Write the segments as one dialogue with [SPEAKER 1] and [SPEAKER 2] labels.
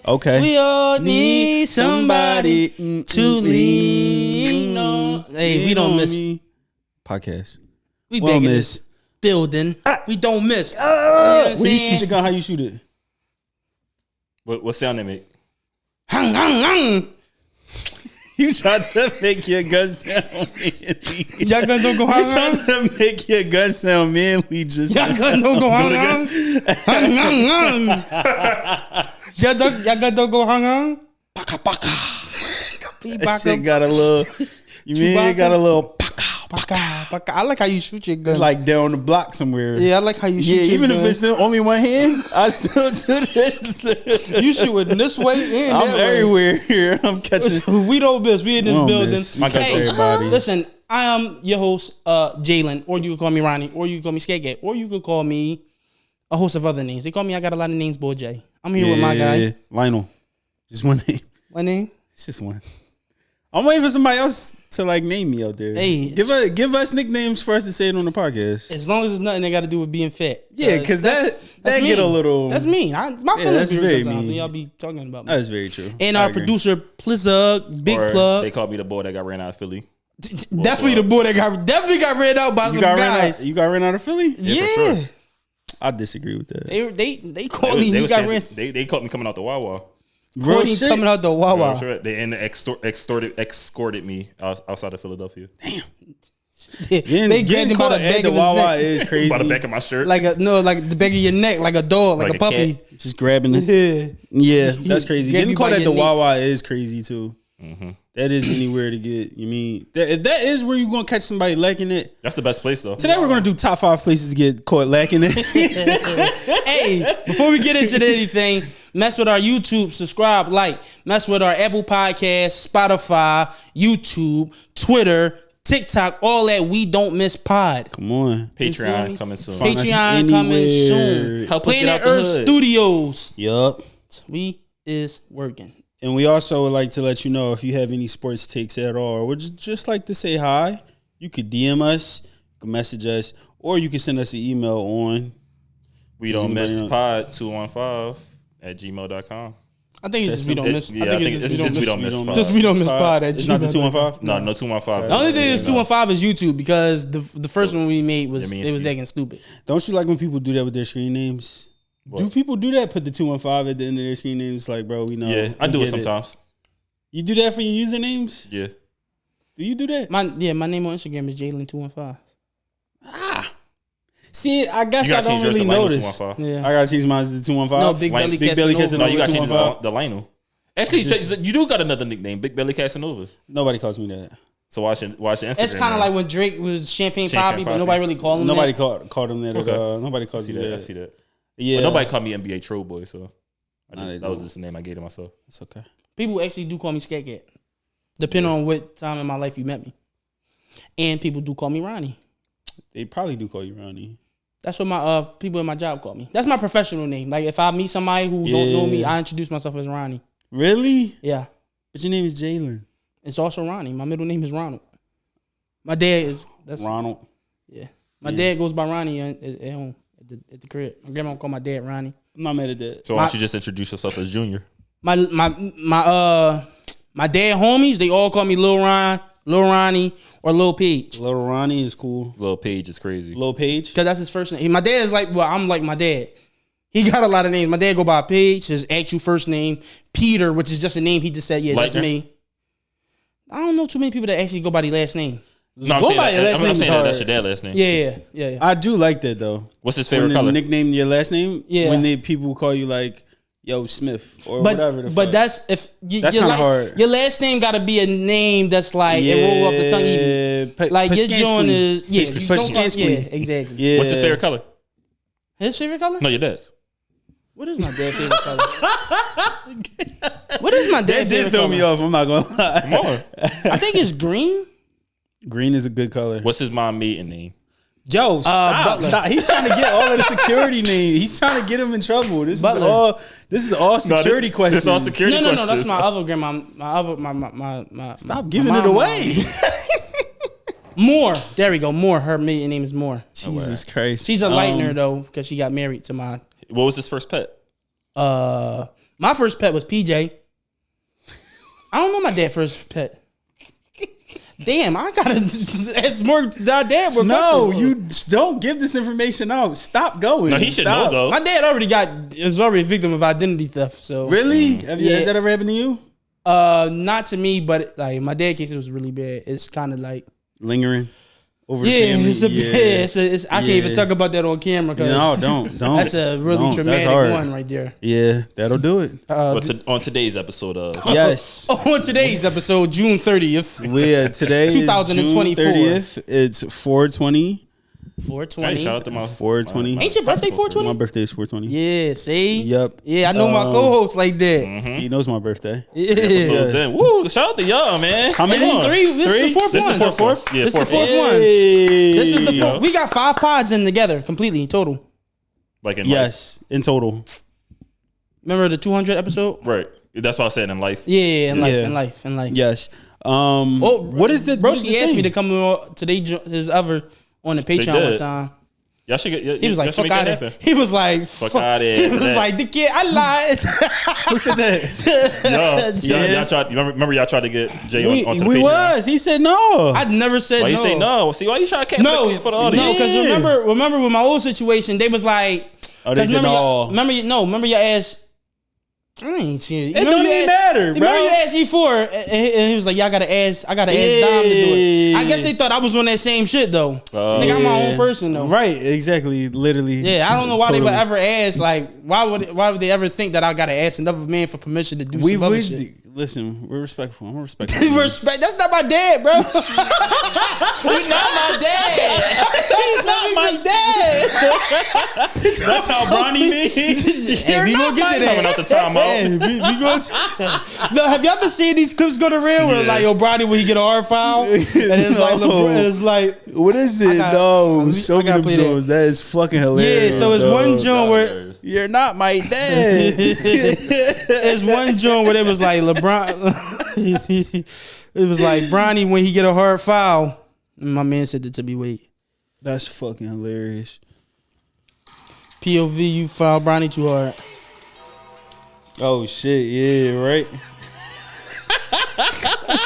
[SPEAKER 1] Okay.
[SPEAKER 2] We all need somebody to lean on. Hey, we don't miss
[SPEAKER 1] podcast.
[SPEAKER 2] We back in this building. We don't miss. You know
[SPEAKER 1] when you shoot your gun, how you shoot it?
[SPEAKER 3] What sound they make?
[SPEAKER 2] Hung, hung, hung.
[SPEAKER 1] You tried to make your gun sound manly.
[SPEAKER 2] Y'all gun don't go hung, hung?
[SPEAKER 1] You tried to make your gun sound manly. Just
[SPEAKER 2] y'all gun don't go hung, hung? Hung, hung, hung. Y'all gun don't go hung, hung? Paka, paka.
[SPEAKER 1] That shit got a little, you mean it got a little paka,
[SPEAKER 2] paka, paka. I like how you shoot your gun.
[SPEAKER 1] It's like down the block somewhere.
[SPEAKER 2] Yeah, I like how you shoot your
[SPEAKER 1] even
[SPEAKER 2] gun.
[SPEAKER 1] if it's only one hand, I still do this.
[SPEAKER 2] You shooting this way and
[SPEAKER 1] I'm
[SPEAKER 2] that way.
[SPEAKER 1] everywhere here. I'm catching.
[SPEAKER 2] We don't miss. We in this building.
[SPEAKER 1] My catch everybody.
[SPEAKER 2] Listen, I am your host, Jalen, or you can call me Ronnie, or you can call me Skagate, or you can call me a host of other names. They call me, I got a lot of names, Boy J. I'm here with my guy.
[SPEAKER 1] Lionel. Just one name.
[SPEAKER 2] One name?
[SPEAKER 1] It's just one. I'm waiting for somebody else to like name me out there.
[SPEAKER 2] Hey,
[SPEAKER 1] give us nicknames for us to say it on the podcast.
[SPEAKER 2] As long as it's nothing they got to do with being fat.
[SPEAKER 1] Yeah, because that get a little.
[SPEAKER 2] That's mean. My feelings
[SPEAKER 1] that's very
[SPEAKER 2] sometimes.
[SPEAKER 1] mean.
[SPEAKER 2] And y'all be talking about me.
[SPEAKER 1] That's very true.
[SPEAKER 2] And our producer, Plizzug, Big Plug.
[SPEAKER 3] They called me the boy that got ran out of Philly.
[SPEAKER 2] Definitely the boy that got ran out by some guys.
[SPEAKER 1] You got ran out of Philly?
[SPEAKER 2] Yeah.
[SPEAKER 3] For sure.
[SPEAKER 1] I disagree with that.
[SPEAKER 2] They called me. You got ran.
[SPEAKER 3] They caught me coming out the Wawa.
[SPEAKER 2] Real shit. Coming out the Wawa.
[SPEAKER 3] Sure. They escorted me outside of Philadelphia.
[SPEAKER 1] Damn.
[SPEAKER 2] They grabbed him by the back of his
[SPEAKER 1] Wawa
[SPEAKER 2] neck.
[SPEAKER 1] is crazy.
[SPEAKER 3] By the back of my shirt.
[SPEAKER 2] Like the back of your neck, like a dog, like a puppy.
[SPEAKER 1] Just grabbing it. Yeah, that's crazy. Getting caught at the Wawa is crazy too. Mm-hmm. That is anywhere to get. You mean that is where you're gonna catch somebody lacking it?
[SPEAKER 3] That's the best place though.
[SPEAKER 1] Today we're gonna do top 5 places to get caught lacking it.
[SPEAKER 2] Hey, before we get into anything, mess with our YouTube, subscribe, like, mess with our Apple Podcasts, Spotify, YouTube, Twitter, TikTok, all that. We don't miss pod.
[SPEAKER 1] Come on,
[SPEAKER 3] Patreon coming soon.
[SPEAKER 2] Patreon coming soon.
[SPEAKER 3] Help us get out
[SPEAKER 2] Planet
[SPEAKER 3] the
[SPEAKER 2] Earth
[SPEAKER 3] hood.
[SPEAKER 2] Studios.
[SPEAKER 1] Yup.
[SPEAKER 2] We is working.
[SPEAKER 1] And we also would like to let you know if you have any sports takes at all, or would just like to say hi, you could DM us, you can message us, or you can send us an email on
[SPEAKER 3] We don't miss pod 215@gmail.com.
[SPEAKER 2] I think it's just we don't miss.
[SPEAKER 3] Yeah, I think it's just we don't miss pod.
[SPEAKER 2] Just we don't miss pod.
[SPEAKER 1] It's not the 215.
[SPEAKER 3] No 215.
[SPEAKER 2] The only thing is 215 is YouTube because the first one we made was acting stupid.
[SPEAKER 1] Don't you like when people do that with their screen names? What? Do people do that? Put the 215 at the end of their screen names, like, bro, we know.
[SPEAKER 3] Yeah, I do it sometimes.
[SPEAKER 1] You do that for your usernames?
[SPEAKER 3] Yeah.
[SPEAKER 1] Do you do that?
[SPEAKER 2] My name on Instagram is Jalen215.
[SPEAKER 1] See, I guess I don't really notice.
[SPEAKER 2] Yeah.
[SPEAKER 1] I gotta change mine to 215.
[SPEAKER 2] No, Big Belly Casanova.
[SPEAKER 3] No, you gotta change the Lionel. Actually, you do got another nickname, Big Belly Casanova.
[SPEAKER 1] Nobody calls me that.
[SPEAKER 3] So watch your Instagram.
[SPEAKER 2] It's kind of like when Drake was Champagne Poppy, but nobody really called him
[SPEAKER 1] nobody
[SPEAKER 2] that.
[SPEAKER 1] called him that.
[SPEAKER 3] Okay.
[SPEAKER 1] Nobody calls me that.
[SPEAKER 3] I see that.
[SPEAKER 1] Yeah.
[SPEAKER 3] But nobody called me NBA Troll Boy, so that was just the name I gave to myself.
[SPEAKER 1] It's okay.
[SPEAKER 2] People actually do call me Skagate, depending on what time in my life you met me. And people do call me Ronnie.
[SPEAKER 1] They probably do call you Ronnie.
[SPEAKER 2] That's what my people in my job call me. That's my professional name. Like if I meet somebody who don't know me, I introduce myself as Ronnie.
[SPEAKER 1] Really?
[SPEAKER 2] Yeah.
[SPEAKER 1] But your name is Jalen.
[SPEAKER 2] It's also Ronnie. My middle name is Ronald. My dad that's
[SPEAKER 1] Ronald.
[SPEAKER 2] Yeah. My dad goes by Ronnie at home at the crib. My grandma call my dad Ronnie.
[SPEAKER 1] I'm not mad at that.
[SPEAKER 3] So why don't you just introduce yourself as Junior?
[SPEAKER 2] My dad homies, they all call me Lil Ron, Lil Ronnie, or Lil Page.
[SPEAKER 1] Lil Ronnie is cool.
[SPEAKER 3] Lil Page is crazy.
[SPEAKER 1] Lil Page?
[SPEAKER 2] Because that's his first name. My dad is like, well, I'm like my dad. He got a lot of names. My dad go by Page, his actual first name, Peter, which is just a name he just said, yeah, that's me. I don't know too many people that actually go by the last name.
[SPEAKER 3] No, I'm saying that's your dad's last name.
[SPEAKER 2] Yeah.
[SPEAKER 1] I do like that though.
[SPEAKER 3] What's his favorite color?
[SPEAKER 1] Nickname your last name?
[SPEAKER 2] Yeah.
[SPEAKER 1] When people call you like, yo, Smith or whatever the fuck.
[SPEAKER 2] But that's if
[SPEAKER 1] that's kind of hard.
[SPEAKER 2] Your last name got to be a name that's like it roll off the tongue even. Like your joint is exactly.
[SPEAKER 1] Yeah.
[SPEAKER 3] What's his favorite color?
[SPEAKER 2] His favorite color?
[SPEAKER 3] No, your dad's.
[SPEAKER 2] What is my dad's favorite color? What is my dad's favorite color? That did throw
[SPEAKER 1] me off. I'm not gonna lie.
[SPEAKER 3] Come on.
[SPEAKER 2] I think it's green.
[SPEAKER 1] Green is a good color.
[SPEAKER 3] What's his mom maiden name?
[SPEAKER 1] Yo, stop. He's trying to get all of the security names. He's trying to get him in trouble. This is all security questions.
[SPEAKER 3] This is all security questions.
[SPEAKER 2] No, that's my other grandma. My
[SPEAKER 1] Stop giving it away.
[SPEAKER 2] Moore. There we go. Moore. Her maiden name is Moore.
[SPEAKER 1] Jesus Christ.
[SPEAKER 2] She's a lightener though, because she got married to my.
[SPEAKER 3] What was his first pet?
[SPEAKER 2] My first pet was PJ. I don't know my dad's first pet. Damn, I gotta ask more dad.
[SPEAKER 1] No, you don't give this information out. Stop going.
[SPEAKER 3] No, he should know though.
[SPEAKER 2] My dad is already a victim of identity theft. So
[SPEAKER 1] Really? Has that ever happened to you?
[SPEAKER 2] Not to me, but like my dad case, it was really bad. It's kind of like
[SPEAKER 1] Lingering over the family.
[SPEAKER 2] It's I can't even talk about that on camera.
[SPEAKER 1] No, don't.
[SPEAKER 2] That's a really traumatic one right there.
[SPEAKER 1] Yeah, that'll do it.
[SPEAKER 3] On today's episode of
[SPEAKER 1] Yes.
[SPEAKER 2] On today's episode, June 30th.
[SPEAKER 1] Today
[SPEAKER 2] 2024.
[SPEAKER 1] is June 30th. It's 420.
[SPEAKER 2] 420.
[SPEAKER 3] Hey, shout out to my
[SPEAKER 1] 420.
[SPEAKER 2] Ain't your birthday 420?
[SPEAKER 1] My birthday is 420.
[SPEAKER 2] Yeah, see?
[SPEAKER 1] Yep.
[SPEAKER 2] Yeah, I know my co-hosts like that.
[SPEAKER 1] He knows my birthday.
[SPEAKER 2] Yeah.
[SPEAKER 3] Episode 10. Woo! Shout out to y'all, man.
[SPEAKER 1] How many?
[SPEAKER 2] This is the fourth
[SPEAKER 3] This
[SPEAKER 2] one.
[SPEAKER 3] is the fourth. Yeah,
[SPEAKER 2] This is the fourth one.
[SPEAKER 1] Hey.
[SPEAKER 2] This is the fourth. We got 5 pods in together, completely, total.
[SPEAKER 3] Like in
[SPEAKER 1] Yes, in total.
[SPEAKER 2] Remember the 200 episode?
[SPEAKER 3] life. Right. That's what I said in life.
[SPEAKER 2] Yeah, in
[SPEAKER 1] Yeah.
[SPEAKER 2] life.
[SPEAKER 1] Yes.
[SPEAKER 2] Oh,
[SPEAKER 1] what is the?
[SPEAKER 2] Broski asked me to come on today, his other on the Patreon one
[SPEAKER 3] did.
[SPEAKER 2] time.
[SPEAKER 3] Y'all should get.
[SPEAKER 2] He was like, "Fuck out of here." He was like, "Fuck
[SPEAKER 3] outta
[SPEAKER 2] He
[SPEAKER 3] here.
[SPEAKER 2] was like, "The kid, I lied."
[SPEAKER 1] Who said that?
[SPEAKER 3] Y'all tried. Remember y'all tried to get Jay onto the
[SPEAKER 1] we
[SPEAKER 3] Patreon?
[SPEAKER 1] was. He said no.
[SPEAKER 2] I never said
[SPEAKER 3] Why
[SPEAKER 2] no.
[SPEAKER 3] you say no? See, why you trying to catch
[SPEAKER 2] No,
[SPEAKER 3] for the audience?
[SPEAKER 2] no, because remember with my old situation, they was like,
[SPEAKER 1] Oh, they said no.
[SPEAKER 2] remember you asked. I ain't seen it.
[SPEAKER 1] It don't even matter, bro.
[SPEAKER 2] Remember you asked E4 and he was like, "Yeah, I gotta ask Dom to do it." I guess they thought I was on that same shit though. Nigga, I'm my own person though.
[SPEAKER 1] Right, exactly, literally.
[SPEAKER 2] Yeah, I don't know why they would
[SPEAKER 1] Totally.
[SPEAKER 2] ever ask. Like, why would they ever think that I gotta ask another man for permission to do some other shit?
[SPEAKER 1] Listen, we're respectful. I'm respectful.
[SPEAKER 2] Respect. That's not my dad, bro.
[SPEAKER 3] He's not my dad.
[SPEAKER 2] He's not my dad.
[SPEAKER 1] That's how Bronny means.
[SPEAKER 2] Hey, we gonna get to that.
[SPEAKER 3] Coming out the timeout.
[SPEAKER 2] Hey, we gonna. No, have y'all ever seen these clips go to real where like Bronny when he get a hard foul and it's like it's like
[SPEAKER 1] What is it? No, show me
[SPEAKER 2] gotta
[SPEAKER 1] them
[SPEAKER 2] play that.
[SPEAKER 1] Jones. That is fucking hilarious.
[SPEAKER 2] yeah. So it's
[SPEAKER 1] dog.
[SPEAKER 2] one joint where
[SPEAKER 1] You're not my dad.
[SPEAKER 2] it's one joint where they was like LeBron. It was like Bronny when he get a hard foul. And my man said it to me. Wait,
[SPEAKER 1] That's fucking hilarious.
[SPEAKER 2] POV, you foul Bronny too hard.
[SPEAKER 1] Oh shit, yeah, right.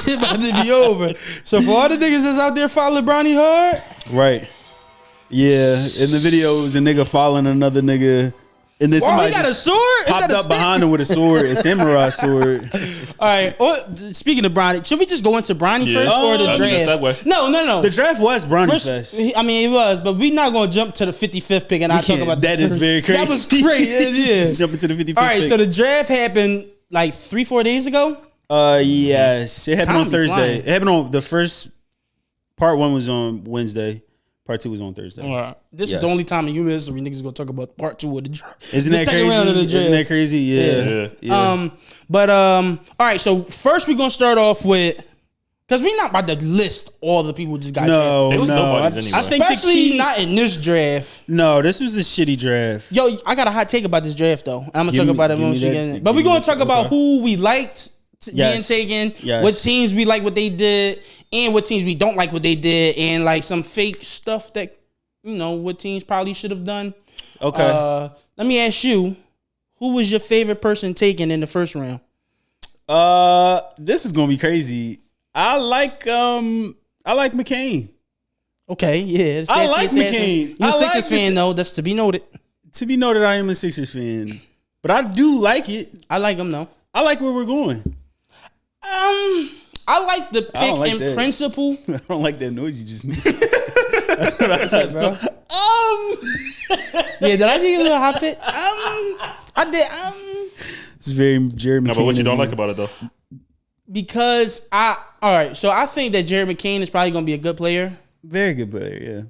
[SPEAKER 2] Shit about to be over. So for all the niggas that's out there following Bronny hard,
[SPEAKER 1] Right. Yeah, in the video it was a nigga following another nigga. And then
[SPEAKER 2] oh,
[SPEAKER 1] somebody
[SPEAKER 2] he got a
[SPEAKER 1] just
[SPEAKER 2] sword. Is
[SPEAKER 1] popped
[SPEAKER 2] that a
[SPEAKER 1] up
[SPEAKER 2] stick?
[SPEAKER 1] behind him with a sword, a samurai sword.
[SPEAKER 2] All right. Speaking of Bronny, should we just go into Bronny
[SPEAKER 3] Yeah.
[SPEAKER 2] first or the
[SPEAKER 3] That's a good
[SPEAKER 2] draft?
[SPEAKER 3] segue.
[SPEAKER 2] No.
[SPEAKER 1] The draft was Bronny Fest.
[SPEAKER 2] I mean, it was, but we not gonna jump to the 55th pick and I talk
[SPEAKER 1] can't.
[SPEAKER 2] about
[SPEAKER 1] That
[SPEAKER 2] the
[SPEAKER 1] is
[SPEAKER 2] first.
[SPEAKER 1] very crazy.
[SPEAKER 2] That was crazy. Yeah.
[SPEAKER 1] Jump into the 55th
[SPEAKER 2] All right.
[SPEAKER 1] pick.
[SPEAKER 2] So the draft happened like 3-4 days ago.
[SPEAKER 1] Yes, it happened
[SPEAKER 2] Time
[SPEAKER 1] on
[SPEAKER 2] be
[SPEAKER 1] Thursday.
[SPEAKER 2] flying.
[SPEAKER 1] It happened on the first part. One was on Wednesday. Part 2 was on Thursday.
[SPEAKER 2] All right. This is
[SPEAKER 1] Yes.
[SPEAKER 2] the only time in human history niggas gonna talk about part 2 of the draft.
[SPEAKER 1] Isn't
[SPEAKER 2] The
[SPEAKER 1] that
[SPEAKER 2] second
[SPEAKER 1] crazy?
[SPEAKER 2] round of the
[SPEAKER 1] Isn't
[SPEAKER 2] draft.
[SPEAKER 1] that crazy? Yeah.
[SPEAKER 2] All right. So first we're gonna start off with because we're not about to list all the people who just got
[SPEAKER 1] No,
[SPEAKER 3] It was
[SPEAKER 1] no.
[SPEAKER 3] nobody's
[SPEAKER 1] I
[SPEAKER 3] anyway.
[SPEAKER 1] think
[SPEAKER 2] drafted.
[SPEAKER 1] the
[SPEAKER 2] Especially
[SPEAKER 1] key.
[SPEAKER 2] not in this draft.
[SPEAKER 1] No, this was a shitty draft.
[SPEAKER 2] Yo, I got a hot take about this draft though. I'm gonna
[SPEAKER 1] Give
[SPEAKER 2] talk
[SPEAKER 1] me-
[SPEAKER 2] about it
[SPEAKER 1] give
[SPEAKER 2] when
[SPEAKER 1] me
[SPEAKER 2] we
[SPEAKER 1] that-
[SPEAKER 2] get in.
[SPEAKER 1] give
[SPEAKER 2] But we're
[SPEAKER 1] me
[SPEAKER 2] gonna
[SPEAKER 1] that-
[SPEAKER 2] talk about
[SPEAKER 1] okay.
[SPEAKER 2] who we liked
[SPEAKER 1] Yes.
[SPEAKER 2] being taken,
[SPEAKER 1] Yes.
[SPEAKER 2] what teams we like what they did, and what teams we don't like what they did, and like some fake stuff that what teams probably should have done.
[SPEAKER 1] Okay.
[SPEAKER 2] Let me ask you, who was your favorite person taken in the first round?
[SPEAKER 1] This is gonna be crazy. I like McCain.
[SPEAKER 2] Okay, yeah.
[SPEAKER 1] I like McCain.
[SPEAKER 2] You're a
[SPEAKER 1] I like
[SPEAKER 2] Sixers
[SPEAKER 1] this-
[SPEAKER 2] fan though. That's to be noted.
[SPEAKER 1] To be noted, I am a Sixers fan, but I do like it.
[SPEAKER 2] I like him though.
[SPEAKER 1] I like where we're going.
[SPEAKER 2] I like the
[SPEAKER 1] I don't
[SPEAKER 2] pick
[SPEAKER 1] like
[SPEAKER 2] in
[SPEAKER 1] that.
[SPEAKER 2] principle.
[SPEAKER 1] I don't like that noise you just made. That's what I said,
[SPEAKER 2] bro. Yeah, did I get a little hot pick? I did.
[SPEAKER 1] It's very Jerry McCain.
[SPEAKER 3] No, but what you don't
[SPEAKER 1] of me.
[SPEAKER 3] like about it though?
[SPEAKER 2] Because all right, so I think that Jerry McCain is probably gonna be a good player.
[SPEAKER 1] Very good player, yeah.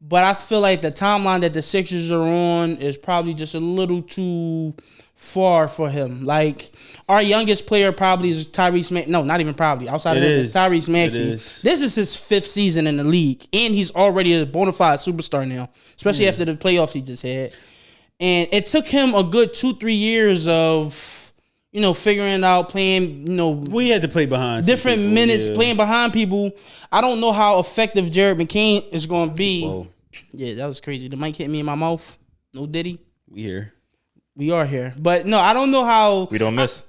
[SPEAKER 2] But I feel like the timeline that the Sixers are on is probably just a little too far for him. Like our youngest player probably is Tyrese Maxey. No, not even probably. Outside of
[SPEAKER 1] It
[SPEAKER 2] him,
[SPEAKER 1] is.
[SPEAKER 2] it's Tyrese Maxey.
[SPEAKER 1] It is.
[SPEAKER 2] This is his 5th season in the league, and he's already a bona fide superstar now, especially after the playoffs he just had. And it took him a good 2-3 years of figuring out playing.
[SPEAKER 1] We had to play behind some
[SPEAKER 2] Different
[SPEAKER 1] people,
[SPEAKER 2] minutes
[SPEAKER 1] yeah.
[SPEAKER 2] playing behind people. I don't know how effective Jared McCain is going to be.
[SPEAKER 1] Whoa.
[SPEAKER 2] Yeah, that was crazy. The mic hit me in my mouth. No diddy.
[SPEAKER 1] We here.
[SPEAKER 2] We are here. But no, I don't know how.
[SPEAKER 3] We don't miss.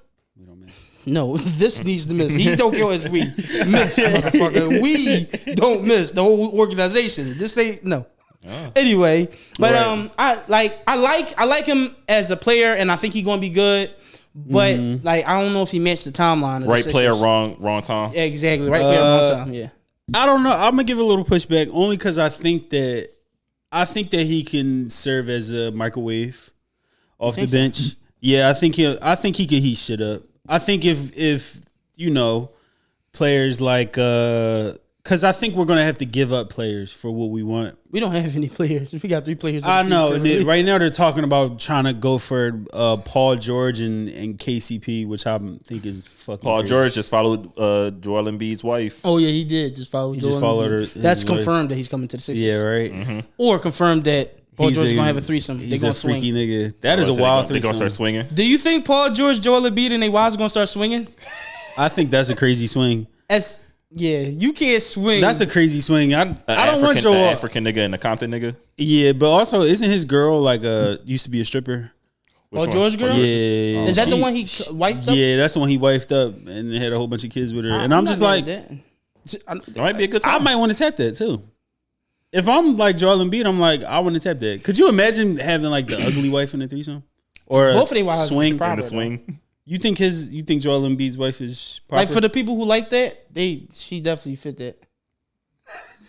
[SPEAKER 2] No, this needs to miss. He don't care as we miss, motherfucker. We don't miss the whole organization. This ain't no. Oh. Anyway, but right. I like him as a player, and I think he's gonna be good. But like, I don't know if he matched the timeline.
[SPEAKER 3] Right player, wrong time.
[SPEAKER 2] Yeah, exactly. Right player, wrong time. Yeah.
[SPEAKER 1] I don't know. I'm gonna give a little pushback only because I think that he can serve as a microwave off the bench. So? Yeah, I think he can heat shit up. I think if you know players like because I think we're gonna have to give up players for what we want.
[SPEAKER 2] We don't have any players. We got 3 players.
[SPEAKER 1] I know. Right now they're talking about trying to go for Paul George and KCP, which I think is fucking.
[SPEAKER 3] Paul
[SPEAKER 1] crazy.
[SPEAKER 3] George just followed Joel Embiid's wife.
[SPEAKER 2] Oh yeah, he did just follow.
[SPEAKER 1] Just followed her.
[SPEAKER 2] That's confirmed that he's coming to the Sixers.
[SPEAKER 1] Yeah, right. Mm-hmm.
[SPEAKER 2] Or confirmed that Paul George is gonna have a threesome.
[SPEAKER 1] He's a freaky nigga. That is a wild threesome.
[SPEAKER 3] They gonna start swinging.
[SPEAKER 2] Do you think Paul George, Joel Embiid, and their wives are gonna start swinging?
[SPEAKER 1] I think that's a crazy swing.
[SPEAKER 2] Yeah, you can't swing.
[SPEAKER 1] That's a crazy swing. I don't want your
[SPEAKER 3] African nigga and a Compton nigga.
[SPEAKER 1] Yeah, but also isn't his girl like used to be a stripper?
[SPEAKER 2] Paul George girl?
[SPEAKER 1] Yeah.
[SPEAKER 2] Is that the one he wifed up?
[SPEAKER 1] Yeah, that's the one he wifed up and had a whole bunch of kids with her. And I'm just like,
[SPEAKER 3] that might be a good time.
[SPEAKER 1] I might want to tap that too. If I'm like Joel Embiid, I'm like, I want to tap that. Could you imagine having like the ugly wife in the threesome? Or
[SPEAKER 2] both of their wives
[SPEAKER 1] swing
[SPEAKER 2] proper,
[SPEAKER 1] in the
[SPEAKER 3] swing?
[SPEAKER 1] You think Joel Embiid's wife is proper?
[SPEAKER 2] Like for the people who like that, she definitely fit that.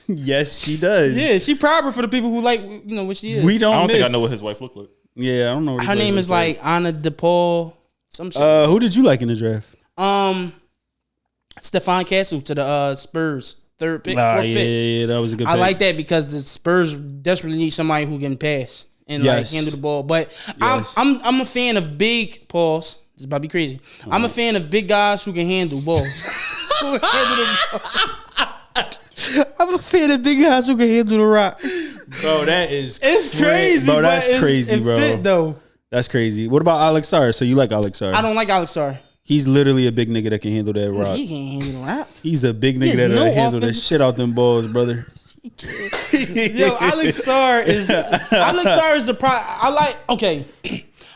[SPEAKER 1] Yes, she does.
[SPEAKER 2] Yeah, she proper for the people who like what she is.
[SPEAKER 1] We don't.
[SPEAKER 3] I don't think I know what his wife looked like.
[SPEAKER 1] Yeah, I don't know. What
[SPEAKER 2] her name is like Anna DePaul. Some shit.
[SPEAKER 1] Who did you like in the draft?
[SPEAKER 2] Stephon Castle to the Spurs. 3rd pick, 4th pick.
[SPEAKER 1] Yeah, that was a good pick.
[SPEAKER 2] I like that because the Spurs desperately need somebody who can pass and like handle the ball. But I'm a fan of big balls. This is about to be crazy. I'm a fan of big guys who can handle balls. I'm a fan of big guys who can handle the rock.
[SPEAKER 1] Bro, that is
[SPEAKER 2] crazy.
[SPEAKER 1] Bro, that's crazy, bro.
[SPEAKER 2] Fit, though.
[SPEAKER 1] That's crazy. What about Alex Sarr? So you like Alex Sarr?
[SPEAKER 2] I don't like Alex Sarr.
[SPEAKER 1] He's literally a big nigga that can handle that rock.
[SPEAKER 2] He can't handle the rock.
[SPEAKER 1] He's a big nigga that'll handle the shit out them balls, brother.
[SPEAKER 2] Yo, Alex Sarr is the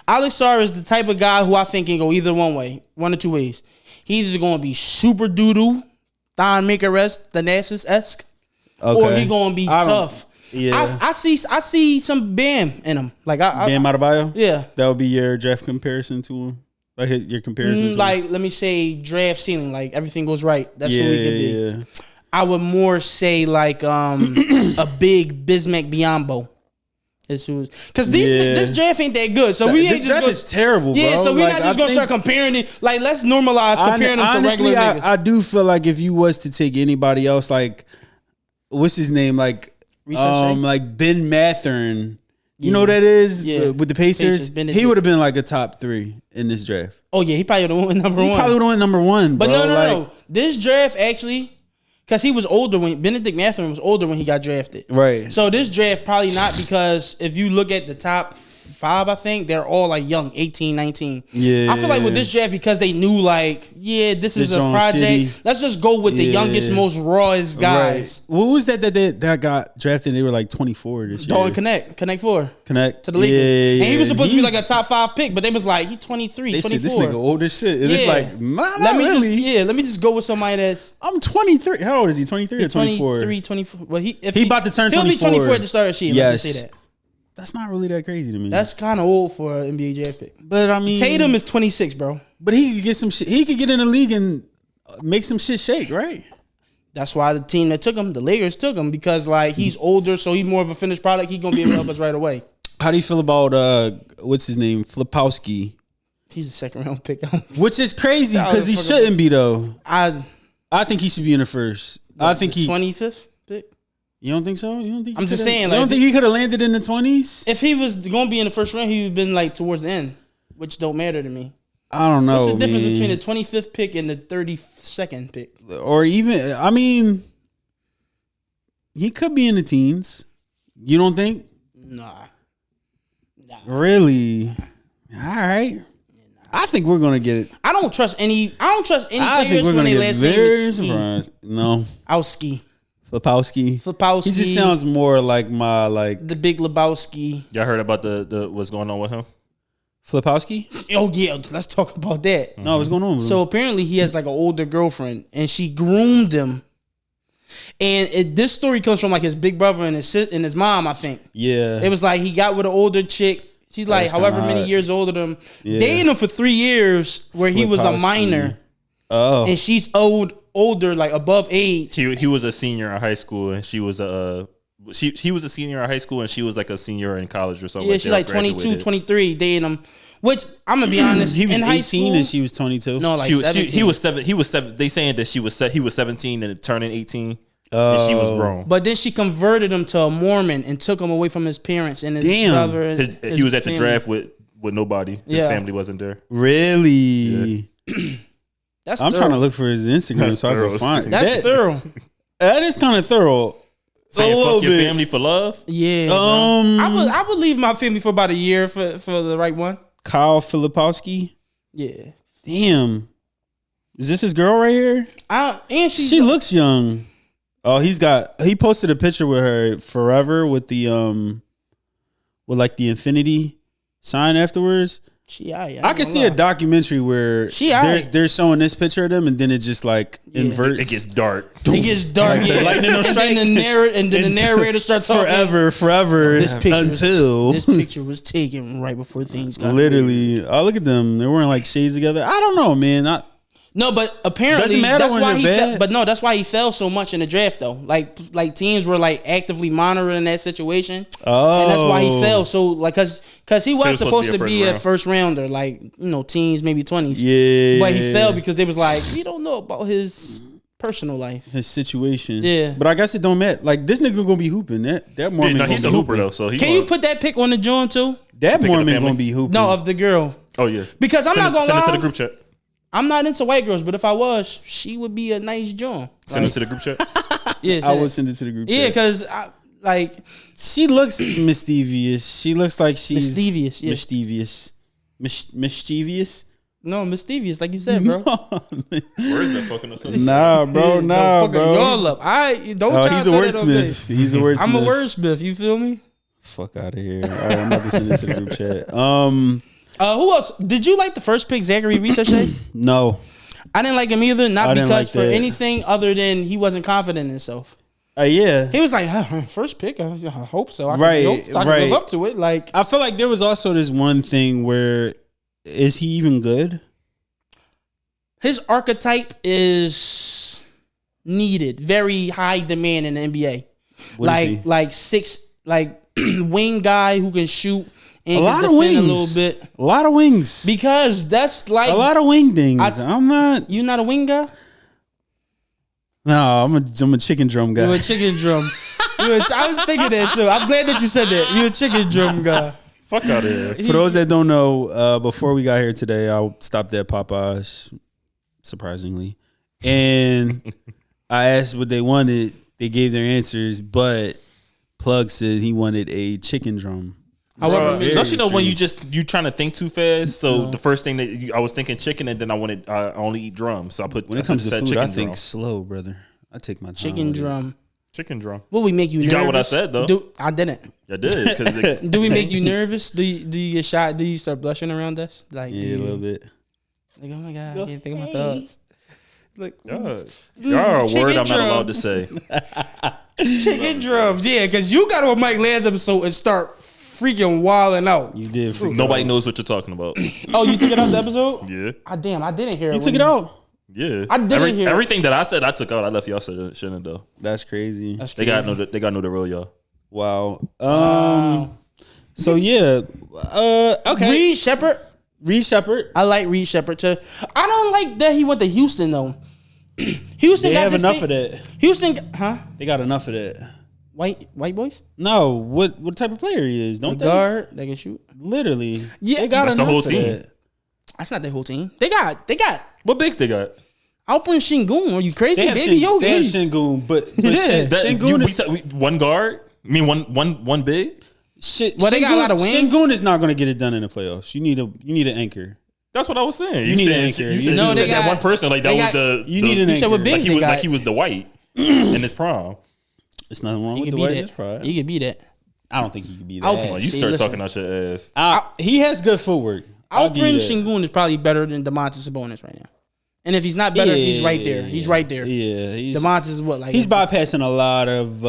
[SPEAKER 2] Alex Sarr is the type of guy who I think can go either one or two ways. He's either gonna be super doodoo, Don Makerest, the Thanasis-esque, or he gonna be tough.
[SPEAKER 1] Yeah,
[SPEAKER 2] I see some Bam in him. Like
[SPEAKER 1] Bam Adebayo.
[SPEAKER 2] Yeah,
[SPEAKER 1] that would be your draft comparison to him. Like your comparison to
[SPEAKER 2] like him. Let me say draft ceiling. Like everything goes right. That's what we could be. Yeah. I would more say like a big Bismack Biyombo. Because this draft ain't that good, so we ain't
[SPEAKER 1] this draft is terrible, bro.
[SPEAKER 2] Yeah, so we're not just gonna start comparing it. Like, let's normalize comparing them to regular niggas.
[SPEAKER 1] I do feel like if you was to take anybody else, like what's his name, like Ben Mathern, you know what that is with the Pacers. He would have been like a top 3 in this draft.
[SPEAKER 2] Oh yeah, he probably would have won number 1.
[SPEAKER 1] He probably would have won number 1.
[SPEAKER 2] But
[SPEAKER 1] bro.
[SPEAKER 2] No. This draft actually. Because he was older when Benedict Mathurin was older when he got drafted. Right. So this draft probably not, because if you look at the top 5, I think they're all like young, 18, 19. Yeah. I feel like with this draft, because they knew like, this is a project. Shitty. Let's just go with the youngest, most rawest guys.
[SPEAKER 1] Right. What was that got drafted? They were like 24 this year.
[SPEAKER 2] Dalton Connect 4.
[SPEAKER 1] Connect
[SPEAKER 2] to the Lakers. Yeah. And he was supposed to be like a top 5 pick, but they was like, he 23,
[SPEAKER 1] they
[SPEAKER 2] 24.
[SPEAKER 1] Said, this nigga old as shit. And it's like, not really.
[SPEAKER 2] Let me just go with somebody that's.
[SPEAKER 1] I'm 23. How old is he? 23 or 24?
[SPEAKER 2] 23, 24. Well, he
[SPEAKER 1] about to turn 24.
[SPEAKER 2] He'll be 24 at the start of the year.
[SPEAKER 1] Yes.
[SPEAKER 2] Let's say that.
[SPEAKER 1] That's not really that crazy to me.
[SPEAKER 2] That's kind of old for an NBA draft pick.
[SPEAKER 1] But I mean,
[SPEAKER 2] Tatum is 26, bro.
[SPEAKER 1] But he could get some shit. He could get in the league and make some shit shake, right?
[SPEAKER 2] That's why the team that took him, the Lakers, took him, because like he's older, so he's more of a finished product. He's gonna be able to help us right away.
[SPEAKER 1] How do you feel about what's his name, Flipowski?
[SPEAKER 2] He's a 2nd round pick,
[SPEAKER 1] which is crazy because he shouldn't be though.
[SPEAKER 2] I
[SPEAKER 1] think he should be in the first. I think he
[SPEAKER 2] 25th pick.
[SPEAKER 1] You don't think so? You don't think?
[SPEAKER 2] I'm just saying.
[SPEAKER 1] You don't think he could have landed in the 20s?
[SPEAKER 2] If he was going to be in the first round, he would have been like towards the end, which don't matter to me.
[SPEAKER 1] I don't know.
[SPEAKER 2] What's the difference between the 25th pick and the 32nd pick?
[SPEAKER 1] Or even, I mean, he could be in the teens. You don't think?
[SPEAKER 2] Nah.
[SPEAKER 1] Really? All right. I think we're gonna get it.
[SPEAKER 2] I don't trust any players when their last name is Ski.
[SPEAKER 1] No.
[SPEAKER 2] Owski.
[SPEAKER 1] Flipowski. He just sounds more like the
[SPEAKER 2] Big Lebowski.
[SPEAKER 3] Y'all heard about the what's going on with him?
[SPEAKER 1] Filipowski?
[SPEAKER 2] Oh yeah, let's talk about that.
[SPEAKER 1] No, what's going on with
[SPEAKER 2] So
[SPEAKER 1] him?
[SPEAKER 2] apparently he has like an older girlfriend, and she groomed him. And this story comes from like his big brother and his mom, I think.
[SPEAKER 1] Yeah.
[SPEAKER 2] It was like he got with an older chick. She's like
[SPEAKER 1] That's
[SPEAKER 2] however
[SPEAKER 1] kinda
[SPEAKER 2] many
[SPEAKER 1] hot.
[SPEAKER 2] years older than him.
[SPEAKER 1] Yeah.
[SPEAKER 2] Dating him for 3 years where he was a
[SPEAKER 1] Filipowski.
[SPEAKER 2] minor.
[SPEAKER 1] Oh.
[SPEAKER 2] And she's older, like above age.
[SPEAKER 3] He was a senior in high school, and she was he was a senior in high school, and she was like a senior in college or something.
[SPEAKER 2] Yeah, she's like 22, 23 dating him. Which I'm gonna be honest,
[SPEAKER 1] He was
[SPEAKER 2] in
[SPEAKER 1] 18
[SPEAKER 2] high school,
[SPEAKER 1] and she was 22.
[SPEAKER 2] no, like
[SPEAKER 3] He was
[SPEAKER 2] 17.
[SPEAKER 3] he was seven. They saying that he was 17 and turning 18, and she was grown.
[SPEAKER 2] But then she converted him to a Mormon and took him away from his parents and his
[SPEAKER 1] Damn.
[SPEAKER 2] brother. And
[SPEAKER 3] He was at the
[SPEAKER 2] family.
[SPEAKER 3] draft with nobody. His
[SPEAKER 2] Yeah.
[SPEAKER 3] family wasn't there.
[SPEAKER 1] Really?
[SPEAKER 2] That's
[SPEAKER 1] I'm
[SPEAKER 2] thorough.
[SPEAKER 1] trying to look for his Instagram
[SPEAKER 3] That's
[SPEAKER 1] so I
[SPEAKER 3] thorough.
[SPEAKER 1] can find
[SPEAKER 2] That's
[SPEAKER 1] that.
[SPEAKER 2] thorough.
[SPEAKER 1] That is kind of thorough.
[SPEAKER 3] Saying
[SPEAKER 1] a little
[SPEAKER 3] fuck your
[SPEAKER 1] bit.
[SPEAKER 3] family for love.
[SPEAKER 2] Yeah, bro. I would leave my family for about a year for the right one.
[SPEAKER 1] Kyle Filipowski.
[SPEAKER 2] Yeah,
[SPEAKER 1] Damn. Is this his girl right here?
[SPEAKER 2] and
[SPEAKER 1] She looks young. Oh, he posted a picture with her forever with the with like the infinity sign afterwards. I can see a documentary where they're showing this picture of them and then it just like inverts.
[SPEAKER 3] It gets dark.
[SPEAKER 2] It gets dark. Yeah.
[SPEAKER 1] Lightning don't strike.
[SPEAKER 2] And then the narrator starts talking.
[SPEAKER 1] forever
[SPEAKER 2] This
[SPEAKER 1] until
[SPEAKER 2] this picture was taken right before things got
[SPEAKER 1] literally. Oh, look at them. They're wearing like shades together. I don't know, man.
[SPEAKER 2] No, but apparently
[SPEAKER 1] Doesn't matter
[SPEAKER 2] that's
[SPEAKER 1] when
[SPEAKER 2] why
[SPEAKER 1] they're
[SPEAKER 2] he
[SPEAKER 1] bad.
[SPEAKER 2] fell, but no, that's why he fell so much in the draft though. Like teams were like actively monitoring that situation.
[SPEAKER 1] Oh,
[SPEAKER 2] And that's why he fell. So like cause he was supposed to be a
[SPEAKER 3] first
[SPEAKER 2] first rounder, like, you know, teens, maybe 20s.
[SPEAKER 1] Yeah,
[SPEAKER 2] But he fell because they was like, we don't know about his personal life.
[SPEAKER 1] his situation.
[SPEAKER 2] Yeah.
[SPEAKER 1] but I guess it don't matter. Like this nigga gonna be hooping. That Mormon.
[SPEAKER 3] No,
[SPEAKER 1] gonna
[SPEAKER 3] he's
[SPEAKER 1] be
[SPEAKER 3] a hooper
[SPEAKER 1] hooping.
[SPEAKER 3] though. So he
[SPEAKER 2] Can you put that pic on the joint too?
[SPEAKER 1] That
[SPEAKER 3] Pick of the
[SPEAKER 1] Mormon
[SPEAKER 3] family?
[SPEAKER 1] gonna be hooping.
[SPEAKER 2] No, of the girl.
[SPEAKER 3] Oh yeah.
[SPEAKER 2] Because I'm not gonna
[SPEAKER 3] send
[SPEAKER 2] lie.
[SPEAKER 3] it to the group chat.
[SPEAKER 2] I'm not into white girls, but if I was, she would be a nice joint.
[SPEAKER 3] Send it to the group chat.
[SPEAKER 2] Yeah,
[SPEAKER 1] I would send it to the group.
[SPEAKER 2] Yeah,
[SPEAKER 1] chat.
[SPEAKER 2] because like
[SPEAKER 1] She looks mischievous. She looks like she's
[SPEAKER 2] Mischievous, yeah.
[SPEAKER 1] mischievous.
[SPEAKER 2] no, mischievous, like you said, bro.
[SPEAKER 3] Where is that fucking or something?
[SPEAKER 1] Nah, bro. Nah,
[SPEAKER 2] Don't fuck
[SPEAKER 1] bro.
[SPEAKER 2] y'all up. I don't.
[SPEAKER 1] Oh,
[SPEAKER 2] try
[SPEAKER 1] he's
[SPEAKER 2] to
[SPEAKER 1] a
[SPEAKER 2] throw that on me.
[SPEAKER 1] wordsmith. He's a wordsmith.
[SPEAKER 2] I'm a wordsmith. You feel me?
[SPEAKER 1] Fuck out of here. All right, I'm about to send it to the group chat.
[SPEAKER 2] Who else? Did you like the first pick, Zachary Research?
[SPEAKER 1] No.
[SPEAKER 2] I didn't like him either. Not
[SPEAKER 1] I didn't
[SPEAKER 2] because
[SPEAKER 1] like
[SPEAKER 2] for
[SPEAKER 1] that.
[SPEAKER 2] anything other than he wasn't confident in himself.
[SPEAKER 1] Yeah.
[SPEAKER 2] He was like, first pick. I hope so. I can
[SPEAKER 1] Right,
[SPEAKER 2] live up to it. Like,
[SPEAKER 1] I feel like there was also this one thing where is he even good?
[SPEAKER 2] his archetype is needed, very high demand in the NBA.
[SPEAKER 1] What is he?
[SPEAKER 2] Like six, like wing guy who can shoot and
[SPEAKER 1] A
[SPEAKER 2] can
[SPEAKER 1] lot of
[SPEAKER 2] defend
[SPEAKER 1] wings.
[SPEAKER 2] a little bit.
[SPEAKER 1] A lot of wings.
[SPEAKER 2] Because that's like
[SPEAKER 1] A lot of wing things.
[SPEAKER 2] I-
[SPEAKER 1] I'm not.
[SPEAKER 2] you not a wing guy.
[SPEAKER 1] No, I'm a chicken drum guy.
[SPEAKER 2] You a chicken drum. I was thinking that too. I'm glad that you said that. You a chicken drum guy.
[SPEAKER 3] Fuck out of here.
[SPEAKER 1] For those that don't know, before we got here today, I stopped at Popeyes, surprisingly, and I asked what they wanted. They gave their answers, but Plug said he wanted a chicken drum.
[SPEAKER 2] However,
[SPEAKER 3] Don't you know when you trying to think too fast? So
[SPEAKER 2] No.
[SPEAKER 3] the first thing that I was thinking chicken, and then I only eat drums. So I put
[SPEAKER 1] When it comes to food, I think slow, brother. I take my time.
[SPEAKER 2] chicken
[SPEAKER 1] with it.
[SPEAKER 2] drum.
[SPEAKER 3] chicken drum.
[SPEAKER 2] Will we make you nervous?
[SPEAKER 3] got what I said, though.
[SPEAKER 2] I didn't.
[SPEAKER 3] I did. 'Cause it-
[SPEAKER 2] Do we make you nervous? Do you get shot? Do you start blushing around us? Like,
[SPEAKER 1] Yeah, a little bit.
[SPEAKER 2] Like, oh my god, I can't think of my thoughts. Like,
[SPEAKER 3] y'all are a
[SPEAKER 2] chicken
[SPEAKER 3] word I'm not
[SPEAKER 2] drum.
[SPEAKER 3] allowed to say.
[SPEAKER 2] chicken drums. Yeah, because you got on Mike last episode and start freaking wilding out.
[SPEAKER 1] You did. freak
[SPEAKER 3] Nobody
[SPEAKER 1] out.
[SPEAKER 3] knows what you're talking about.
[SPEAKER 2] Oh, you took it out the episode?
[SPEAKER 3] Yeah.
[SPEAKER 2] Damn, I didn't hear it.
[SPEAKER 1] You
[SPEAKER 2] when
[SPEAKER 1] took it out.
[SPEAKER 3] Yeah.
[SPEAKER 2] I didn't hear it.
[SPEAKER 3] everything that I said. I took out. I left y'all shouldn't though.
[SPEAKER 1] That's crazy.
[SPEAKER 2] That's
[SPEAKER 3] They
[SPEAKER 2] crazy.
[SPEAKER 3] got know the real y'all.
[SPEAKER 1] Wow. So yeah. Okay.
[SPEAKER 2] Reed Shepard.
[SPEAKER 1] Reed Shepard.
[SPEAKER 2] I like Reed Shepard too. I don't like that he went to Houston though. Houston
[SPEAKER 1] They
[SPEAKER 2] got
[SPEAKER 1] have
[SPEAKER 2] this
[SPEAKER 1] enough
[SPEAKER 2] thing-
[SPEAKER 1] of that.
[SPEAKER 2] Houston, huh?
[SPEAKER 1] They got enough of that.
[SPEAKER 2] White boys?
[SPEAKER 1] No, what type of player he is? Don't
[SPEAKER 2] The
[SPEAKER 1] they?
[SPEAKER 2] guard that can shoot.
[SPEAKER 1] Literally.
[SPEAKER 2] Yeah,
[SPEAKER 1] they got
[SPEAKER 3] That's the
[SPEAKER 1] enough
[SPEAKER 3] whole
[SPEAKER 1] of
[SPEAKER 3] team.
[SPEAKER 1] that.
[SPEAKER 2] That's not their whole team. They got
[SPEAKER 3] What bigs they got?
[SPEAKER 2] Alpin Shingun. Are you crazy,
[SPEAKER 1] They have,
[SPEAKER 2] baby? Yo,
[SPEAKER 1] they have
[SPEAKER 2] please.
[SPEAKER 1] Shingun, but
[SPEAKER 2] Yeah.
[SPEAKER 1] Shingun is
[SPEAKER 3] One guard. I mean one big.
[SPEAKER 1] shit.
[SPEAKER 2] Well, they got a lot of wings.
[SPEAKER 1] Shingun is not going to get it done in the playoffs. You need an anchor.
[SPEAKER 3] That's what I was saying.
[SPEAKER 1] You need
[SPEAKER 3] said,
[SPEAKER 1] an anchor.
[SPEAKER 3] You said,
[SPEAKER 2] No,
[SPEAKER 3] you
[SPEAKER 2] they
[SPEAKER 3] said that
[SPEAKER 2] got-
[SPEAKER 3] one person like that
[SPEAKER 2] they
[SPEAKER 3] was
[SPEAKER 2] got-
[SPEAKER 3] the.
[SPEAKER 1] You
[SPEAKER 3] the-
[SPEAKER 1] need an
[SPEAKER 2] You said with
[SPEAKER 1] anchor.
[SPEAKER 2] big-
[SPEAKER 3] like he
[SPEAKER 2] they
[SPEAKER 3] was
[SPEAKER 2] got-
[SPEAKER 3] like he was the white in his prime.
[SPEAKER 1] It's nothing wrong
[SPEAKER 2] He
[SPEAKER 1] with
[SPEAKER 2] could
[SPEAKER 1] the
[SPEAKER 2] be
[SPEAKER 1] way
[SPEAKER 2] that.
[SPEAKER 1] it's right.
[SPEAKER 2] He could be that.
[SPEAKER 1] I don't think he could be that.
[SPEAKER 2] Alpin.
[SPEAKER 3] Well, you
[SPEAKER 2] See,
[SPEAKER 3] start
[SPEAKER 2] listen.
[SPEAKER 3] talking out your ass.
[SPEAKER 1] He has good footwork.
[SPEAKER 2] Alperen Şengün is probably better than Domantas Sabonis right now. And if he's not better, he's right there. He's right there.
[SPEAKER 1] Yeah,
[SPEAKER 2] Domantas is what
[SPEAKER 1] he's bypassing a lot of.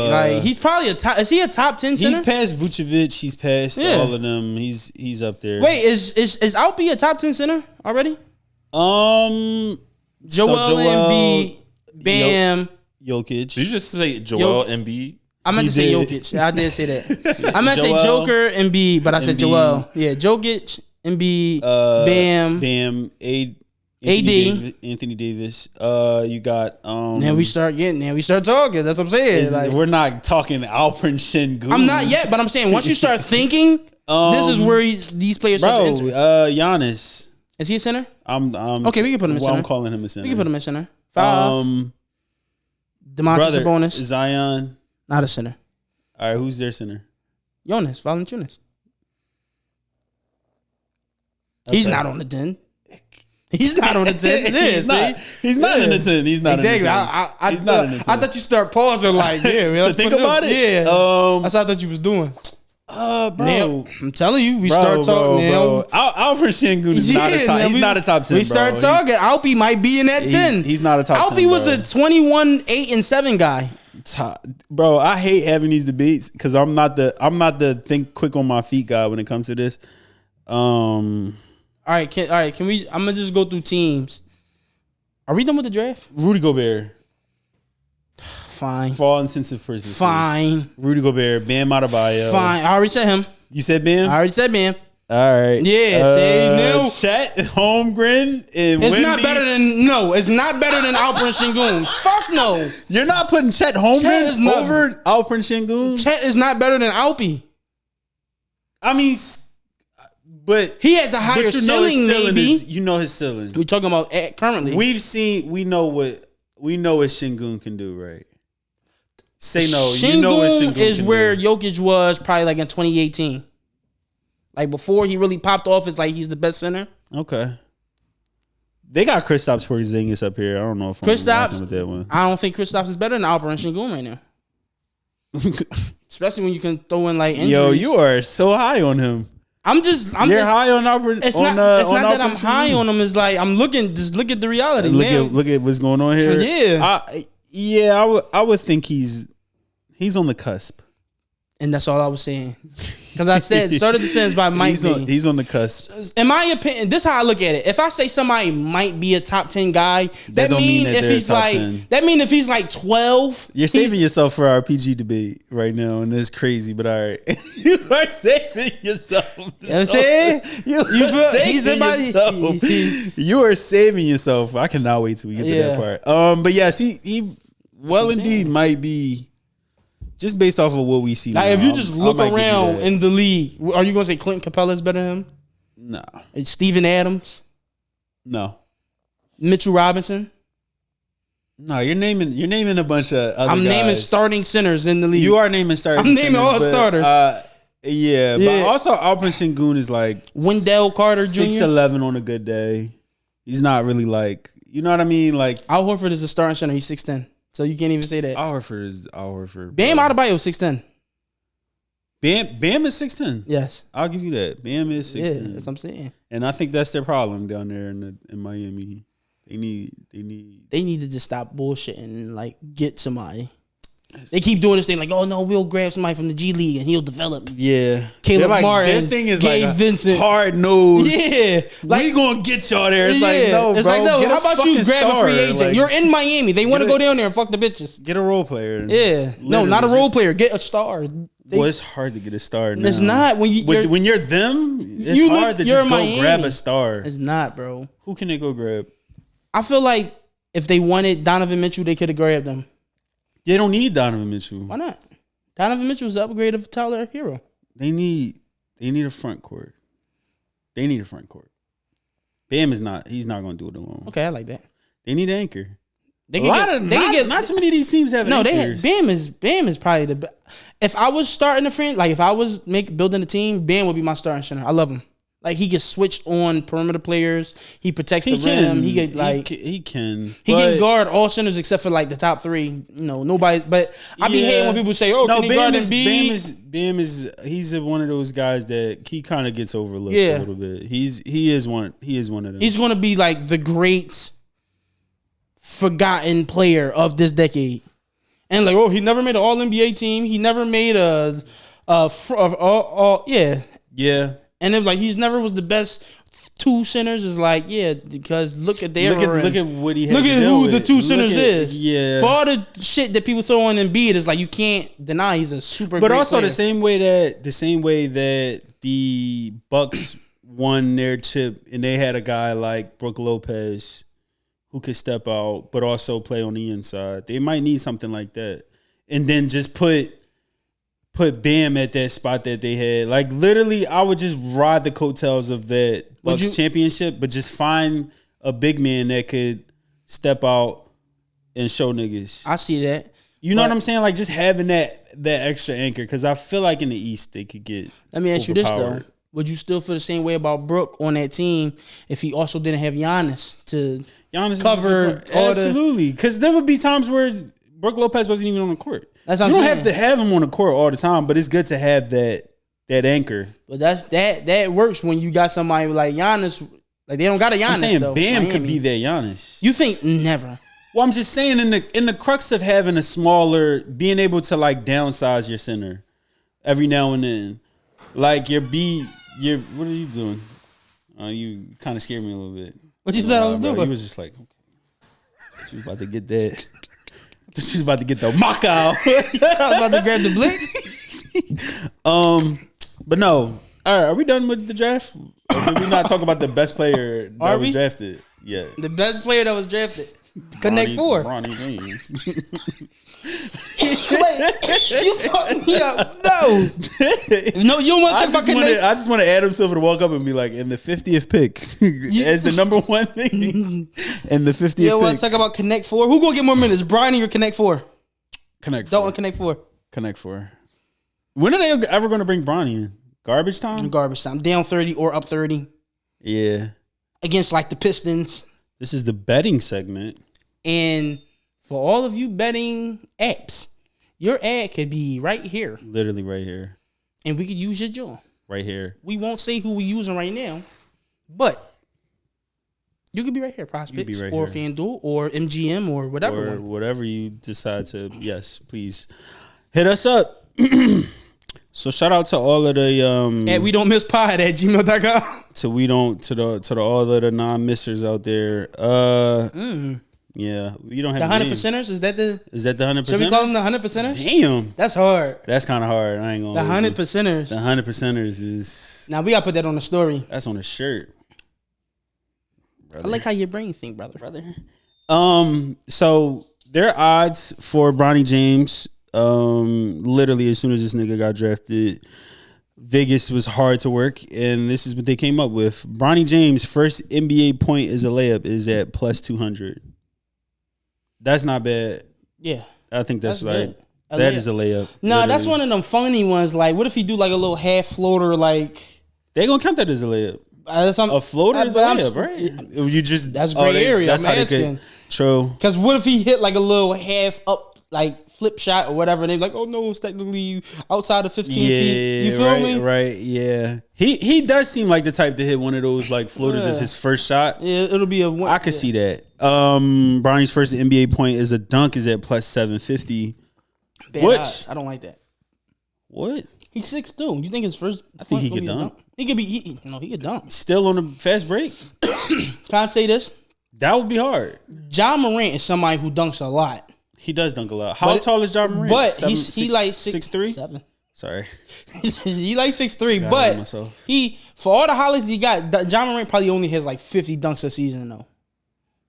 [SPEAKER 2] He's probably a top. Is he a top 10 center?
[SPEAKER 1] He's past Vucevic. He's past all of them. He's up there.
[SPEAKER 2] Wait, is Alpi a top 10 center already?
[SPEAKER 1] Joel
[SPEAKER 2] Embiid, Bam,
[SPEAKER 1] Jokic.
[SPEAKER 3] Did you just say Joel Embiid?
[SPEAKER 2] I meant to say Jokic. I did say that. I meant to say Joker, Embiid, but I said Joel. Yeah, Jokic, Embiid, Bam, Anthony Davis.
[SPEAKER 1] You got.
[SPEAKER 2] Now we start talking. That's what I'm saying. Like,
[SPEAKER 1] we're not talking Alperen Şengün.
[SPEAKER 2] I'm not yet, but I'm saying once you start thinking, this is where these players start to enter.
[SPEAKER 1] Giannis.
[SPEAKER 2] Is he a center?
[SPEAKER 1] Okay,
[SPEAKER 2] we can put him in center.
[SPEAKER 1] I'm calling him a center.
[SPEAKER 2] We can put him in center. 5. Domantas Sabonis.
[SPEAKER 1] Zion.
[SPEAKER 2] Not a center.
[SPEAKER 1] All right, who's their center?
[SPEAKER 2] Jonas Valanciunas. Okay. He's not on the 10. He's not on the 10.
[SPEAKER 1] He's not in the 10. He's not
[SPEAKER 2] exactly.
[SPEAKER 1] In the 10. He's not in the 10.
[SPEAKER 2] I thought you start pausing like, yeah, man.
[SPEAKER 1] To think about it?
[SPEAKER 2] Yeah. That's what I thought you was doing.
[SPEAKER 1] Bro.
[SPEAKER 2] Now, I'm telling you, we start talking now.
[SPEAKER 1] Alperen Şengün is not a top. He's not a top 10.
[SPEAKER 2] We start talking. Alpi might be in that 10.
[SPEAKER 1] He's not a top 10.
[SPEAKER 2] Alpi was a 21, 8, and 7 guy.
[SPEAKER 1] Bro, I hate having these debates because I'm not the think quick on my feet guy when it comes to this.
[SPEAKER 2] All right, can we? I'm gonna just go through teams. Are we done with the draft?
[SPEAKER 1] Rudy Gobert.
[SPEAKER 2] Fine.
[SPEAKER 1] For all intensive purposes.
[SPEAKER 2] Fine.
[SPEAKER 1] Rudy Gobert, Bam Adebayo.
[SPEAKER 2] Fine. I already said him.
[SPEAKER 1] You said Bam?
[SPEAKER 2] I already said Bam.
[SPEAKER 1] All right.
[SPEAKER 2] Yeah. Say no.
[SPEAKER 1] Chet Holmgren and
[SPEAKER 2] it's
[SPEAKER 1] Wemby.
[SPEAKER 2] not better than It's not better than Alperen Şengün. Fuck no.
[SPEAKER 1] You're not putting Chet Holmgren over Alperen Şengün.
[SPEAKER 2] Chet is not better than Alpi.
[SPEAKER 1] I mean, but
[SPEAKER 2] he has a higher ceiling. Maybe
[SPEAKER 1] you know his ceiling.
[SPEAKER 2] We're talking about currently.
[SPEAKER 1] We know what Şengün can do, right? Say no.
[SPEAKER 2] Şengün,
[SPEAKER 1] you know what Şengün
[SPEAKER 2] is where Jokic was probably like in 2018. Like before he really popped off, it's like he's the best center.
[SPEAKER 1] Okay. They got Kristaps Porzingis up here. I don't know if
[SPEAKER 2] Kristaps
[SPEAKER 1] with that one.
[SPEAKER 2] I don't think Kristaps is better than Alperen Şengün right now. Especially when you can throw in like injuries.
[SPEAKER 1] Yo, you are so high on him.
[SPEAKER 2] You're
[SPEAKER 1] high on Alperen.
[SPEAKER 2] It's not that I'm high on him. It's like I'm looking. Just look at the reality.
[SPEAKER 1] Look at what's going on here.
[SPEAKER 2] Yeah.
[SPEAKER 1] I would think he's on the cusp.
[SPEAKER 2] And that's all I was saying. Because I said started the sentence by might be.
[SPEAKER 1] He's on the cusp.
[SPEAKER 2] In my opinion, this is how I look at it. If I say somebody might be a top 10 guy, that mean if he's like 12.
[SPEAKER 1] You're saving yourself for our PG debate right now, and it's crazy, but all right. You are saving yourself.
[SPEAKER 2] You know what I'm saying?
[SPEAKER 1] You are saving yourself. I cannot wait till we get to that part. But yes, he indeed might be. Just based off of what we see,
[SPEAKER 2] like now, if you just look around in the league, are you gonna say Clint Capella is better than him?
[SPEAKER 1] No.
[SPEAKER 2] It's Steven Adams.
[SPEAKER 1] No.
[SPEAKER 2] Mitchell Robinson.
[SPEAKER 1] No, you're naming a bunch of other guys.
[SPEAKER 2] naming starting centers in the league.
[SPEAKER 1] You are naming starting.
[SPEAKER 2] I'm naming all starters.
[SPEAKER 1] But also Alperen Şengün is like
[SPEAKER 2] Wendell Carter Jr.
[SPEAKER 1] 6'11" on a good day. He's not really like, you know what I mean? Like
[SPEAKER 2] Al Horford is a starting center. He's 6'10". So you can't even say that.
[SPEAKER 1] Al Horford.
[SPEAKER 2] Bam Adebayo 6'10".
[SPEAKER 1] Bam is 6'10".
[SPEAKER 2] Yes,
[SPEAKER 1] I'll give you that. Bam is 6'10".
[SPEAKER 2] Yeah, that's what I'm saying.
[SPEAKER 1] And I think that's their problem down there in Miami. They need
[SPEAKER 2] to just stop bullshitting and like get somebody. They keep doing this thing like, oh no, we'll grab somebody from the G League and he'll develop.
[SPEAKER 1] Yeah,
[SPEAKER 2] Caleb Martin.
[SPEAKER 1] Their thing is
[SPEAKER 2] Gabe
[SPEAKER 1] like
[SPEAKER 2] Vincent.
[SPEAKER 1] Hard nose.
[SPEAKER 2] Yeah,
[SPEAKER 1] like, we gonna get y'all there. It's like no,
[SPEAKER 2] it's
[SPEAKER 1] bro.
[SPEAKER 2] like no. How about you grab a free agent?
[SPEAKER 1] Like,
[SPEAKER 2] you're in Miami. They want to go down there and fuck the bitches.
[SPEAKER 1] Get a role player.
[SPEAKER 2] Yeah, no, not a role player. Get a star.
[SPEAKER 1] Well, it's hard to get a star now.
[SPEAKER 2] It's not when
[SPEAKER 1] you're them. It's hard to just go grab a star.
[SPEAKER 2] It's not, bro.
[SPEAKER 1] Who can they go grab?
[SPEAKER 2] I feel like if they wanted Donovan Mitchell, they could have grabbed him.
[SPEAKER 1] They don't need Donovan Mitchell.
[SPEAKER 2] Why not? Donovan Mitchell is the upgrade of Tyler Hero.
[SPEAKER 1] They need a front court. They need a front court. Bam is not. He's not going to do it alone.
[SPEAKER 2] Okay, I like that.
[SPEAKER 1] They need an anchor.
[SPEAKER 2] Not
[SPEAKER 1] too many of these teams have anchors.
[SPEAKER 2] Bam is probably the best. If I was starting a friend, like if I was building a team, Bam would be my starting center. I love him. Like he can switch on perimeter players. He protects the rim. He can like
[SPEAKER 1] he can
[SPEAKER 2] guard all centers except for like the top three. You know, nobody's. But I be hating when people say, "Oh, can he guard Embiid?"
[SPEAKER 1] Bam is he's one of those guys that he kind of gets overlooked a little bit. He is one of them.
[SPEAKER 2] He's going to be like the great forgotten player of this decade. And like, oh, he never made an All NBA team. He never made
[SPEAKER 1] yeah.
[SPEAKER 2] And then like he's never was the best two centers. Is like because look at their
[SPEAKER 1] look at what he had.
[SPEAKER 2] Look at who the two centers is.
[SPEAKER 1] Yeah,
[SPEAKER 2] for all the shit that people throw on Embiid, is like you can't deny he's a super.
[SPEAKER 1] But
[SPEAKER 2] great
[SPEAKER 1] also
[SPEAKER 2] player.
[SPEAKER 1] the same way that the Bucks won their chip and they had a guy like Brook Lopez who could step out but also play on the inside. They might need something like that, and then just put Bam at that spot that they had. Like literally, I would just ride the coattails of that Bucks championship, but just find a big man that could step out and show niggas.
[SPEAKER 2] I see that.
[SPEAKER 1] You know what I'm saying? Like just having that extra anchor, because I feel like in the East they could get.
[SPEAKER 2] Let me ask you this though: would you still feel the same way about Brook on that team if he also didn't have Giannis to cover?
[SPEAKER 1] Absolutely, because there would be times where Brook Lopez wasn't even on the court.
[SPEAKER 2] That's what
[SPEAKER 1] you
[SPEAKER 2] I'm
[SPEAKER 1] don't
[SPEAKER 2] saying.
[SPEAKER 1] have to have him on the court all the time, but it's good to have that anchor.
[SPEAKER 2] But that works when you got somebody like Giannis. Like they don't got a Giannis.
[SPEAKER 1] I'm saying
[SPEAKER 2] though,
[SPEAKER 1] Bam
[SPEAKER 2] Miami.
[SPEAKER 1] could be that Giannis.
[SPEAKER 2] You think never?
[SPEAKER 1] Well, I'm just saying in the crux of having a smaller, being able to like downsize your center every now and then, like what are you doing? You kind of scared me a little bit.
[SPEAKER 2] What you thought I was doing?
[SPEAKER 1] You was just like, okay. She was about to get that. She was about to get the mock out.
[SPEAKER 2] I was about to grab the blick.
[SPEAKER 1] But no. All right, are we done with the draft? Or did we not talk about the best player that was drafted? Yeah.
[SPEAKER 2] The best player that was drafted. Connect four.
[SPEAKER 1] Bronny James.
[SPEAKER 2] Wait, you fucked me up. No, you don't want to talk about Connect.
[SPEAKER 1] I just want Adam Silver to walk up and be like, in the 50th pick, as the number one thing. In the 50th pick.
[SPEAKER 2] You want to talk about Connect four? Who gonna get more minutes, Bronny or Connect four?
[SPEAKER 1] Connect four.
[SPEAKER 2] Don't want Connect four.
[SPEAKER 1] Connect four. When are they ever going to bring Bronny in? Garbage time?
[SPEAKER 2] Garbage time. Down 30 or up 30.
[SPEAKER 1] Yeah.
[SPEAKER 2] Against like the Pistons.
[SPEAKER 1] This is the betting segment.
[SPEAKER 2] And for all of you betting apps, your ad could be right here.
[SPEAKER 1] Literally right here.
[SPEAKER 2] And we could use your joint.
[SPEAKER 1] Right here.
[SPEAKER 2] We won't say who we're using right now, but you could be right here, Prospects or FanDuel or MGM or whatever.
[SPEAKER 1] Or whatever you decide to, yes, please. Hit us up. So shout out to all of the
[SPEAKER 2] at we don't miss pod at gmail.com.
[SPEAKER 1] To all of the non-missers out there. Yeah, you don't have
[SPEAKER 2] the 100%ers. Is that the
[SPEAKER 1] 100%?
[SPEAKER 2] Should we call them the 100%ers?
[SPEAKER 1] Damn,
[SPEAKER 2] that's hard.
[SPEAKER 1] That's kind of hard. I ain't gonna.
[SPEAKER 2] The 100%ers.
[SPEAKER 1] The 100%ers is.
[SPEAKER 2] Now we gotta put that on the story.
[SPEAKER 1] That's on the shirt.
[SPEAKER 2] Brother. I like how your brain think, brother.
[SPEAKER 1] So their odds for Bronny James. Literally as soon as this nigga got drafted, Vegas was hard to work, and this is what they came up with. Bronny James' first NBA point as a layup is at plus 200. That's not bad.
[SPEAKER 2] Yeah,
[SPEAKER 1] I think that's like
[SPEAKER 2] that
[SPEAKER 1] layup. Is a layup.
[SPEAKER 2] No, that's one of them funny ones. Like, what if he do like a little half floater? Like,
[SPEAKER 1] they gonna count that as a layup. A floater is a layup, right? You just
[SPEAKER 2] that's gray area. That's I'm asking.
[SPEAKER 1] True.
[SPEAKER 2] Because what if he hit like a little half up, like flip shot or whatever, and they're like, oh no, it's technically outside of 15 feet. You feel me?
[SPEAKER 1] Right, yeah. He does seem like the type to hit one of those like floaters as his first shot.
[SPEAKER 2] Yeah, it'll be a one.
[SPEAKER 1] I could see that. Bronny's first NBA point is a dunk is at plus 750.
[SPEAKER 2] Which I don't like that.
[SPEAKER 1] What?
[SPEAKER 2] He's 6'2". You think his first?
[SPEAKER 1] I think he could dunk.
[SPEAKER 2] He could be. He could dunk.
[SPEAKER 1] Still on the fast break.
[SPEAKER 2] Can I say this?
[SPEAKER 1] That would be hard.
[SPEAKER 2] John Morant is somebody who dunks a lot.
[SPEAKER 1] He does dunk a lot. How tall is John Morant?
[SPEAKER 2] But he like 6'3".
[SPEAKER 1] 7. Sorry,
[SPEAKER 2] he like 6'3". But he for all the highlights he got, John Morant probably only has like 50 dunks a season though,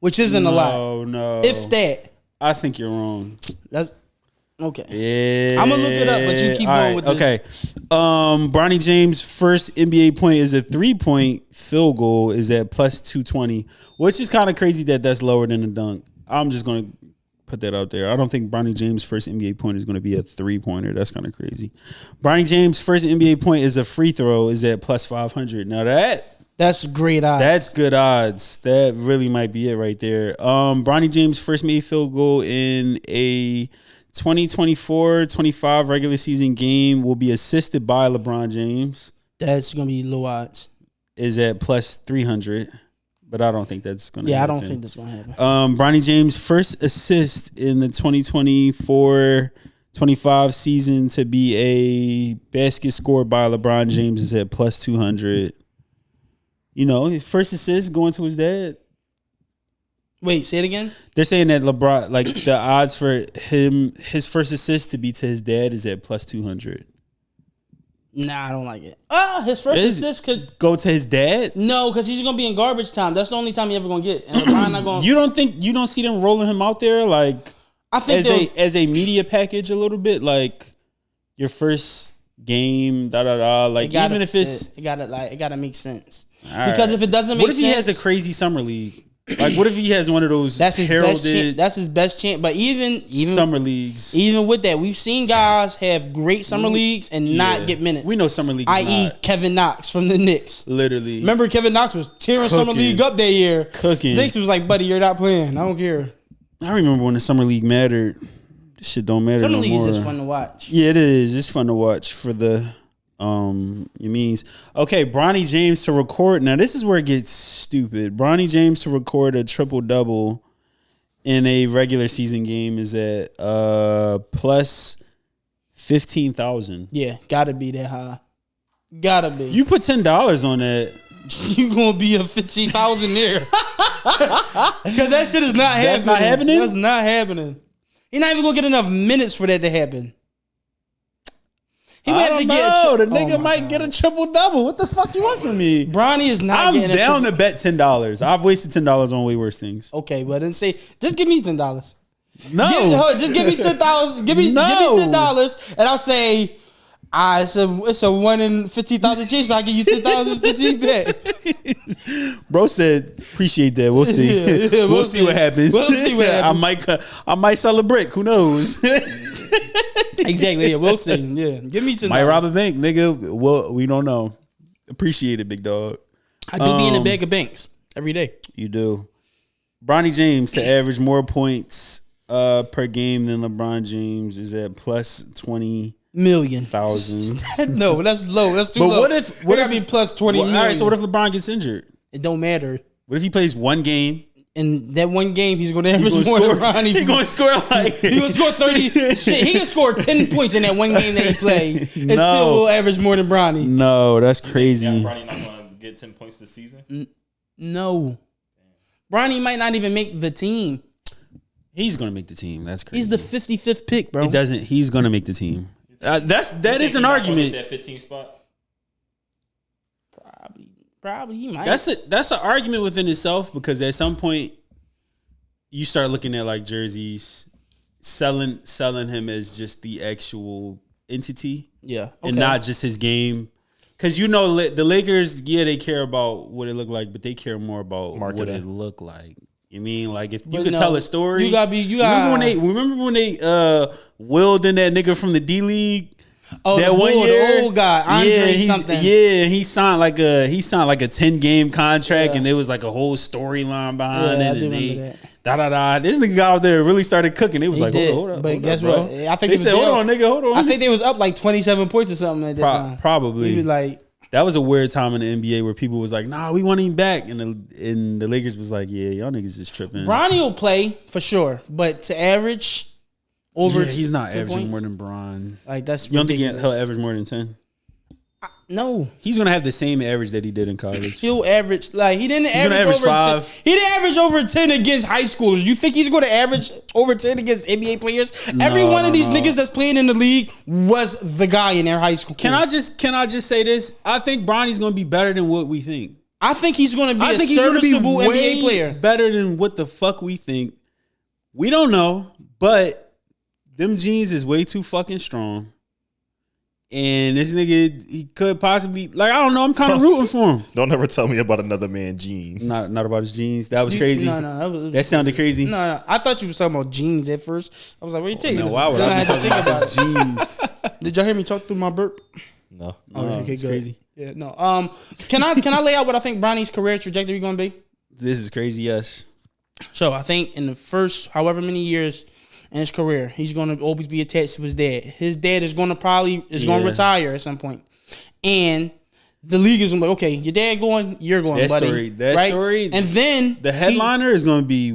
[SPEAKER 2] which isn't a lot.
[SPEAKER 1] No,
[SPEAKER 2] if that.
[SPEAKER 1] I think you're wrong.
[SPEAKER 2] That's okay.
[SPEAKER 1] Yeah,
[SPEAKER 2] I'm gonna look it up, but you keep going with this.
[SPEAKER 1] Okay. Bronny James' first NBA point is a 3-point field goal is at plus 220, which is kind of crazy that that's lower than a dunk. I'm just gonna put that out there. I don't think Bronny James' first NBA point is going to be a 3-pointer. That's kind of crazy. Bronny James' first NBA point is a free throw is at plus 500. Now
[SPEAKER 2] that's great odds.
[SPEAKER 1] That's good odds. That really might be it right there. Bronny James' first made field goal in a 2024-25 regular season game will be assisted by LeBron James.
[SPEAKER 2] That's going to be low odds. Is
[SPEAKER 1] at plus 300. But I don't think that's going to happen.
[SPEAKER 2] Yeah, I don't think that's going to happen.
[SPEAKER 1] Bronny James' first assist in the 2024-25 season to be a basket scored by LeBron James is at plus 200. You know, his first assist going to his dad.
[SPEAKER 2] Wait, say it again?
[SPEAKER 1] They're saying that LeBron, like the odds for him, his first assist to be to his dad is at plus 200.
[SPEAKER 2] Nah, I don't like it. His first assist could
[SPEAKER 1] go to his dad.
[SPEAKER 2] No, because he's gonna be in garbage time. That's the only time he ever gonna get. And LeBron not gonna.
[SPEAKER 1] You don't see them rolling him out there like
[SPEAKER 2] I think
[SPEAKER 1] as a media package a little bit like your first game like even if it's
[SPEAKER 2] it gotta make sense because if it doesn't make sense,
[SPEAKER 1] what if he has a crazy summer league? Like, what if he has one of those
[SPEAKER 2] that's his
[SPEAKER 1] heralded
[SPEAKER 2] best chance? That's his best chance. But even
[SPEAKER 1] summer leagues,
[SPEAKER 2] even with that, we've seen guys have great summer leagues and not get minutes.
[SPEAKER 1] We know summer league,
[SPEAKER 2] i.e., Kevin Knox from the Knicks.
[SPEAKER 1] Literally,
[SPEAKER 2] remember Kevin Knox was tearing summer league up that year.
[SPEAKER 1] Cooking.
[SPEAKER 2] Knicks was like, buddy, you're not playing. I don't care.
[SPEAKER 1] I remember when the summer league mattered. This shit don't matter
[SPEAKER 2] summer
[SPEAKER 1] no
[SPEAKER 2] league
[SPEAKER 1] more.
[SPEAKER 2] is just fun to watch.
[SPEAKER 1] Yeah, it is. It's fun to watch for the. You means okay, Bronny James to record. Now this is where it gets stupid. Bronny James to record a triple-double in a regular season game is at plus 15,000.
[SPEAKER 2] Yeah, gotta be that high. Gotta be.
[SPEAKER 1] You put $10 on that,
[SPEAKER 2] you gonna be a 15,000 there. Because that shit is not happening.
[SPEAKER 1] That's not happening.
[SPEAKER 2] That's not happening. You're not even gonna get enough minutes for that to happen.
[SPEAKER 1] He might have to get the nigga might get a triple-double. What the fuck you want from me?
[SPEAKER 2] Bronny is not
[SPEAKER 1] I'm
[SPEAKER 2] getting
[SPEAKER 1] down to bet $10. I've wasted $10 on way worse things.
[SPEAKER 2] Okay, but then say, just give me $10.
[SPEAKER 1] No.
[SPEAKER 2] Just give me $10. Give me $10 and I'll say, it's a 1 in 50,000 chance, so I'll give you 10,000 15 bet.
[SPEAKER 1] Bro said, appreciate that. We'll see.
[SPEAKER 2] Yeah,
[SPEAKER 1] we'll see what happens.
[SPEAKER 2] We'll see what happens.
[SPEAKER 1] I might sell a brick. Who knows?
[SPEAKER 2] Exactly. Yeah, we'll see. Yeah, give me $10.
[SPEAKER 1] Might rob a bank, nigga. Well, we don't know. Appreciate it, big dog.
[SPEAKER 2] I do be in a bag of banks every day.
[SPEAKER 1] You do. Bronny James to average more points per game than LeBron James is at plus 20
[SPEAKER 2] million.
[SPEAKER 1] Thousand.
[SPEAKER 2] No, that's low. That's too low.
[SPEAKER 1] But what if
[SPEAKER 2] be plus 20 million?
[SPEAKER 1] All right, so what if LeBron gets injured?
[SPEAKER 2] It don't matter.
[SPEAKER 1] What if he plays one game?
[SPEAKER 2] In that one game, he's going to average more than Bronny.
[SPEAKER 1] He's going to score like
[SPEAKER 2] he going to score 30. Shit, he can score 10 points in that one game that he played. And still will average more than Bronny.
[SPEAKER 1] No, that's crazy.
[SPEAKER 3] Yeah, Bronny not going to get 10 points this season?
[SPEAKER 2] No. Bronny might not even make the team.
[SPEAKER 1] He's going to make the team. That's crazy.
[SPEAKER 2] He's the 55th pick, bro.
[SPEAKER 1] It doesn't. He's going to make the team. That is an argument.
[SPEAKER 3] That 15 spot.
[SPEAKER 2] Probably he might.
[SPEAKER 1] That's an argument within itself because at some point you start looking at like jerseys, selling him as just the actual entity, and not just his game. Because you know the Lakers, they care about what it looked like, but they care more about what it looked like. You mean like if you could tell a story? Remember when they willed in that nigga from the D League?
[SPEAKER 2] Oh, that one year, the old guy, Andre something.
[SPEAKER 1] Yeah, he signed like a 10-game contract, and there was like a whole storyline behind it.
[SPEAKER 2] I do remember
[SPEAKER 1] that. This nigga got out there and really started cooking. It was hold up.
[SPEAKER 2] But guess what? I think
[SPEAKER 1] they said, hold on, nigga, hold on.
[SPEAKER 2] I think they was up like 27 points or something at that time.
[SPEAKER 1] Probably.
[SPEAKER 2] He was like,
[SPEAKER 1] that was a weird time in the NBA where people was like, nah, we want him back. And the Lakers was like, yeah, y'all niggas just tripping.
[SPEAKER 2] Bronny will play for sure, but to average over,
[SPEAKER 1] he's not averaging
[SPEAKER 2] points?
[SPEAKER 1] more than Bron.
[SPEAKER 2] Like that's
[SPEAKER 1] you don't think he'll average more than 10?
[SPEAKER 2] No,
[SPEAKER 1] he's gonna have the same average that he did in college.
[SPEAKER 2] He'll average like he didn't average over
[SPEAKER 1] 5.
[SPEAKER 2] 10. He didn't average over 10 against high schoolers. You think he's going to average over 10 against NBA players? Every one of these niggas that's playing in the league was the guy in their high school.
[SPEAKER 1] Can I just say this? I think Bronny's gonna be better than what we think.
[SPEAKER 2] I think he's going to be a serviceable NBA player.
[SPEAKER 1] Better than what the fuck we think. We don't know, but them jeans is way too fucking strong. And this nigga, he could possibly, like, I don't know. I'm kind of rooting for him.
[SPEAKER 3] Don't ever tell me about another man's jeans.
[SPEAKER 1] Not about his jeans. That was crazy.
[SPEAKER 2] No,
[SPEAKER 1] that sounded crazy.
[SPEAKER 2] No. I thought you were talking about jeans at first. I was like, what are you taking?
[SPEAKER 1] No, why would I be talking about his jeans?
[SPEAKER 2] Did y'all hear me talk through my burp?
[SPEAKER 3] No.
[SPEAKER 2] Okay,
[SPEAKER 1] it's
[SPEAKER 2] good.
[SPEAKER 1] crazy.
[SPEAKER 2] Yeah, no. Can I lay out what I think Bronny's career trajectory going to be?
[SPEAKER 1] This is crazy, yes.
[SPEAKER 2] So I think in the first however many years in his career, he's going to always be attached to his dad. His dad is going to going to retire at some point, and the league is going to be like, okay, your dad going, you're going, buddy.
[SPEAKER 1] That story,
[SPEAKER 2] and then
[SPEAKER 1] the headliner is going to be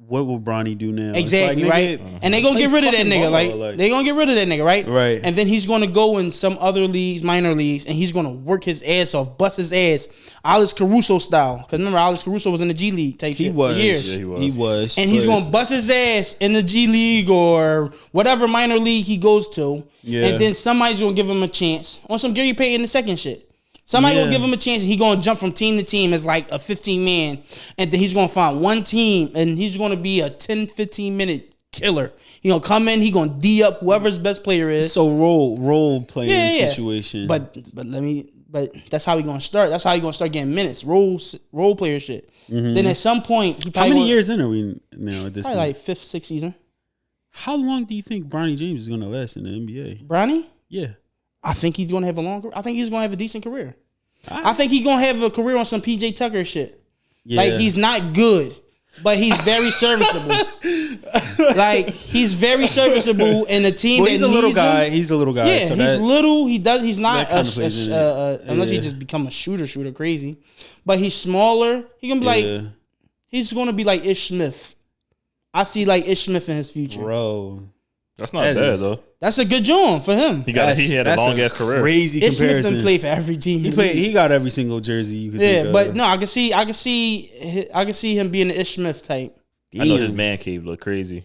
[SPEAKER 1] what will Bronny do now?
[SPEAKER 2] Exactly,
[SPEAKER 1] like,
[SPEAKER 2] right? And they gonna get rid of that nigga. Like they gonna get rid of that nigga, right?
[SPEAKER 1] Right.
[SPEAKER 2] And then he's gonna go in some other leagues, minor leagues, and he's gonna work his ass off, bust his ass, Alex Caruso style. Because remember, Alex Caruso was in the G League type shit for years.
[SPEAKER 3] Yeah,
[SPEAKER 1] he was.
[SPEAKER 2] And he's gonna bust his ass in the G League or whatever minor league he goes to.
[SPEAKER 1] Yeah.
[SPEAKER 2] And then somebody's gonna give him a chance on some Gary Payton the second shit. Somebody gonna give him a chance, and he gonna jump from team to team as like a 15-man, and then he's gonna find one team, and he's gonna be a 10, 15-minute killer. He gonna come in, he gonna D up whoever's best player is.
[SPEAKER 1] So role playing situation.
[SPEAKER 2] But that's how he gonna start. That's how he gonna start getting minutes, role player shit. Mm-hmm. Then at some point,
[SPEAKER 1] how many years in are we now at this
[SPEAKER 2] probably
[SPEAKER 1] point?
[SPEAKER 2] like 5th, 6th season.
[SPEAKER 1] How long do you think Bronny James is gonna last in the NBA?
[SPEAKER 2] Bronny?
[SPEAKER 1] Yeah.
[SPEAKER 2] I think he's gonna have a long career. I think he's gonna have a decent career. I think he's gonna have a career on some PJ Tucker shit. Yeah. Like he's not good, but he's very serviceable. Like he's very serviceable in a team.
[SPEAKER 1] Well,
[SPEAKER 2] that
[SPEAKER 1] he's a little guy.
[SPEAKER 2] Him.
[SPEAKER 1] He's a little guy.
[SPEAKER 2] Yeah,
[SPEAKER 1] so
[SPEAKER 2] he's little. He's not
[SPEAKER 1] unless
[SPEAKER 2] he just become a shooter crazy. But he's smaller. He gonna be like he's gonna be like Ish Smith. I see like Ish Smith in his future,
[SPEAKER 3] bro. That's not bad though.
[SPEAKER 2] That's a good job for him.
[SPEAKER 3] He had a long ass career.
[SPEAKER 1] Crazy
[SPEAKER 2] Ish
[SPEAKER 1] comparison.
[SPEAKER 2] Smith done play for every team.
[SPEAKER 1] He got every single jersey you could think of.
[SPEAKER 2] But no, I can see him being an Ish Smith type.
[SPEAKER 3] I know his man cave look crazy.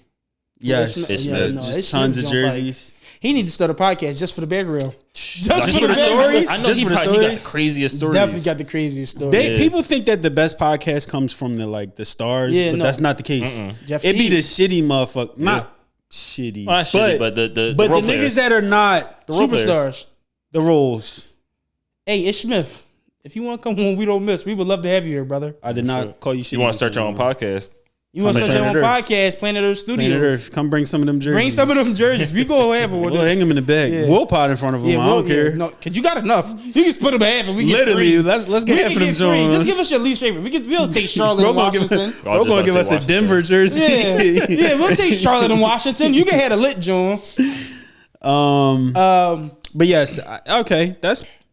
[SPEAKER 1] Yes,
[SPEAKER 3] Ish Smith.
[SPEAKER 1] Just tons of jerseys.
[SPEAKER 2] He need to start a podcast just for the Bear Grill.
[SPEAKER 1] Just for the stories?
[SPEAKER 3] I know he got the craziest stories.
[SPEAKER 2] Definitely got the craziest stories.
[SPEAKER 1] People think that the best podcast comes from the stars, but that's not the case. It'd be the shitty motherfucker. Not shitty.
[SPEAKER 3] Well, not shitty, but the
[SPEAKER 1] niggas
[SPEAKER 3] players.
[SPEAKER 1] that are not
[SPEAKER 3] the
[SPEAKER 2] superstars.
[SPEAKER 1] The roles.
[SPEAKER 2] Hey, Ish Smith, if you want to come on, we don't miss. We would love to have you here, brother.
[SPEAKER 1] I did not call you shitty.
[SPEAKER 3] You want to start your own podcast?
[SPEAKER 2] You want to start your own podcast, Planet Earth Studios.
[SPEAKER 1] Planet Earth. Come bring some of them jerseys.
[SPEAKER 2] Bring some of them jerseys. We go have one.
[SPEAKER 1] We'll hang them in the bag. Yeah. We'll pot in front of them. I don't care.
[SPEAKER 2] No, cause you got enough. You can split them half and we get
[SPEAKER 1] literally.
[SPEAKER 2] three.
[SPEAKER 1] Let's get half of them Jones.
[SPEAKER 2] Just give us your least favorite. We'll take Charlotte and Washington.
[SPEAKER 1] We're gonna give us a Denver jersey.
[SPEAKER 2] Yeah, we'll take Charlotte and Washington. You can have a lit Jones.
[SPEAKER 1] But yes, okay.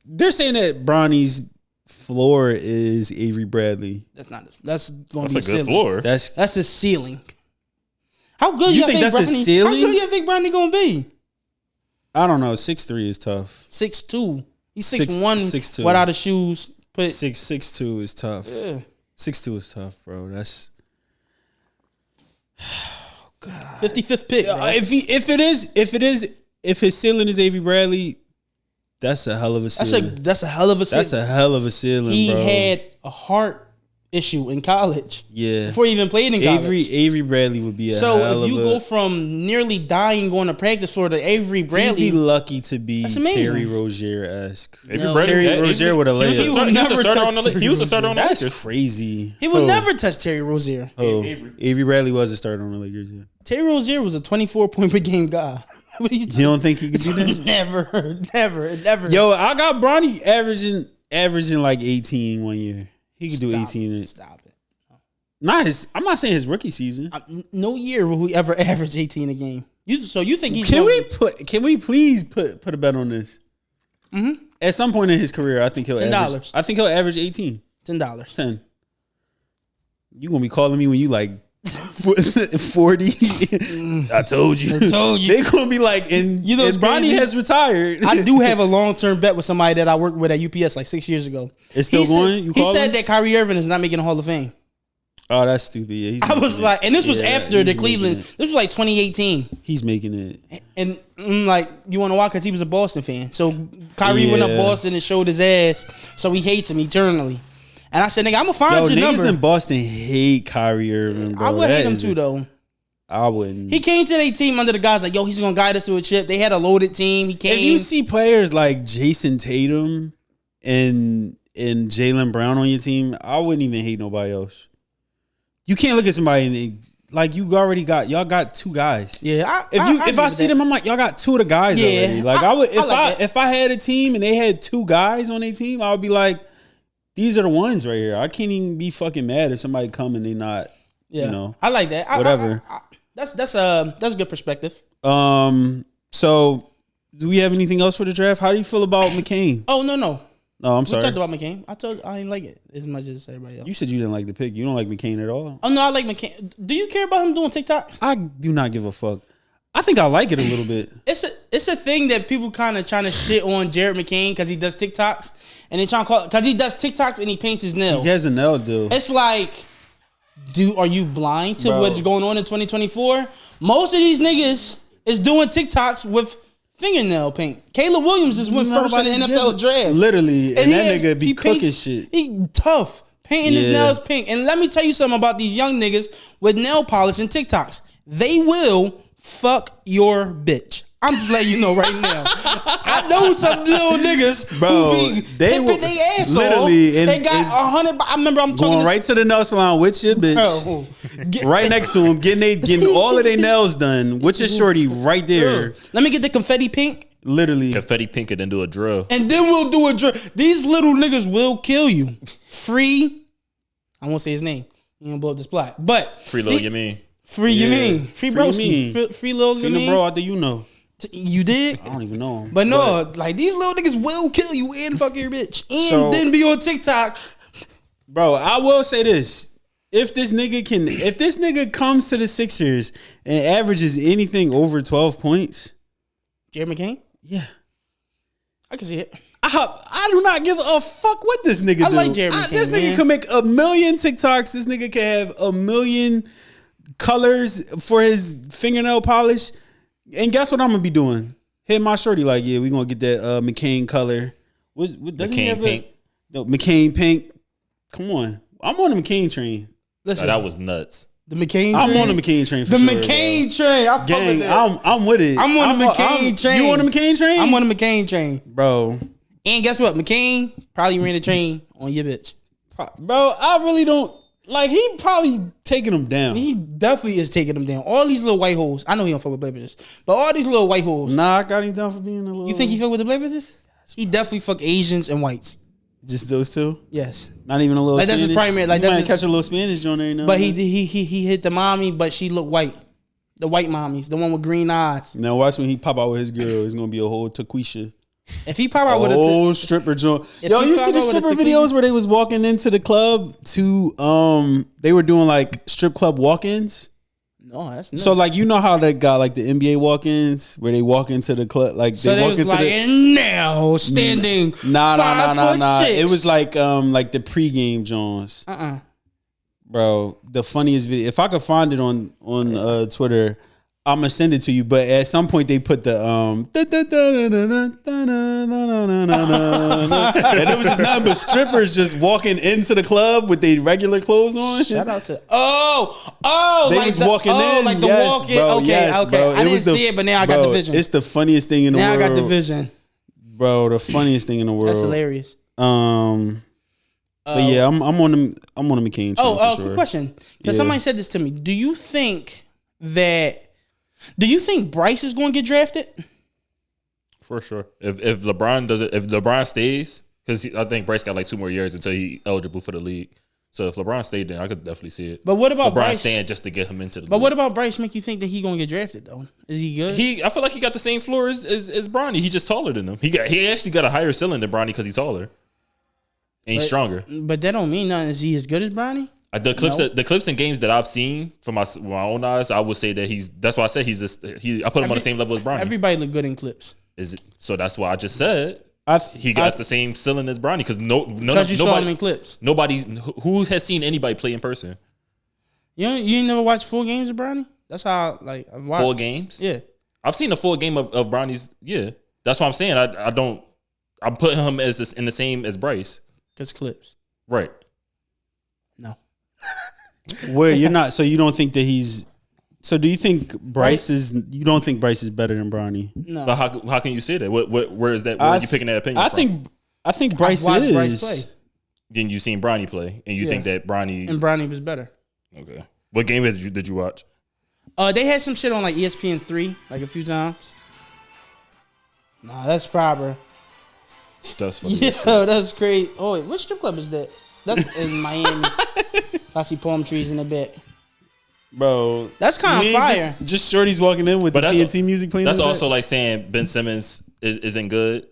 [SPEAKER 1] They're saying that Bronny's floor is Avery Bradley.
[SPEAKER 2] That's going to be
[SPEAKER 3] a good floor.
[SPEAKER 2] That's his ceiling. How good
[SPEAKER 1] you think that's his ceiling?
[SPEAKER 2] How good you think Bronny gonna be?
[SPEAKER 1] I don't know. 6'3" is tough.
[SPEAKER 2] 6'2". He's 6'1" without the shoes.
[SPEAKER 1] 6'2" is tough.
[SPEAKER 2] Yeah.
[SPEAKER 1] 6'2" is tough, bro. That's
[SPEAKER 2] 55th pick.
[SPEAKER 1] If his ceiling is Avery Bradley, that's a hell of a ceiling.
[SPEAKER 2] That's a hell of a ceiling.
[SPEAKER 1] That's a hell of a ceiling,
[SPEAKER 2] he
[SPEAKER 1] bro.
[SPEAKER 2] He had a heart issue in college.
[SPEAKER 1] Yeah.
[SPEAKER 2] Before he even played in college.
[SPEAKER 1] Avery Bradley would be a
[SPEAKER 2] so
[SPEAKER 1] hell
[SPEAKER 2] if you
[SPEAKER 1] of
[SPEAKER 2] go from nearly dying going to practice for the Avery Bradley,
[SPEAKER 1] he'd be lucky to be Terry Rozier-esque.
[SPEAKER 3] Terry Rozier
[SPEAKER 1] would have laid
[SPEAKER 3] He was a starter on the Lakers.
[SPEAKER 1] That's crazy.
[SPEAKER 2] He would never touch Terry Rozier.
[SPEAKER 1] Avery Bradley was a starter on the Lakers. Yeah.
[SPEAKER 2] Terry Rozier was a 24-point per game guy. What are you
[SPEAKER 1] don't think he could do that?
[SPEAKER 2] Never.
[SPEAKER 1] Yo, I got Bronny averaging like 18 one year. He could do 18.
[SPEAKER 2] Stop it.
[SPEAKER 1] I'm not saying his rookie season.
[SPEAKER 2] No year will he ever average 18 a game. So you think he's
[SPEAKER 1] Can we please put a bet on this? Mm-hmm. At some point in his career, I think he'll
[SPEAKER 2] $10.
[SPEAKER 1] I think he'll average 18.
[SPEAKER 2] $10.
[SPEAKER 1] 10. You gonna be calling me when you like 40? I told you. They gonna be like, and Bronny has retired.
[SPEAKER 2] I do have a long-term bet with somebody that I worked with at UPS like 6 years ago.
[SPEAKER 1] It's still going?
[SPEAKER 2] He said that Kyrie Irving is not making the Hall of Fame.
[SPEAKER 1] Oh, that's stupid. Yeah,
[SPEAKER 2] I was like, and this was after the Cleveland. This was like 2018.
[SPEAKER 1] He's making it.
[SPEAKER 2] And like, you want to why? Because he was a Boston fan. So Kyrie went up Boston and showed his ass. So he hates him eternally. And I said, nigga, I'm going to find your number.
[SPEAKER 1] Niggas in Boston hate Kyrie Irving, bro.
[SPEAKER 2] I would hate him too, though.
[SPEAKER 1] I wouldn't.
[SPEAKER 2] He came to their team under the guys like, yo, he's gonna guide us to a chip. They had a loaded team. He came.
[SPEAKER 1] If you see players like Jason Tatum and Jaylen Brown on your team, I wouldn't even hate nobody else. You can't look at somebody and like y'all got two guys.
[SPEAKER 2] Yeah,
[SPEAKER 1] if I see them, I'm like, y'all got two of the guys already. Like I would if I had a team and they had two guys on their team, I would be like, these are the ones right here. I can't even be fucking mad if somebody come and they not.
[SPEAKER 2] Yeah,
[SPEAKER 1] you know,
[SPEAKER 2] I like that.
[SPEAKER 1] Whatever.
[SPEAKER 2] That's a good perspective.
[SPEAKER 1] So do we have anything else for the draft? How do you feel about McCain?
[SPEAKER 2] Oh no.
[SPEAKER 1] No, I'm sorry.
[SPEAKER 2] We talked about McCain. I didn't like it as much as everybody else.
[SPEAKER 1] You said you didn't like the pick. You don't like McCain at all.
[SPEAKER 2] Oh no, I like McCain. Do you care about him doing TikToks?
[SPEAKER 1] I do not give a fuck. I think I like it a little bit.
[SPEAKER 2] It's a thing that people kind of trying to shit on Jared McCain because he does TikToks, and they trying to call because he does TikToks and he paints his nails.
[SPEAKER 1] He has a nail deal.
[SPEAKER 2] It's like, are you blind to what's going on in 2024? Most of these niggas is doing TikToks with fingernail paint. Caleb Williams just went first in the NFL draft.
[SPEAKER 1] Literally. And that nigga be cooking shit.
[SPEAKER 2] He tough. Painting his nails pink. And let me tell you something about these young niggas with nail polish and TikToks. They will fuck your bitch. I'm just letting you know right now. I know some little niggas
[SPEAKER 1] bro,
[SPEAKER 2] who be
[SPEAKER 1] they
[SPEAKER 2] tipping their ass
[SPEAKER 1] literally
[SPEAKER 2] off. They got 100. I remember I'm talking
[SPEAKER 1] going right to the nail salon with your bitch. Right next to him, getting all of their nails done with your shorty right there.
[SPEAKER 2] Let me get the confetti pink.
[SPEAKER 1] Literally.
[SPEAKER 3] Confetti pink and then do a drill.
[SPEAKER 2] And then we'll do a drill. These little niggas will kill you. Free. I won't say his name. You gonna blow up this plot. But
[SPEAKER 3] Free Lil Yamin.
[SPEAKER 2] Free Yamin. Free Broski. Free Lil Yamin.
[SPEAKER 1] Free the bro out there, you know.
[SPEAKER 2] You did?
[SPEAKER 1] I don't even know him.
[SPEAKER 2] But no, like these little niggas will kill you and fuck your bitch. And then be on TikTok.
[SPEAKER 1] Bro, I will say this. If this nigga comes to the Sixers and averages anything over 12 points.
[SPEAKER 2] Jared McCain?
[SPEAKER 1] Yeah.
[SPEAKER 2] I can see it.
[SPEAKER 1] I do not give a fuck what this nigga do.
[SPEAKER 2] I like Jared McCain,
[SPEAKER 1] this nigga can make 1 million TikToks. This nigga can have 1 million colors for his fingernail polish. And guess what I'm gonna be doing? Hit my shorty like, yeah, we gonna get that McCain color. What doesn't he have
[SPEAKER 3] pink?
[SPEAKER 1] No, McCain pink. Come on, I'm on the McCain train.
[SPEAKER 2] Listen,
[SPEAKER 3] that was nuts.
[SPEAKER 2] The McCain train.
[SPEAKER 1] I'm on the McCain train. For
[SPEAKER 2] the
[SPEAKER 1] sure,
[SPEAKER 2] McCain train. I fuck with that.
[SPEAKER 1] I'm with it.
[SPEAKER 2] I'm on the McCain train.
[SPEAKER 1] You on the McCain train?
[SPEAKER 2] I'm on the McCain train,
[SPEAKER 1] bro.
[SPEAKER 2] And guess what? McCain probably ran the train on your bitch,
[SPEAKER 1] bro. I really don't. Like, he probably taking them down.
[SPEAKER 2] He definitely is taking them down. All these little white holes. I know he don't fuck with black bitches, but all these little white holes.
[SPEAKER 1] Nah, I got him down for being a little.
[SPEAKER 2] You think he fuck with the black bitches? He definitely fuck Asians and whites.
[SPEAKER 1] Just those two?
[SPEAKER 2] Yes.
[SPEAKER 1] Not even a little.
[SPEAKER 2] Like
[SPEAKER 1] Spanish?
[SPEAKER 2] that's his primary. Like
[SPEAKER 1] you
[SPEAKER 2] that's
[SPEAKER 1] might catch a little Spanish joint there now.
[SPEAKER 2] But he hit the mommy, but she looked white. The white mommies, the one with green eyes.
[SPEAKER 1] Now watch when he pop out with his girl. It's gonna be a whole Taquisha.
[SPEAKER 2] If he pop out with a
[SPEAKER 1] whole stripper joint. Yo, you see the stripper videos where they was walking into the club to they were doing like strip club walk-ins?
[SPEAKER 2] No, that's not.
[SPEAKER 1] So like, you know how they got like the NBA walk-ins where they walk into the club, like
[SPEAKER 2] so
[SPEAKER 1] they walk into
[SPEAKER 2] like, and now standing.
[SPEAKER 1] Nah. It was like the pregame Jones. Bro, the funniest video. If I could find it on Twitter, I'm gonna send it to you. But at some point they put the and it was just nothing but strippers just walking into the club with their regular clothes on.
[SPEAKER 2] Shout out to
[SPEAKER 1] they
[SPEAKER 2] like
[SPEAKER 1] was
[SPEAKER 2] the,
[SPEAKER 1] walking in,
[SPEAKER 2] like the
[SPEAKER 1] yes,
[SPEAKER 2] walk in.
[SPEAKER 1] bro,
[SPEAKER 2] Okay,
[SPEAKER 1] yes,
[SPEAKER 2] okay.
[SPEAKER 1] Bro.
[SPEAKER 2] I didn't see it, but now I got the vision.
[SPEAKER 1] It's the funniest thing in the world.
[SPEAKER 2] Now I got the vision,
[SPEAKER 1] bro. The funniest thing in the world.
[SPEAKER 2] That's hilarious.
[SPEAKER 1] But yeah, I'm on the McCain train for sure.
[SPEAKER 2] Quick question, because somebody said this to me. Do you think Bryce is going to get drafted?
[SPEAKER 3] For sure. If LeBron stays, because I think Bryce got like 2 more years until he's eligible for the league. So if LeBron stayed, then I could definitely see it.
[SPEAKER 2] But what about
[SPEAKER 3] LeBron
[SPEAKER 2] Bryce
[SPEAKER 3] staying just to get him into the league?
[SPEAKER 2] But what about Bryce make you think that he's going to get drafted though? Is he good?
[SPEAKER 3] I feel like he got the same floor as Bronny. He's just taller than him. He actually got a higher ceiling than Bronny because he's taller. And he's stronger. But
[SPEAKER 2] that don't mean nothing. Is he as good as Bronny?
[SPEAKER 3] The clips and games that I've seen from my own eyes, I would say that that's why I said I put him on the same level as Bronny.
[SPEAKER 2] Everybody look good in clips.
[SPEAKER 3] So that's why I just said he got the same ceiling as Bronny because
[SPEAKER 2] nobody saw him in clips.
[SPEAKER 3] Nobody who has seen anybody play in person.
[SPEAKER 2] You never watched full games of Bronny? That's how I've watched.
[SPEAKER 3] Full games.
[SPEAKER 2] Yeah,
[SPEAKER 3] I've seen a full game of Bronny's. Yeah, that's what I'm saying. I'm putting him in the same as Bryce.
[SPEAKER 2] Cause clips.
[SPEAKER 3] Right.
[SPEAKER 2] No.
[SPEAKER 1] Where you're not, so you don't think that he's So do you think Bryce is? You don't think Bryce is better than Bronny?
[SPEAKER 2] No.
[SPEAKER 3] But how can you say that? Where is that? Where are you picking that opinion from?
[SPEAKER 1] I think Bryce
[SPEAKER 2] I've watched
[SPEAKER 1] is.
[SPEAKER 2] Bryce play.
[SPEAKER 3] Then you seen Bronny play, and you think that Bronny
[SPEAKER 2] And Bronny was better.
[SPEAKER 3] Okay. What game did you watch?
[SPEAKER 2] They had some shit on like ESPN3 like a few times. Nah, that's proper.
[SPEAKER 3] That's funny.
[SPEAKER 2] Yo, that's great. Oh, wait, which strip club is that? That's in Miami. I see palm trees in the back.
[SPEAKER 1] Bro,
[SPEAKER 2] that's kind of fire.
[SPEAKER 1] Just shorties walking in with the TNT music playing.
[SPEAKER 3] That's also like saying Ben Simmons isn't good.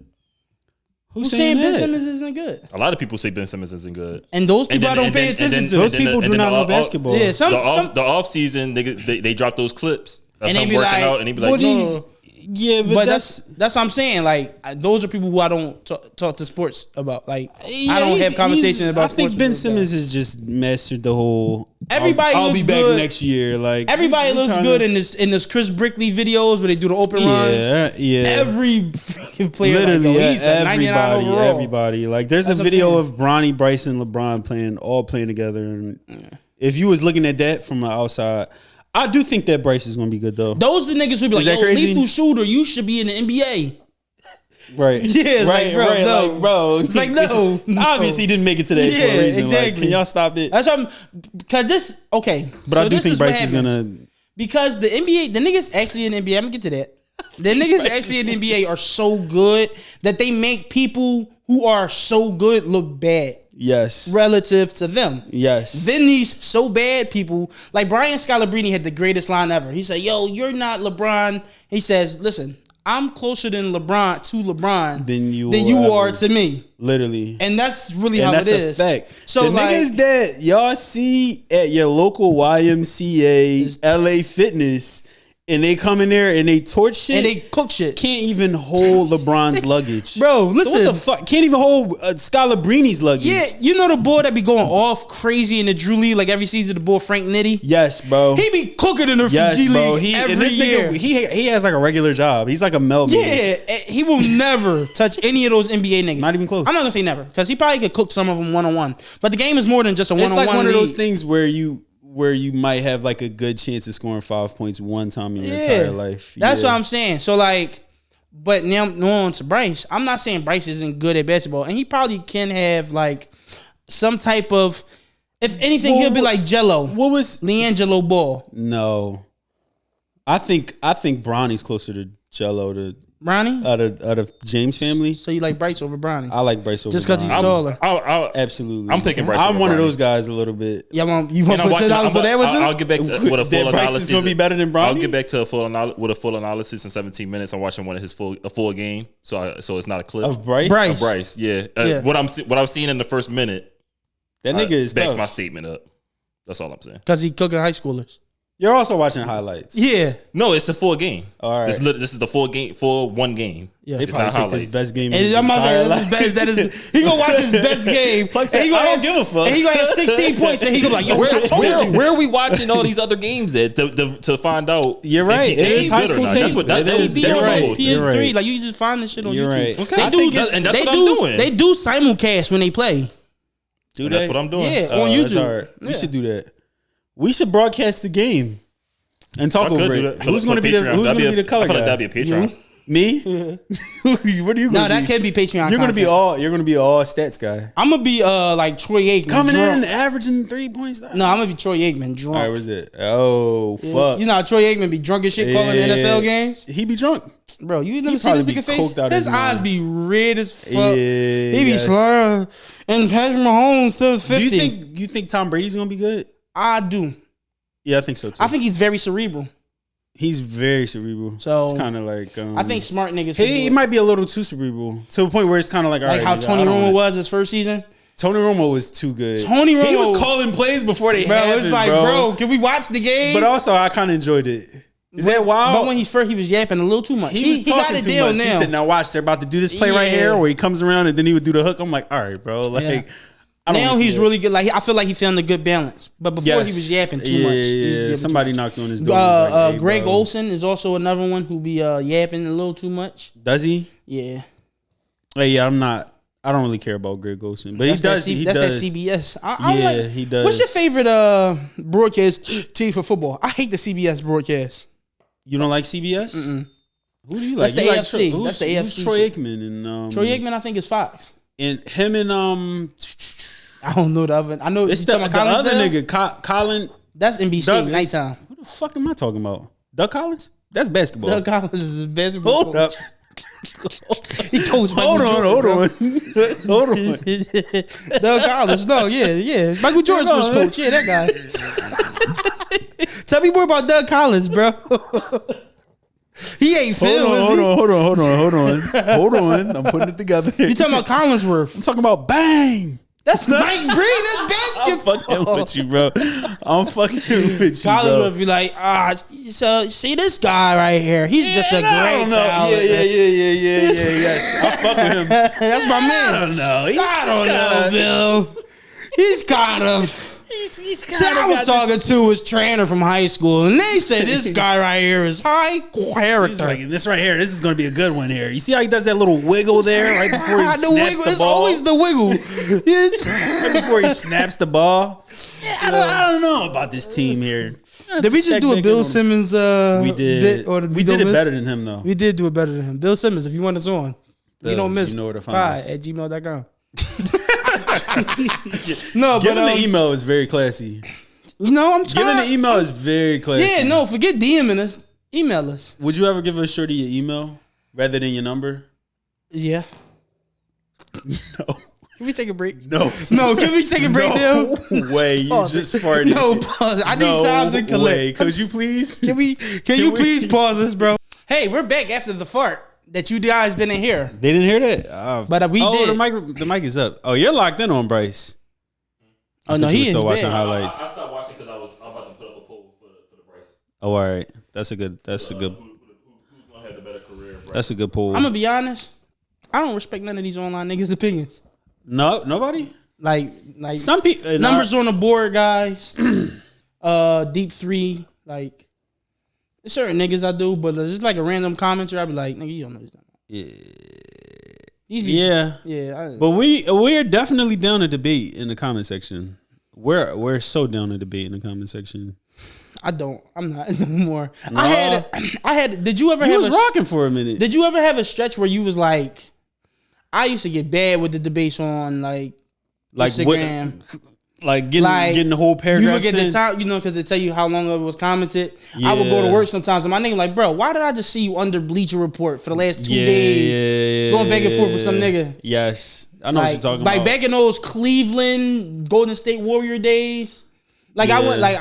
[SPEAKER 2] Who's saying Ben Simmons isn't good?
[SPEAKER 3] A lot of people say Ben Simmons isn't good,
[SPEAKER 2] and those people I don't pay attention to.
[SPEAKER 1] Those people do not know basketball.
[SPEAKER 2] Yeah,
[SPEAKER 3] the off season they drop those clips of
[SPEAKER 2] and
[SPEAKER 3] him working out, and they be like, no.
[SPEAKER 1] Yeah, but
[SPEAKER 2] that's what I'm saying. Like those are people who I don't talk to sports about. Like I don't have conversations about.
[SPEAKER 1] I think Ben Simmons has just mastered the whole.
[SPEAKER 2] Everybody
[SPEAKER 1] I'll
[SPEAKER 2] looks
[SPEAKER 1] be back
[SPEAKER 2] good
[SPEAKER 1] next year. Like
[SPEAKER 2] everybody looks good in this Chris Brickley videos where they do the open runs.
[SPEAKER 1] Yeah.
[SPEAKER 2] Every freaking player,
[SPEAKER 1] literally,
[SPEAKER 2] like, he's
[SPEAKER 1] everybody. Like there's a video of Bronny, Bryce, and LeBron all playing together. And if you was looking at that from the outside. I do think that Bryce is going to be good, though.
[SPEAKER 2] Those are the niggas who be like, yo, crazy? Lethal shooter, you should be in the NBA.
[SPEAKER 1] Right.
[SPEAKER 2] Yeah, it's
[SPEAKER 1] right,
[SPEAKER 2] like, bro,
[SPEAKER 1] right.
[SPEAKER 2] no.
[SPEAKER 1] Like, bro.
[SPEAKER 2] It's like, no.
[SPEAKER 1] Obviously, he didn't make it today for a reason.
[SPEAKER 2] Exactly.
[SPEAKER 1] Like, can y'all stop it?
[SPEAKER 2] That's what because this, okay.
[SPEAKER 1] But so I do think Bryce is going to.
[SPEAKER 2] Because the NBA, the niggas actually in the NBA, I'm going to get to that. The niggas actually in the NBA are so good that they make people who are so good look bad.
[SPEAKER 1] Yes.
[SPEAKER 2] Relative to them.
[SPEAKER 1] Yes.
[SPEAKER 2] Then these so bad people, like Brian Scalabrine had the greatest line ever. He said, yo, you're not LeBron. He says, listen, I'm closer than LeBron than you are to me.
[SPEAKER 1] Literally.
[SPEAKER 2] And that's really how it is.
[SPEAKER 1] And that's a fact.
[SPEAKER 2] So
[SPEAKER 1] the niggas that y'all see at your local YMCA, LA Fitness, and they come in there and they torch shit.
[SPEAKER 2] And they cook shit.
[SPEAKER 1] Can't even hold LeBron's luggage.
[SPEAKER 2] Bro, listen.
[SPEAKER 1] So what the fuck? Can't even hold Scalabrine's luggage.
[SPEAKER 2] Yeah, you know the boy that be going off crazy in the Drew League like every season, the boy Frank Nitty?
[SPEAKER 1] Yes, bro.
[SPEAKER 2] He be cooking in the G League every year.
[SPEAKER 1] He has like a regular job. He's like a mailman.
[SPEAKER 2] Yeah, he will never touch any of those NBA niggas.
[SPEAKER 1] Not even close.
[SPEAKER 2] I'm not going to say never because he probably could cook some of them one-on-one. But the game is more than just a one-on-one.
[SPEAKER 1] It's like one
[SPEAKER 2] league.
[SPEAKER 1] of those things where you might have like a good chance of scoring 5 points one time in your entire life.
[SPEAKER 2] That's what I'm saying. So like, but now on to Bryce. I'm not saying Bryce isn't good at basketball, and he probably can have like some type of, if anything, he'll be like Jello.
[SPEAKER 1] What was
[SPEAKER 2] LiAngelo Ball?
[SPEAKER 1] No, I think Bronny's closer to Jello to
[SPEAKER 2] Bronny
[SPEAKER 1] out of James family.
[SPEAKER 2] So you like Bryce over Bronny?
[SPEAKER 1] I like Bryce over
[SPEAKER 2] just because he's taller.
[SPEAKER 1] Absolutely,
[SPEAKER 3] I'm picking Bryce.
[SPEAKER 1] I'm
[SPEAKER 3] over
[SPEAKER 1] one
[SPEAKER 3] Bronny.
[SPEAKER 1] of those guys a little bit.
[SPEAKER 2] Yeah, you want to put $10 for that with you?
[SPEAKER 3] I'll get back to with a full
[SPEAKER 1] Bryce
[SPEAKER 3] analysis.
[SPEAKER 1] Is going to be better than Bronny.
[SPEAKER 3] I'll get back to a full analysis in 17 minutes. I'm watching one of his a full game, so it's not a clip
[SPEAKER 1] of Bryce.
[SPEAKER 3] Of Bryce, yeah. What I've seen in the first minute,
[SPEAKER 1] that nigga is
[SPEAKER 3] backs
[SPEAKER 1] tough.
[SPEAKER 3] my statement up. That's all I'm saying.
[SPEAKER 2] Because he cooking high schoolers.
[SPEAKER 1] You're also watching highlights.
[SPEAKER 2] Yeah.
[SPEAKER 3] No, it's the full game.
[SPEAKER 1] All right.
[SPEAKER 3] This is the full game, full one game.
[SPEAKER 1] Yeah. They probably picked his best game.
[SPEAKER 2] I'm about to say this is best. He gonna watch his best game.
[SPEAKER 1] I don't give a fuck.
[SPEAKER 2] And he gonna have 16 points. And he gonna be like, yo,
[SPEAKER 3] where are we watching all these other games at to find out?
[SPEAKER 1] You're right. It is high school tape.
[SPEAKER 3] That's what that
[SPEAKER 2] is.
[SPEAKER 3] You're
[SPEAKER 2] right.
[SPEAKER 3] right.
[SPEAKER 2] PS3. Like you just find this shit on YouTube.
[SPEAKER 1] Right.
[SPEAKER 3] Okay. And that's what I'm doing.
[SPEAKER 2] They do simulcast when they play.
[SPEAKER 3] That's what I'm doing.
[SPEAKER 2] Yeah, on YouTube.
[SPEAKER 1] We should do that. We should broadcast the game and talk over it. Who's going to be the color
[SPEAKER 3] I feel
[SPEAKER 1] guy?
[SPEAKER 3] like that'd be a Patreon.
[SPEAKER 1] Me? What are you going to be?
[SPEAKER 2] No, that can't be Patreon.
[SPEAKER 1] You're going to be all stats guy.
[SPEAKER 2] I'm going to be like Troy Aikman.
[SPEAKER 1] Coming in, averaging 3 points.
[SPEAKER 2] No, I'm going to be Troy Aikman, drunk.
[SPEAKER 1] All right, where's it? Oh, fuck.
[SPEAKER 2] You know how Troy Aikman be drunk as shit calling NFL games?
[SPEAKER 1] He be drunk.
[SPEAKER 2] Bro, you never seen this nigga face? His eyes be red as fuck. He be slurring. And Patrick Mahomes to 50.
[SPEAKER 1] Do you think Tom Brady's going to be good?
[SPEAKER 2] I do.
[SPEAKER 1] Yeah, I think so too.
[SPEAKER 2] I think he's very cerebral.
[SPEAKER 1] He's very cerebral.
[SPEAKER 2] So
[SPEAKER 1] it's kind of like
[SPEAKER 2] I think smart niggas.
[SPEAKER 1] He might be a little too cerebral to a point where it's kind of like all right,
[SPEAKER 2] how Tony Romo was his first season.
[SPEAKER 1] Tony Romo was too good.
[SPEAKER 2] He
[SPEAKER 1] was calling plays before they happened.
[SPEAKER 2] It's like, bro, can we watch the game?
[SPEAKER 1] But also, I kind of enjoyed it. Is that wild?
[SPEAKER 2] But when he was yapping a little too much.
[SPEAKER 1] He was talking too much. He said, "Now watch, they're about to do this play right here," where he comes around and then he would do the hook. I'm like, all right, bro, like.
[SPEAKER 2] Now he's really good. Like I feel like he found a good balance. But before he was yapping too much.
[SPEAKER 1] Yeah, somebody knocked on his door. Like, hey,
[SPEAKER 2] Greg Olson is also another one who be yapping a little too much.
[SPEAKER 1] Does he?
[SPEAKER 2] Yeah.
[SPEAKER 1] Hey, yeah, I'm not. I don't really care about Greg Olsen, but
[SPEAKER 2] That's
[SPEAKER 1] he does.
[SPEAKER 2] That
[SPEAKER 1] He
[SPEAKER 2] that's
[SPEAKER 1] does.
[SPEAKER 2] that CBS.
[SPEAKER 1] He does.
[SPEAKER 2] What's your favorite broadcast team for football? I hate the CBS broadcast.
[SPEAKER 1] You don't like CBS?
[SPEAKER 2] Mm-mm.
[SPEAKER 1] Who do you
[SPEAKER 2] That's
[SPEAKER 1] like?
[SPEAKER 2] the
[SPEAKER 1] You
[SPEAKER 2] AFC.
[SPEAKER 1] Like
[SPEAKER 2] That's the AFC.
[SPEAKER 1] Who's Troy Aikman and
[SPEAKER 2] Troy Aikman, I think, is Fox.
[SPEAKER 1] and him and
[SPEAKER 2] I don't know the other. I know
[SPEAKER 1] it's
[SPEAKER 2] you
[SPEAKER 1] the
[SPEAKER 2] talking about
[SPEAKER 1] other
[SPEAKER 2] Collinsville?
[SPEAKER 1] nigga, Colin.
[SPEAKER 2] That's NBC
[SPEAKER 1] Doug-
[SPEAKER 2] nighttime.
[SPEAKER 1] Who the fuck am I talking about? Doug Collins? That's basketball.
[SPEAKER 2] Doug Collins is a basketball
[SPEAKER 1] Hold
[SPEAKER 2] coach.
[SPEAKER 1] up.
[SPEAKER 2] He coached
[SPEAKER 1] Hold
[SPEAKER 2] Michael
[SPEAKER 1] on.
[SPEAKER 2] Jordan,
[SPEAKER 1] Hold on.
[SPEAKER 2] Doug Collins. No, yeah. Michael Jordan's first coach. Yeah, that guy. Tell me more about Doug Collins, bro. He ain't Phil.
[SPEAKER 1] Hold on. I'm putting it together.
[SPEAKER 2] You talking about Collinsworth?
[SPEAKER 1] I'm talking about Bang.
[SPEAKER 2] That's Mike Green. That's
[SPEAKER 1] I'm
[SPEAKER 2] basketball.
[SPEAKER 1] fucking with you, bro. I'm fucking with you,
[SPEAKER 2] Collins
[SPEAKER 1] bro.
[SPEAKER 2] would be like, so see this guy right here. He's just a great talent.
[SPEAKER 1] Yeah. Yes, I fuck with him.
[SPEAKER 2] That's my man.
[SPEAKER 1] I don't know.
[SPEAKER 2] I don't know, Bill. He's kind of.
[SPEAKER 1] He's kind
[SPEAKER 2] So I was talking to his trainer from high school, and they said this guy right here is high character.
[SPEAKER 1] He's like, this right here, this is going to be a good one here. You see how he does that little wiggle there right before he snaps the
[SPEAKER 2] It's
[SPEAKER 1] ball?
[SPEAKER 2] always the wiggle.
[SPEAKER 1] Right before he snaps the ball. Yeah, I don't know about this team here.
[SPEAKER 2] Did we just do a Bill Simmons?
[SPEAKER 1] We did. We did it better than him, though.
[SPEAKER 2] We did do it better than him. Bill Simmons, if you want us on, you don't miss.
[SPEAKER 1] You know where to find us.
[SPEAKER 2] at gmail.com. No,
[SPEAKER 1] Giving
[SPEAKER 2] but
[SPEAKER 1] the email is very classy.
[SPEAKER 2] you know, I'm trying.
[SPEAKER 1] Giving the email is very classy.
[SPEAKER 2] Yeah, no, forget DMing us. Email us.
[SPEAKER 1] Would you ever give a shorty your email rather than your number?
[SPEAKER 2] Yeah.
[SPEAKER 1] No.
[SPEAKER 2] Can we take a break?
[SPEAKER 1] No.
[SPEAKER 2] No, can we take a break now?
[SPEAKER 1] No way. You
[SPEAKER 2] Pause
[SPEAKER 1] just
[SPEAKER 2] it.
[SPEAKER 1] farted.
[SPEAKER 2] No, pause it. I need time to collect.
[SPEAKER 1] Could you please?
[SPEAKER 2] Can you please pause this, bro? Hey, we're back after the fart that you guys didn't hear.
[SPEAKER 1] They didn't hear that?
[SPEAKER 2] But we did.
[SPEAKER 1] The mic is up. Oh, you're locked in on Bryce.
[SPEAKER 2] Oh, no, he is
[SPEAKER 1] still watching
[SPEAKER 2] bad.
[SPEAKER 1] highlights.
[SPEAKER 3] I stopped watching because I'm about to put up a poll for the Bryce.
[SPEAKER 1] Oh, all right. That's a good.
[SPEAKER 3] Who's gonna have the better career? Bryce?
[SPEAKER 1] That's a good poll.
[SPEAKER 2] I'm gonna be honest. I don't respect none of these online niggas' opinions.
[SPEAKER 1] No, nobody.
[SPEAKER 2] Like
[SPEAKER 1] Some people
[SPEAKER 2] numbers on the board, guys. Deep three, like there's certain niggas I do, but it's just like a random commenter. I'd be like, nigga, you don't know this. Yeah.
[SPEAKER 1] But we're definitely down to debate in the comment section. We're so down to debate in the comment section.
[SPEAKER 2] I'm not anymore.
[SPEAKER 1] No.
[SPEAKER 2] I had. Did you ever
[SPEAKER 1] He
[SPEAKER 2] have
[SPEAKER 1] was rocking for a minute.
[SPEAKER 2] Did you ever have a stretch where you was like, I used to get bad with the debates on like Instagram.
[SPEAKER 1] Like getting the whole paragraph.
[SPEAKER 2] You look at the
[SPEAKER 1] sent?
[SPEAKER 2] time, because they tell you how long it was commented. I would go to work sometimes, and my nigga like, bro, why did I just see you under Bleacher Report for the last 2 days, going back and forth with some nigga?
[SPEAKER 1] Yes, I know what you're talking about.
[SPEAKER 2] Like back in those Cleveland Golden State Warrior days. Like I went, I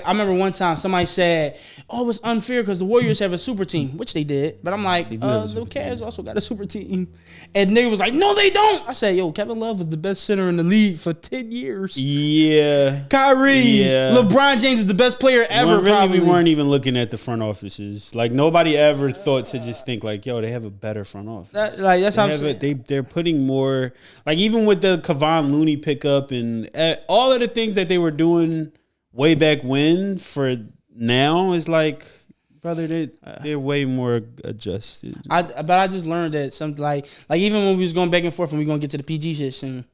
[SPEAKER 2] remember one time somebody said, "Oh, it's unfair because the Warriors have a super team," which they did. But I'm like, the Cavs also got a super team, and nigga was like, "No, they don't." I said, "Yo, Kevin Love was the best center in the league for 10 years."
[SPEAKER 1] Yeah,
[SPEAKER 2] Kyrie,
[SPEAKER 1] yeah.
[SPEAKER 2] LeBron James is the best player ever.
[SPEAKER 1] We weren't even looking at the front offices. Like nobody ever thought to just think like, "Yo, they have a better front office."
[SPEAKER 2] That's how I'm saying.
[SPEAKER 1] They're putting more. Like even with the Kevon Looney pickup and all of the things that they were doing way back when for now is like, brother, they're way more adjusted.
[SPEAKER 2] But I just learned that something like even when we was going back and forth, and we gonna get to the PG shit soon.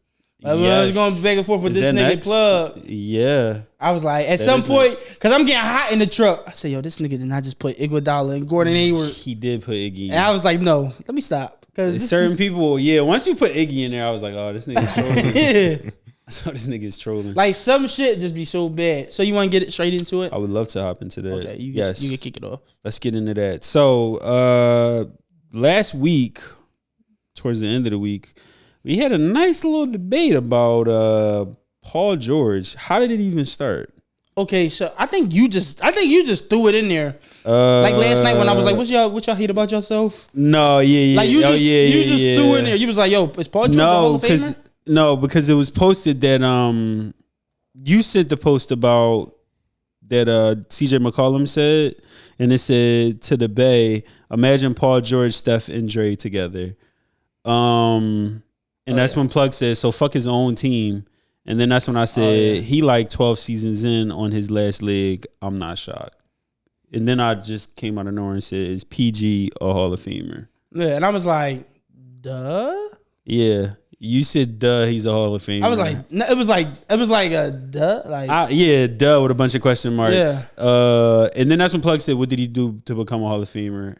[SPEAKER 2] Like when I was going back and forth with this nigga Plug.
[SPEAKER 1] Yeah,
[SPEAKER 2] I was like, at some point, because I'm getting hot in the truck. I said, yo, this nigga did not just put Iguodala and Gordon Hayward.
[SPEAKER 1] He did put Iggy.
[SPEAKER 2] And I was like, no, let me stop. Because
[SPEAKER 1] certain people, once you put Iggy in there, I was like, oh, this nigga's trolling.
[SPEAKER 2] yeah.
[SPEAKER 1] So this nigga's trolling.
[SPEAKER 2] Like some shit just be so bad. So you want to get it straight into it?
[SPEAKER 1] I would love to hop into that.
[SPEAKER 2] Okay, you can kick it off. Let's
[SPEAKER 1] get into that. So last week, towards the end of the week, we had a nice little debate about Paul George. How did it even start?
[SPEAKER 2] Okay, so I think you just threw it in there. Like last night when I was like, what y'all hate about yourself?
[SPEAKER 1] No, yeah.
[SPEAKER 2] Like you just threw it in there. You was like, yo, is Paul George a Hall of Famer?
[SPEAKER 1] No, because it was posted that you sent the post about that CJ McCollum said, and it said to the Bay, imagine Paul George, Steph, and Dre together. And that's when Plug said, so fuck his own team. And then that's when I said he like 12 seasons in on his last leg. I'm not shocked. And then I just came out of nowhere and said, is PG a Hall of Famer?
[SPEAKER 2] Yeah, and I was like, duh.
[SPEAKER 1] Yeah. You said duh, he's a Hall of Famer.
[SPEAKER 2] I was like, no, it was like a duh. Like
[SPEAKER 1] yeah, duh with a bunch of question marks. Yeah. And then that's when Plug said, what did he do to become a Hall of Famer?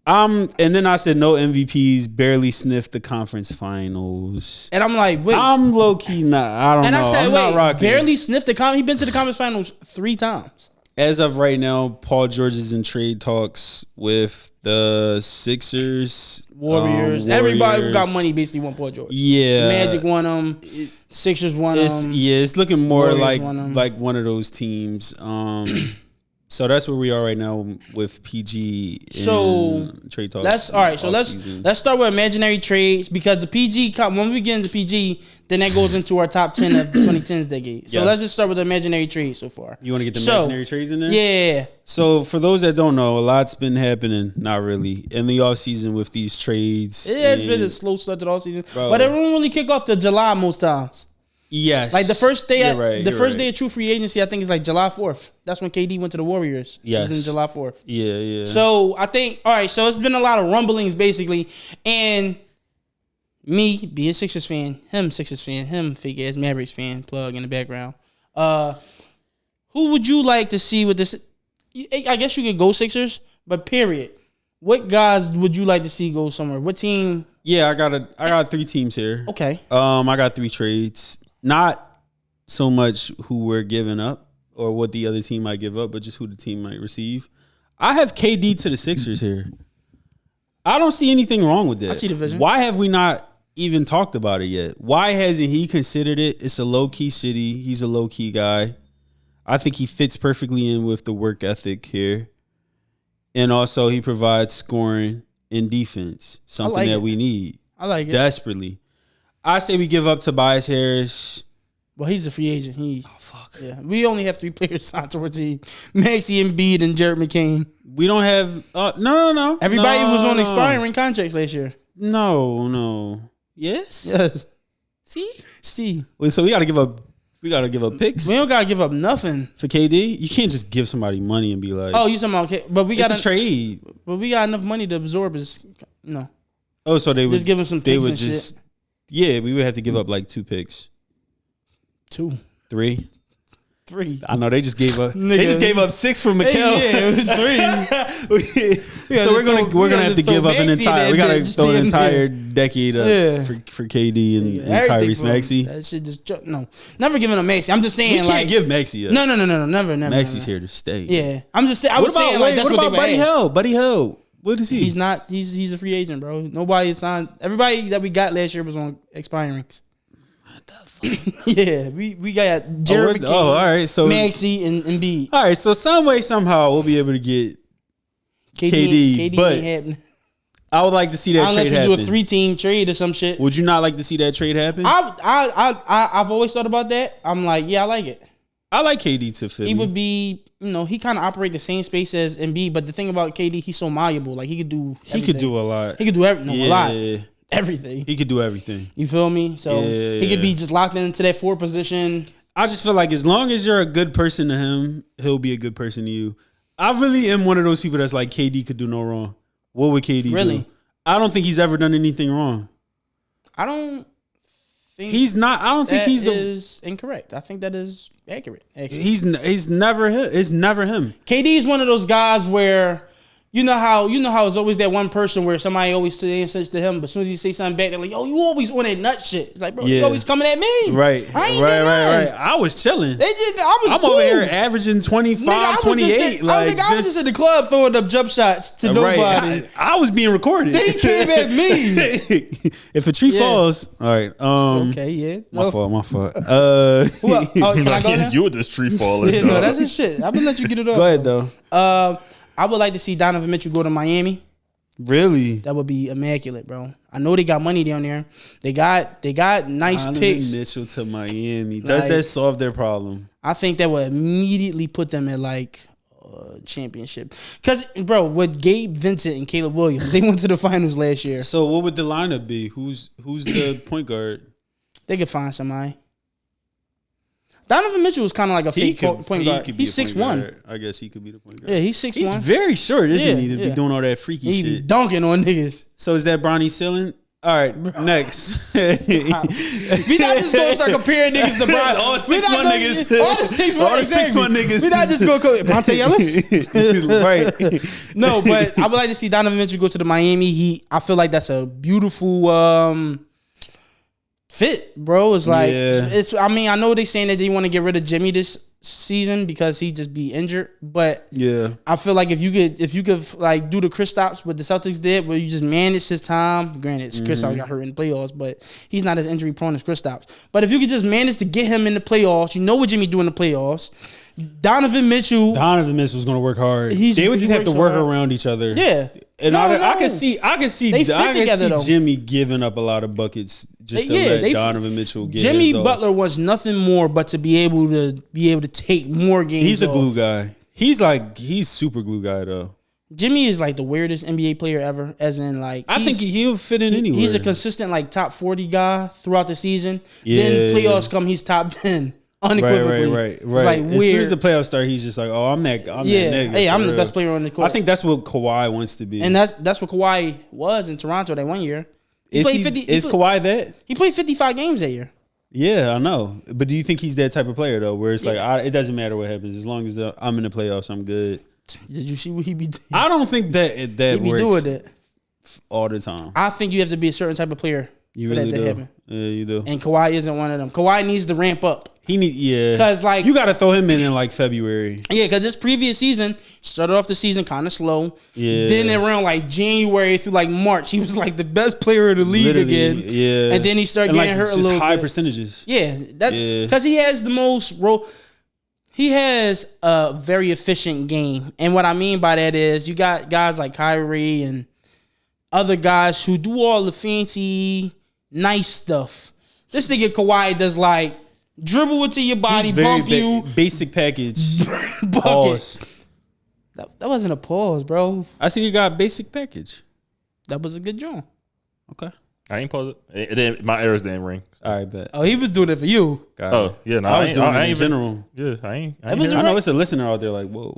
[SPEAKER 1] And then I said no MVPs, barely sniffed the conference finals.
[SPEAKER 2] And I'm like, wait.
[SPEAKER 1] I'm low key not. I don't know.
[SPEAKER 2] I said,
[SPEAKER 1] I'm
[SPEAKER 2] wait,
[SPEAKER 1] not rocking.
[SPEAKER 2] barely sniffed the conference. He's been to the conference finals 3 times.
[SPEAKER 1] As of right now, Paul George is in trade talks with the Sixers,
[SPEAKER 2] Warriors. Everybody who got money basically want Paul George.
[SPEAKER 1] Yeah,
[SPEAKER 2] Magic won them. Sixers won them.
[SPEAKER 1] Yeah, it's looking more
[SPEAKER 2] Warriors
[SPEAKER 1] like one of those teams. So that's where we are right now with PG.
[SPEAKER 2] So
[SPEAKER 1] trade talks.
[SPEAKER 2] That's all right. So let's start with imaginary trades because the PG when we get into PG, then that goes into our top 10 of the 2010s decade. So let's just start with the imaginary trades so far.
[SPEAKER 1] You want to get the imaginary trades in there?
[SPEAKER 2] Yeah.
[SPEAKER 1] So for those that don't know, a lot's been happening. Not really in the off season with these trades.
[SPEAKER 2] It has been a slow start to the off season, but it won't really kick off to July most times.
[SPEAKER 1] Yes.
[SPEAKER 2] Like the first day, day of true free agency, I think is like July 4th. That's when KD went to the Warriors.
[SPEAKER 1] Yes.
[SPEAKER 2] It was in July 4th.
[SPEAKER 1] Yeah.
[SPEAKER 2] So I think, all right, so it's been a lot of rumblings basically. And me being Sixers fan, him Sixers fan, him fake ass Mavericks fan, Plug in the background. Who would you like to see with this? I guess you could go Sixers, but period. What guys would you like to see go somewhere? What team?
[SPEAKER 1] Yeah, I got 3 teams here.
[SPEAKER 2] Okay.
[SPEAKER 1] I got 3 trades. Not so much who we're giving up or what the other team might give up, but just who the team might receive. I have KD to the Sixers here. I don't see anything wrong with that.
[SPEAKER 2] I see the vision.
[SPEAKER 1] Why have we not even talked about it yet? Why hasn't he considered it? It's a low-key city. He's a low-key guy. I think he fits perfectly in with the work ethic here. And also he provides scoring and defense, something that we need.
[SPEAKER 2] I like it.
[SPEAKER 1] Desperately. I say we give up Tobias Harris.
[SPEAKER 2] Well, he's a free agent. Fuck. Yeah, we only have 3 players signed towards the team: Maxey, Embiid, and Jared McCain.
[SPEAKER 1] We don't have. No.
[SPEAKER 2] Everybody was on expiring contracts last year.
[SPEAKER 1] No. Yes. See. Wait, so we got to give up. We got to give up picks.
[SPEAKER 2] We don't got to give up nothing
[SPEAKER 1] for KD. You can't just give somebody money and be like,
[SPEAKER 2] "Oh, you talking about?" Okay, but we got
[SPEAKER 1] a trade.
[SPEAKER 2] But we got enough money to absorb his. No.
[SPEAKER 1] Oh, so they would
[SPEAKER 2] just give him some. Picks
[SPEAKER 1] they would
[SPEAKER 2] and
[SPEAKER 1] just.
[SPEAKER 2] Shit.
[SPEAKER 1] Yeah, we would have to give up like 2 picks.
[SPEAKER 2] 2,
[SPEAKER 1] 3.
[SPEAKER 2] 3.
[SPEAKER 1] I know they just gave up. They just gave up 6 for Mikal.
[SPEAKER 2] Yeah, it was 3.
[SPEAKER 1] So we're gonna have to give up an entire. We gotta throw an entire decade up for KD and Tyrese Maxey.
[SPEAKER 2] That shit just never giving up Maxey. I'm just saying
[SPEAKER 1] we can't give Maxey up.
[SPEAKER 2] No, never.
[SPEAKER 1] Maxey's here to stay.
[SPEAKER 2] Yeah, I'm just saying. What about
[SPEAKER 1] Buddy Hield? Buddy Hield. What is he?
[SPEAKER 2] He's not. He's a free agent, bro. Nobody signed. Everybody that we got last year was on expiring.
[SPEAKER 1] What the fuck?
[SPEAKER 2] Yeah, we got Jared McCain,
[SPEAKER 1] all right. So
[SPEAKER 2] Maxey and Embiid.
[SPEAKER 1] All right. So some way, somehow, we'll be able to get KD but
[SPEAKER 2] ain't happening.
[SPEAKER 1] I would like to see that trade happen.
[SPEAKER 2] Unless we do a 3-team trade or some shit.
[SPEAKER 1] Would you not like to see that trade happen?
[SPEAKER 2] I've always thought about that. I'm like, yeah, I like it.
[SPEAKER 1] I like KD to fit.
[SPEAKER 2] He would be, he kind of operate the same space as Embiid, but the thing about KD, he's so malleable. Like he could do everything.
[SPEAKER 1] He could do a lot.
[SPEAKER 2] He could do everything. A lot. Everything.
[SPEAKER 1] He could do everything.
[SPEAKER 2] You feel me? So he could be just locked into that 4 position.
[SPEAKER 1] I just feel like as long as you're a good person to him, he'll be a good person to you. I really am one of those people that's like KD could do no wrong. What would KD do? I don't think he's ever done anything wrong.
[SPEAKER 2] I don't think
[SPEAKER 1] he's not. I don't think he's
[SPEAKER 2] is incorrect. I think that is accurate. Actually.
[SPEAKER 1] He's never him. It's never him.
[SPEAKER 2] KD is one of those guys where you know how it's always that one person where somebody always says to him, but as soon as he say something back, they're like, "Yo, you always on that nut shit." It's like, bro, you always coming at me.
[SPEAKER 1] Right. I was chilling. I'm over here averaging 25, 28.
[SPEAKER 2] I was just in the club throwing up jump shots to nobody.
[SPEAKER 1] I was being recorded.
[SPEAKER 2] They came at me.
[SPEAKER 1] If a tree falls, all right.
[SPEAKER 2] Okay, yeah.
[SPEAKER 1] My fault.
[SPEAKER 2] Can I go now?
[SPEAKER 3] You with this tree falling.
[SPEAKER 2] Yeah, no, that's his shit. I'm gonna let you get it off.
[SPEAKER 1] Go ahead though.
[SPEAKER 2] I would like to see Donovan Mitchell go to Miami.
[SPEAKER 1] Really?
[SPEAKER 2] That would be immaculate, bro. I know they got money down there. They got nice picks.
[SPEAKER 1] Mitchell to Miami. Does that solve their problem?
[SPEAKER 2] I think that would immediately put them at like championship. Because, bro, with Gabe Vincent and Caleb Williams, they went to the finals last year.
[SPEAKER 1] So what would the lineup be? Who's the point guard?
[SPEAKER 2] They could find somebody. Donovan Mitchell was kind of like a fake point guard. He's 6'1".
[SPEAKER 1] I guess he could be the point guard.
[SPEAKER 2] Yeah, he's 6'1".
[SPEAKER 1] He's very short, isn't he? To be doing all that freaky shit.
[SPEAKER 2] He be dunking on niggas.
[SPEAKER 1] So is that Bronny ceiling? All right, next.
[SPEAKER 2] We not just gonna start comparing niggas to Bron.
[SPEAKER 1] All 6'1" niggas.
[SPEAKER 2] All the 6'1"
[SPEAKER 1] All the 6'1" niggas.
[SPEAKER 2] We not just gonna go Monte Ellis.
[SPEAKER 1] Right.
[SPEAKER 2] No, but I would like to see Donovan Mitchell go to the Miami Heat. I feel like that's a beautiful fit, bro. It's like it's. I mean, I know they saying that they want to get rid of Jimmy this season because he just be injured, but
[SPEAKER 1] Yeah.
[SPEAKER 2] I feel like if you could like do the Kristaps what the Celtics did, where you just manage his time. Granted, Kristaps got hurt in the playoffs, but he's not as injury prone as Kristaps. But if you could just manage to get him in the playoffs, you know what Jimmy do in the playoffs. Donovan Mitchell
[SPEAKER 1] was going to work hard. They would just have to work around each other.
[SPEAKER 2] Yeah.
[SPEAKER 1] And I could see
[SPEAKER 2] They fit together, though.
[SPEAKER 1] Jimmy giving up a lot of buckets just to let Donovan Mitchell get
[SPEAKER 2] Jimmy
[SPEAKER 1] his off.
[SPEAKER 2] Butler wants nothing more but to be able to take more games.
[SPEAKER 1] He's a
[SPEAKER 2] off.
[SPEAKER 1] glue guy. He's super glue guy though.
[SPEAKER 2] Jimmy is like the weirdest NBA player ever, as in like
[SPEAKER 1] I think he'll fit in anywhere.
[SPEAKER 2] He's a consistent like top 40 guy throughout the season.
[SPEAKER 1] Yeah.
[SPEAKER 2] Then playoffs come, he's top 10 unequivocally.
[SPEAKER 1] Right.
[SPEAKER 2] It's like
[SPEAKER 1] as
[SPEAKER 2] weird.
[SPEAKER 1] soon as the playoffs start, he's just like, oh, I'm that nigga.
[SPEAKER 2] Hey, I'm the
[SPEAKER 1] real.
[SPEAKER 2] best player on the court.
[SPEAKER 1] I think that's what Kawhi wants to be.
[SPEAKER 2] and that's what Kawhi was in Toronto that one year.
[SPEAKER 1] is Kawhi that?
[SPEAKER 2] He played 55 games that year.
[SPEAKER 1] Yeah, I know. But do you think he's that type of player though, where it's like it doesn't matter what happens as long as I'm in the playoffs, I'm good.
[SPEAKER 2] Did you see what he be doing?
[SPEAKER 1] I don't think that
[SPEAKER 2] He be
[SPEAKER 1] works
[SPEAKER 2] doing that
[SPEAKER 1] all the time.
[SPEAKER 2] I think you have to be a certain type of player
[SPEAKER 1] You
[SPEAKER 2] for
[SPEAKER 1] really
[SPEAKER 2] that to
[SPEAKER 1] do.
[SPEAKER 2] happen.
[SPEAKER 1] Yeah, you do.
[SPEAKER 2] And Kawhi isn't one of them. Kawhi needs to ramp up.
[SPEAKER 1] He need
[SPEAKER 2] 'Cause, like-
[SPEAKER 1] you got to throw him in like February.
[SPEAKER 2] Yeah, because this previous season started off the season kind of slow.
[SPEAKER 1] Yeah.
[SPEAKER 2] Then around like January through like March, he was like the best player of the league
[SPEAKER 1] Literally,
[SPEAKER 2] again.
[SPEAKER 1] yeah.
[SPEAKER 2] And then he started getting hurt a
[SPEAKER 1] just
[SPEAKER 2] little
[SPEAKER 1] high
[SPEAKER 2] bit.
[SPEAKER 1] percentages.
[SPEAKER 2] Yeah, that's because he has the most role. He has a very efficient game, and what I mean by that is you got guys like Kyrie and other guys who do all the fancy, nice stuff. This nigga Kawhi does like dribble into your body,
[SPEAKER 1] He's very
[SPEAKER 2] bump you,
[SPEAKER 1] basic package.
[SPEAKER 2] bucket.
[SPEAKER 1] Pause.
[SPEAKER 2] That wasn't a pause, bro.
[SPEAKER 1] I see you got basic package.
[SPEAKER 2] That was a good job.
[SPEAKER 1] Okay.
[SPEAKER 3] I ain't pause it. It didn't, my errors didn't ring.
[SPEAKER 1] All right, bet.
[SPEAKER 2] Oh, he was doing it for you.
[SPEAKER 1] Got
[SPEAKER 3] Oh
[SPEAKER 1] it.
[SPEAKER 3] yeah, no,
[SPEAKER 1] I was doing it in
[SPEAKER 3] even-
[SPEAKER 1] general.
[SPEAKER 3] Yeah, I ain't.
[SPEAKER 2] It was
[SPEAKER 3] hear
[SPEAKER 1] I
[SPEAKER 3] it.
[SPEAKER 1] know it's a listener out there like, whoa,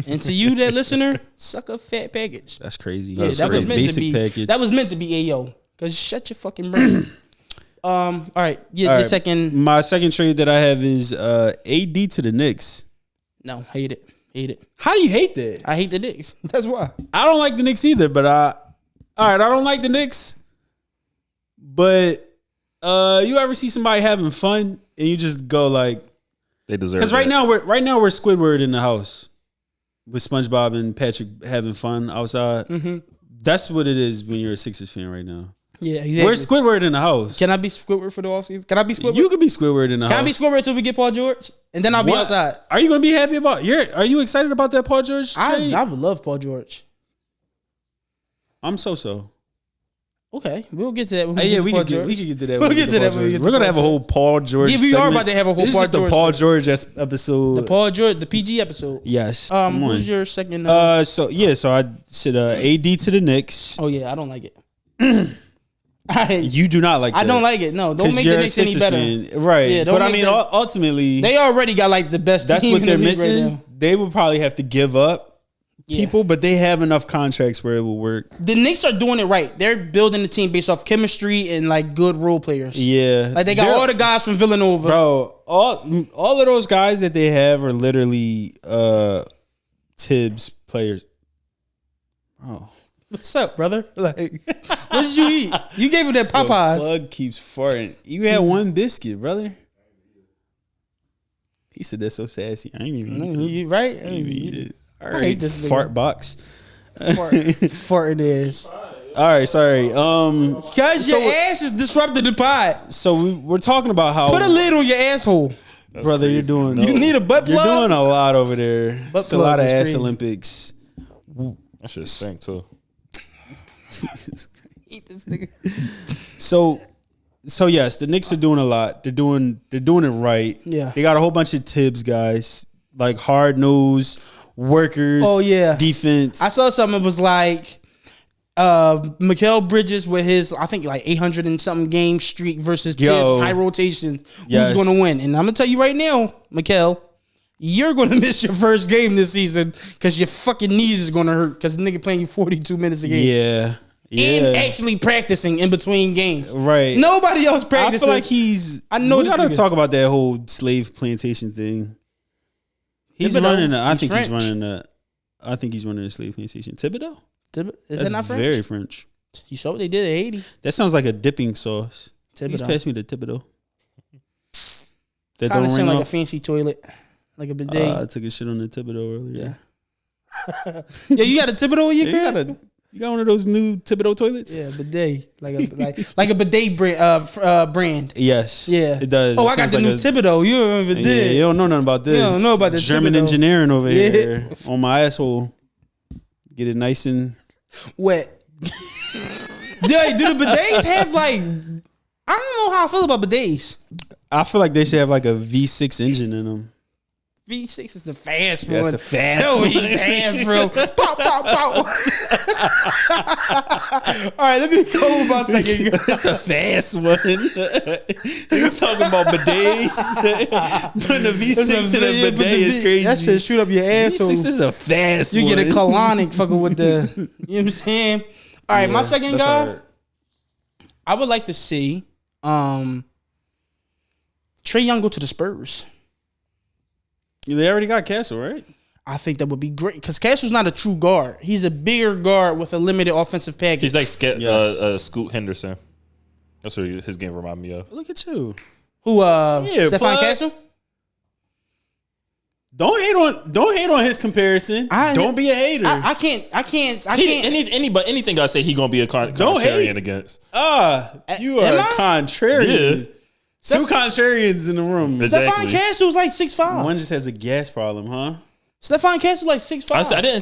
[SPEAKER 2] And to you, that listener, suck a fat package.
[SPEAKER 1] that's crazy.
[SPEAKER 2] Yeah,
[SPEAKER 1] That's
[SPEAKER 2] that was
[SPEAKER 1] crazy.
[SPEAKER 2] meant to
[SPEAKER 1] Basic
[SPEAKER 2] be.
[SPEAKER 1] package.
[SPEAKER 2] That was meant to be AO. Cause shut your fucking brain. All right. Yeah,
[SPEAKER 1] All
[SPEAKER 2] the
[SPEAKER 1] right.
[SPEAKER 2] second.
[SPEAKER 1] My second trade that I have is AD to the Knicks.
[SPEAKER 2] No, hate it. Hate it.
[SPEAKER 1] How do you hate that?
[SPEAKER 2] I hate the Knicks. That's why.
[SPEAKER 1] I don't like the Knicks either, but I don't like the Knicks. But you ever see somebody having fun and you just go like,
[SPEAKER 3] They deserve.
[SPEAKER 1] because right now we're Squidward in the house with SpongeBob and Patrick having fun outside.
[SPEAKER 2] Mm-hmm.
[SPEAKER 1] That's what it is when you're a Sixers fan right now.
[SPEAKER 2] Yeah, exactly.
[SPEAKER 1] Where's Squidward in the house?
[SPEAKER 2] Can I be Squidward for the offseason? Can I be Squidward?
[SPEAKER 1] You could be Squidward in the
[SPEAKER 2] Can
[SPEAKER 1] house.
[SPEAKER 2] I be Squidward until we get Paul George? And then I'll be
[SPEAKER 1] What?
[SPEAKER 2] outside.
[SPEAKER 1] Are you gonna be happy about? Are you excited about that Paul George trade?
[SPEAKER 2] I would love Paul George.
[SPEAKER 1] I'm so.
[SPEAKER 2] Okay, we'll get to that. When
[SPEAKER 1] Hey, yeah,
[SPEAKER 2] get
[SPEAKER 1] we
[SPEAKER 2] to
[SPEAKER 1] could
[SPEAKER 2] Paul
[SPEAKER 1] get
[SPEAKER 2] George.
[SPEAKER 1] to that.
[SPEAKER 2] We'll
[SPEAKER 1] when we
[SPEAKER 2] get to that
[SPEAKER 1] Paul
[SPEAKER 2] when we
[SPEAKER 1] George.
[SPEAKER 2] get to
[SPEAKER 1] We're gonna
[SPEAKER 2] Paul
[SPEAKER 1] have a whole Paul George.
[SPEAKER 2] Yeah, we are
[SPEAKER 1] segment.
[SPEAKER 2] about to have a whole
[SPEAKER 1] This is
[SPEAKER 2] Paul
[SPEAKER 1] just the
[SPEAKER 2] George
[SPEAKER 1] Paul
[SPEAKER 2] thing.
[SPEAKER 1] George episode.
[SPEAKER 2] The Paul George, the PG episode.
[SPEAKER 1] Yes. Come on.
[SPEAKER 2] Who's your second?
[SPEAKER 1] So I said AD to the Knicks.
[SPEAKER 2] Oh yeah, I don't like it.
[SPEAKER 1] You do not like that.
[SPEAKER 2] I don't like it. No, don't make the
[SPEAKER 1] you're a
[SPEAKER 2] Knicks any
[SPEAKER 1] Sixers
[SPEAKER 2] better.
[SPEAKER 1] fan. Right.
[SPEAKER 2] Yeah, don't
[SPEAKER 1] but I
[SPEAKER 2] make
[SPEAKER 1] mean,
[SPEAKER 2] them-
[SPEAKER 1] ultimately,
[SPEAKER 2] They already got like the best
[SPEAKER 1] that's
[SPEAKER 2] team
[SPEAKER 1] what
[SPEAKER 2] in
[SPEAKER 1] they're
[SPEAKER 2] the league right
[SPEAKER 1] missing.
[SPEAKER 2] now.
[SPEAKER 1] They would probably have to give up
[SPEAKER 2] Yeah.
[SPEAKER 1] people, but they have enough contracts where it will work.
[SPEAKER 2] The Knicks are doing it right. They're building the team based off chemistry and like good role players.
[SPEAKER 1] Yeah.
[SPEAKER 2] Like they got all the guys from Villanova.
[SPEAKER 1] Bro, all of those guys that they have are literally Tibbs players. Oh.
[SPEAKER 2] What's up, brother? Like, what did you eat? You gave him that
[SPEAKER 1] The
[SPEAKER 2] Popeyes.
[SPEAKER 1] plug keeps farting. You had one biscuit, brother. He said that's so sassy. I ain't even eat it.
[SPEAKER 2] You right?
[SPEAKER 1] I ain't even eat it. All
[SPEAKER 2] I
[SPEAKER 1] right,
[SPEAKER 2] hate this nigga.
[SPEAKER 1] fart box.
[SPEAKER 2] Farting is.
[SPEAKER 1] All right, sorry.
[SPEAKER 2] Cause your ass is disrupted the pod.
[SPEAKER 1] So we're talking about how
[SPEAKER 2] Put a lid on your asshole.
[SPEAKER 3] That's
[SPEAKER 1] brother,
[SPEAKER 3] crazy.
[SPEAKER 1] you're doing.
[SPEAKER 2] You need a butt
[SPEAKER 1] You're
[SPEAKER 2] plug?
[SPEAKER 1] doing a lot over there.
[SPEAKER 2] Butt
[SPEAKER 1] It's a lot
[SPEAKER 2] plug
[SPEAKER 1] of
[SPEAKER 2] is
[SPEAKER 1] ass
[SPEAKER 2] crazy.
[SPEAKER 1] Olympics.
[SPEAKER 3] That shit stink too.
[SPEAKER 2] Eat this nigga.
[SPEAKER 1] So yes, the Knicks are doing a lot. They're doing it right.
[SPEAKER 2] Yeah.
[SPEAKER 1] They got a whole bunch of Tibbs guys, like hard nosed workers.
[SPEAKER 2] Oh, yeah.
[SPEAKER 1] Defense.
[SPEAKER 2] I saw something. It was like Mikal Bridges with his, I think like 800 and something game streak versus Tibbs high rotation.
[SPEAKER 1] Yes.
[SPEAKER 2] Who's going to win? And I'm gonna tell you right now, Mikal, you're going to miss your first game this season because your fucking knees is going to hurt because the nigga playing you 42 minutes a game.
[SPEAKER 1] Yeah.
[SPEAKER 2] and actually practicing in between games.
[SPEAKER 1] Right.
[SPEAKER 2] Nobody else practices.
[SPEAKER 1] I feel like he's.
[SPEAKER 2] I know
[SPEAKER 1] we
[SPEAKER 2] this
[SPEAKER 1] gotta
[SPEAKER 2] nigga.
[SPEAKER 1] talk about that whole slave plantation thing. He's
[SPEAKER 2] Thibodeau,
[SPEAKER 1] running. I
[SPEAKER 2] he's
[SPEAKER 1] think
[SPEAKER 2] French.
[SPEAKER 1] he's running. I think he's running a slave plantation. Thibodeau.
[SPEAKER 2] Is
[SPEAKER 1] That's
[SPEAKER 2] that not French?
[SPEAKER 1] very French.
[SPEAKER 2] You saw what they did at Haiti.
[SPEAKER 1] That sounds like a dipping sauce. Please
[SPEAKER 2] Thibodeau.
[SPEAKER 1] pass me the Thibodeau. That
[SPEAKER 2] Kind
[SPEAKER 1] don't
[SPEAKER 2] of sound
[SPEAKER 1] ring
[SPEAKER 2] like a
[SPEAKER 1] off.
[SPEAKER 2] fancy toilet, like a bidet.
[SPEAKER 1] I took a shit on the Thibodeau earlier.
[SPEAKER 2] Yeah, you got a Thibodeau in your crib?
[SPEAKER 1] You got one of those new Thibodeau toilets?
[SPEAKER 2] Yeah, bidet, like a bidet brand.
[SPEAKER 1] Yes.
[SPEAKER 2] Yeah,
[SPEAKER 1] It does.
[SPEAKER 2] Oh,
[SPEAKER 1] It
[SPEAKER 2] I got
[SPEAKER 1] sounds
[SPEAKER 2] the
[SPEAKER 1] like
[SPEAKER 2] new
[SPEAKER 1] a-
[SPEAKER 2] Thibodeau. You don't even
[SPEAKER 1] Yeah,
[SPEAKER 2] did.
[SPEAKER 1] you don't know nothing about this.
[SPEAKER 2] You don't know about the
[SPEAKER 1] German
[SPEAKER 2] Thibodeau.
[SPEAKER 1] engineering over
[SPEAKER 2] Yeah.
[SPEAKER 1] here on my asshole. Get it nice and
[SPEAKER 2] Wet. Yeah, do the bidets have like? I don't know how I feel about bidets.
[SPEAKER 1] I feel like they should have like a V6 engine in them.
[SPEAKER 2] V6 is a fast
[SPEAKER 1] Yeah,
[SPEAKER 2] one.
[SPEAKER 1] it's a fast
[SPEAKER 2] Tell
[SPEAKER 1] one.
[SPEAKER 2] me he's fast, bro. Pop, pop, pop. All right, let me go about second.
[SPEAKER 1] It's a fast one. You talking about bidets? Putting a V6 in a bidet is crazy.
[SPEAKER 2] That shit shoot up your asshole.
[SPEAKER 1] V6 is a fast
[SPEAKER 2] You
[SPEAKER 1] one.
[SPEAKER 2] get a colonic fucking with the, you know what I'm saying? All right, my second
[SPEAKER 1] that's
[SPEAKER 2] guy,
[SPEAKER 1] hard.
[SPEAKER 2] I would like to see Trae Young go to the Spurs.
[SPEAKER 1] They already got Castle, right?
[SPEAKER 2] I think that would be great because Castle's not a true guard. He's a bigger guard with a limited offensive package.
[SPEAKER 3] He's like
[SPEAKER 1] Yes.
[SPEAKER 3] Scoot Henderson. That's what his game remind me of.
[SPEAKER 1] Look at you.
[SPEAKER 2] Who?
[SPEAKER 1] Yeah,
[SPEAKER 2] Stephon
[SPEAKER 1] plug.
[SPEAKER 2] Castle?
[SPEAKER 1] Don't hate on his comparison. Don't be a hater.
[SPEAKER 2] I can't.
[SPEAKER 3] Anything I say, he gonna be a
[SPEAKER 1] Don't hate.
[SPEAKER 3] contrarian against.
[SPEAKER 1] You
[SPEAKER 2] Am
[SPEAKER 1] are
[SPEAKER 2] I?
[SPEAKER 1] contrarian.
[SPEAKER 3] Yeah.
[SPEAKER 1] Two contrarians in the room.
[SPEAKER 3] Exactly.
[SPEAKER 2] Stephon Castle's like 6'5".
[SPEAKER 1] One just has a gas problem, huh?
[SPEAKER 2] Stephon Castle's like 6'5".
[SPEAKER 3] I didn't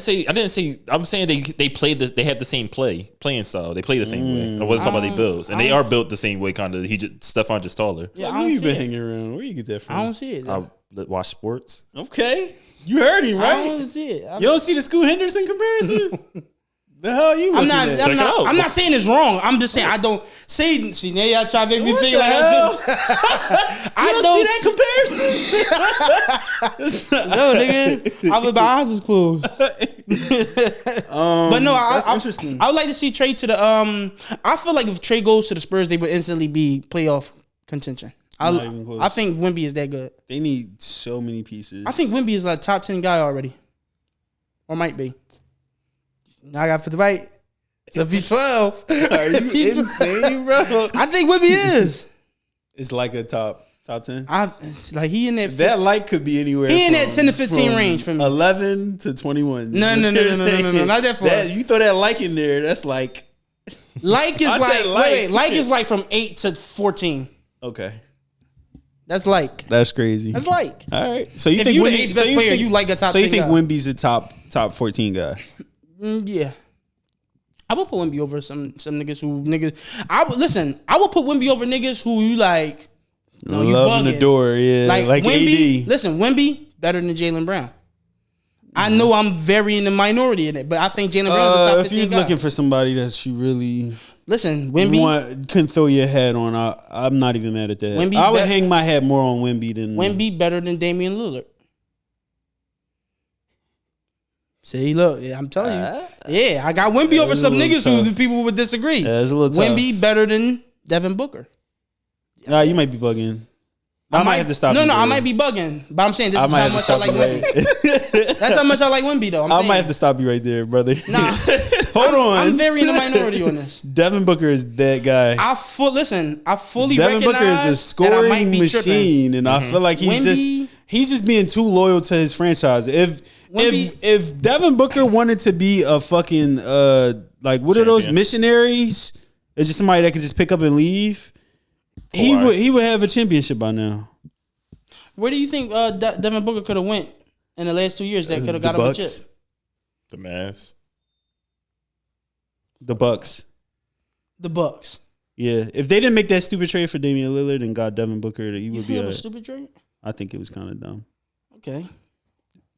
[SPEAKER 3] say. I'm saying they play this. They have the same playing style. They play the same way. I wasn't talking about they builds, and they are built the same way. Kind of. Stephon just taller.
[SPEAKER 2] Yeah, I
[SPEAKER 1] Who
[SPEAKER 2] don't
[SPEAKER 1] you
[SPEAKER 2] see
[SPEAKER 1] been
[SPEAKER 2] it.
[SPEAKER 1] hanging around? Where you get that from?
[SPEAKER 2] I don't see it.
[SPEAKER 3] I watch sports.
[SPEAKER 1] Okay, you heard him,
[SPEAKER 2] I
[SPEAKER 1] right?
[SPEAKER 2] don't see it.
[SPEAKER 1] You don't see the Scoot Henderson comparison? The hell you looking at?
[SPEAKER 3] Check it out.
[SPEAKER 2] I'm not saying it's wrong. I'm just saying I don't see. See, now y'all try to make me
[SPEAKER 1] What
[SPEAKER 2] think
[SPEAKER 1] the
[SPEAKER 2] like
[SPEAKER 1] hell?
[SPEAKER 2] I
[SPEAKER 1] don't
[SPEAKER 2] don't
[SPEAKER 1] see that comparison.
[SPEAKER 2] No, nigga. My eyes was closed. But no,
[SPEAKER 1] that's interesting.
[SPEAKER 2] I would like to see Trey to the. I feel like if Trey goes to the Spurs, they would instantly be playoff contention.
[SPEAKER 1] Not even close.
[SPEAKER 2] I think Wemby is that good.
[SPEAKER 1] They need so many pieces.
[SPEAKER 2] I think Wemby is like top 10 guy already, or might be. Now I got to put the right. It's a V12.
[SPEAKER 1] Are you insane, bro?
[SPEAKER 2] I think Wemby is.
[SPEAKER 1] It's like a top 10.
[SPEAKER 2] Like he in that.
[SPEAKER 1] That light could be anywhere.
[SPEAKER 2] He in
[SPEAKER 1] from,
[SPEAKER 2] that 10 to 15
[SPEAKER 1] from
[SPEAKER 2] range for me.
[SPEAKER 1] 11 to 21.
[SPEAKER 2] No, not that far.
[SPEAKER 1] You throw that like in there, that's like
[SPEAKER 2] Like is
[SPEAKER 1] I
[SPEAKER 2] like
[SPEAKER 1] said like.
[SPEAKER 2] wait, like is like from 8 to 14.
[SPEAKER 1] okay.
[SPEAKER 2] That's like.
[SPEAKER 1] That's crazy.
[SPEAKER 2] That's like.
[SPEAKER 1] All right. So you
[SPEAKER 2] If
[SPEAKER 1] think
[SPEAKER 2] you the
[SPEAKER 1] Wemby-
[SPEAKER 2] eighth best player, you like a top
[SPEAKER 1] So you
[SPEAKER 2] 10
[SPEAKER 1] think
[SPEAKER 2] guy.
[SPEAKER 1] Wemby's a top 14 guy?
[SPEAKER 2] Yeah. I would put Wemby over some niggas. I would put Wemby over niggas who you like. No, you
[SPEAKER 1] Loving the
[SPEAKER 2] bugging.
[SPEAKER 1] door, yeah. Like
[SPEAKER 2] Wemby.
[SPEAKER 1] AD.
[SPEAKER 2] Listen, Wemby better than Jaylen Brown. I know I'm very in the minority in it, but I think Jaylen Brown is the top 15
[SPEAKER 1] If you're
[SPEAKER 2] guy.
[SPEAKER 1] looking for somebody that you really
[SPEAKER 2] Listen, Wemby.
[SPEAKER 1] can throw your hat on, I'm not even mad at that.
[SPEAKER 2] Wemby
[SPEAKER 1] I would
[SPEAKER 2] bet-
[SPEAKER 1] hang my hat more on Wemby than
[SPEAKER 2] Wemby better than Damian Lillard. See, look, yeah, I'm telling you. Yeah, I got Wemby over some niggas who the people would disagree.
[SPEAKER 1] Yeah, it's a little tough.
[SPEAKER 2] Wemby better than Devin Booker.
[SPEAKER 1] Nah, you might be bugging. I might have to stop.
[SPEAKER 2] No,
[SPEAKER 1] you
[SPEAKER 2] I
[SPEAKER 1] there.
[SPEAKER 2] might be bugging, but I'm saying this
[SPEAKER 1] I
[SPEAKER 2] is
[SPEAKER 1] might
[SPEAKER 2] how
[SPEAKER 1] have to
[SPEAKER 2] much I
[SPEAKER 1] stop
[SPEAKER 2] like
[SPEAKER 1] you
[SPEAKER 2] Wemby.
[SPEAKER 1] right.
[SPEAKER 2] That's how much I like Wemby, though.
[SPEAKER 1] I might have to stop you right there, brother.
[SPEAKER 2] Nah,
[SPEAKER 1] Hold on.
[SPEAKER 2] I'm very in the minority on this.
[SPEAKER 1] Devin Booker is that guy.
[SPEAKER 2] I fully
[SPEAKER 1] Devin
[SPEAKER 2] recognize
[SPEAKER 1] Booker is a
[SPEAKER 2] that I might
[SPEAKER 1] scoring
[SPEAKER 2] be
[SPEAKER 1] machine, and I feel like
[SPEAKER 2] Wemby-
[SPEAKER 1] he's just being too loyal to his franchise.
[SPEAKER 2] Wemby-
[SPEAKER 1] If Devin Booker wanted to be a fucking like what are those
[SPEAKER 3] Champion.
[SPEAKER 1] missionaries? It's just somebody that could just pick up and leave. He would have a championship by now.
[SPEAKER 2] Where do you think Devin Booker could have went in the last 2 years that could have
[SPEAKER 1] The
[SPEAKER 2] got him a
[SPEAKER 1] Bucks.
[SPEAKER 2] chip?
[SPEAKER 3] The Mavs.
[SPEAKER 1] The Bucks.
[SPEAKER 2] The Bucks.
[SPEAKER 1] Yeah, if they didn't make that stupid trade for Damian Lillard and got Devin Booker, he
[SPEAKER 2] You
[SPEAKER 1] would
[SPEAKER 2] think
[SPEAKER 1] be.
[SPEAKER 2] it was a stupid trade?
[SPEAKER 1] I think it was kind of dumb.
[SPEAKER 2] Okay,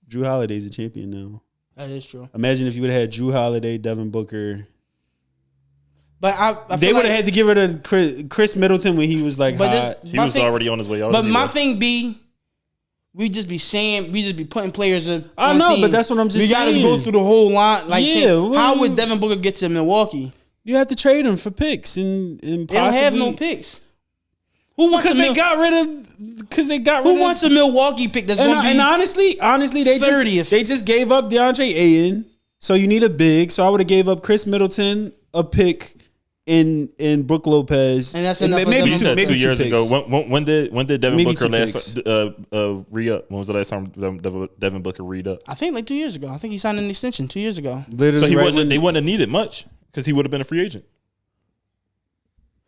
[SPEAKER 1] Drew Holiday's a champion now.
[SPEAKER 2] that is true.
[SPEAKER 1] Imagine if you would have had Drew Holiday, Devin Booker.
[SPEAKER 2] But I
[SPEAKER 1] They
[SPEAKER 2] feel
[SPEAKER 1] would have
[SPEAKER 2] like,
[SPEAKER 1] had to get rid of Chris Middleton when he was like
[SPEAKER 2] But
[SPEAKER 1] hot.
[SPEAKER 2] this-
[SPEAKER 3] He
[SPEAKER 2] My
[SPEAKER 3] was
[SPEAKER 2] thing-
[SPEAKER 3] already on his way out.
[SPEAKER 2] But my
[SPEAKER 3] anyway.
[SPEAKER 2] thing be, we just be putting players.
[SPEAKER 1] I
[SPEAKER 2] on
[SPEAKER 1] know,
[SPEAKER 2] teams.
[SPEAKER 1] but that's what I'm just
[SPEAKER 2] We gotta
[SPEAKER 1] saying.
[SPEAKER 2] go through the whole line. Like,
[SPEAKER 1] Yeah, what
[SPEAKER 2] how
[SPEAKER 1] do
[SPEAKER 2] would
[SPEAKER 1] you-
[SPEAKER 2] Devin Booker get to Milwaukee?
[SPEAKER 1] You have to trade him for picks and possibly.
[SPEAKER 2] They don't have no picks. Who wants
[SPEAKER 1] Because they got rid of.
[SPEAKER 2] Who wants a Milwaukee pick that's going to be?
[SPEAKER 1] And honestly, they
[SPEAKER 2] 30th.
[SPEAKER 1] just gave up DeAndre Ayton, so you need a big. So I would have gave up Chris Middleton, a pick in Brook Lopez,
[SPEAKER 2] and that's enough.
[SPEAKER 3] Maybe 2 years
[SPEAKER 1] picks.
[SPEAKER 3] ago. When did Devin
[SPEAKER 1] Maybe
[SPEAKER 3] Booker last re-up? When was the last time Devin Booker re-up?
[SPEAKER 2] I think like 2 years ago. I think he signed an extension 2 years ago.
[SPEAKER 1] Literally,
[SPEAKER 3] so they wouldn't have needed much because he would have been a free agent.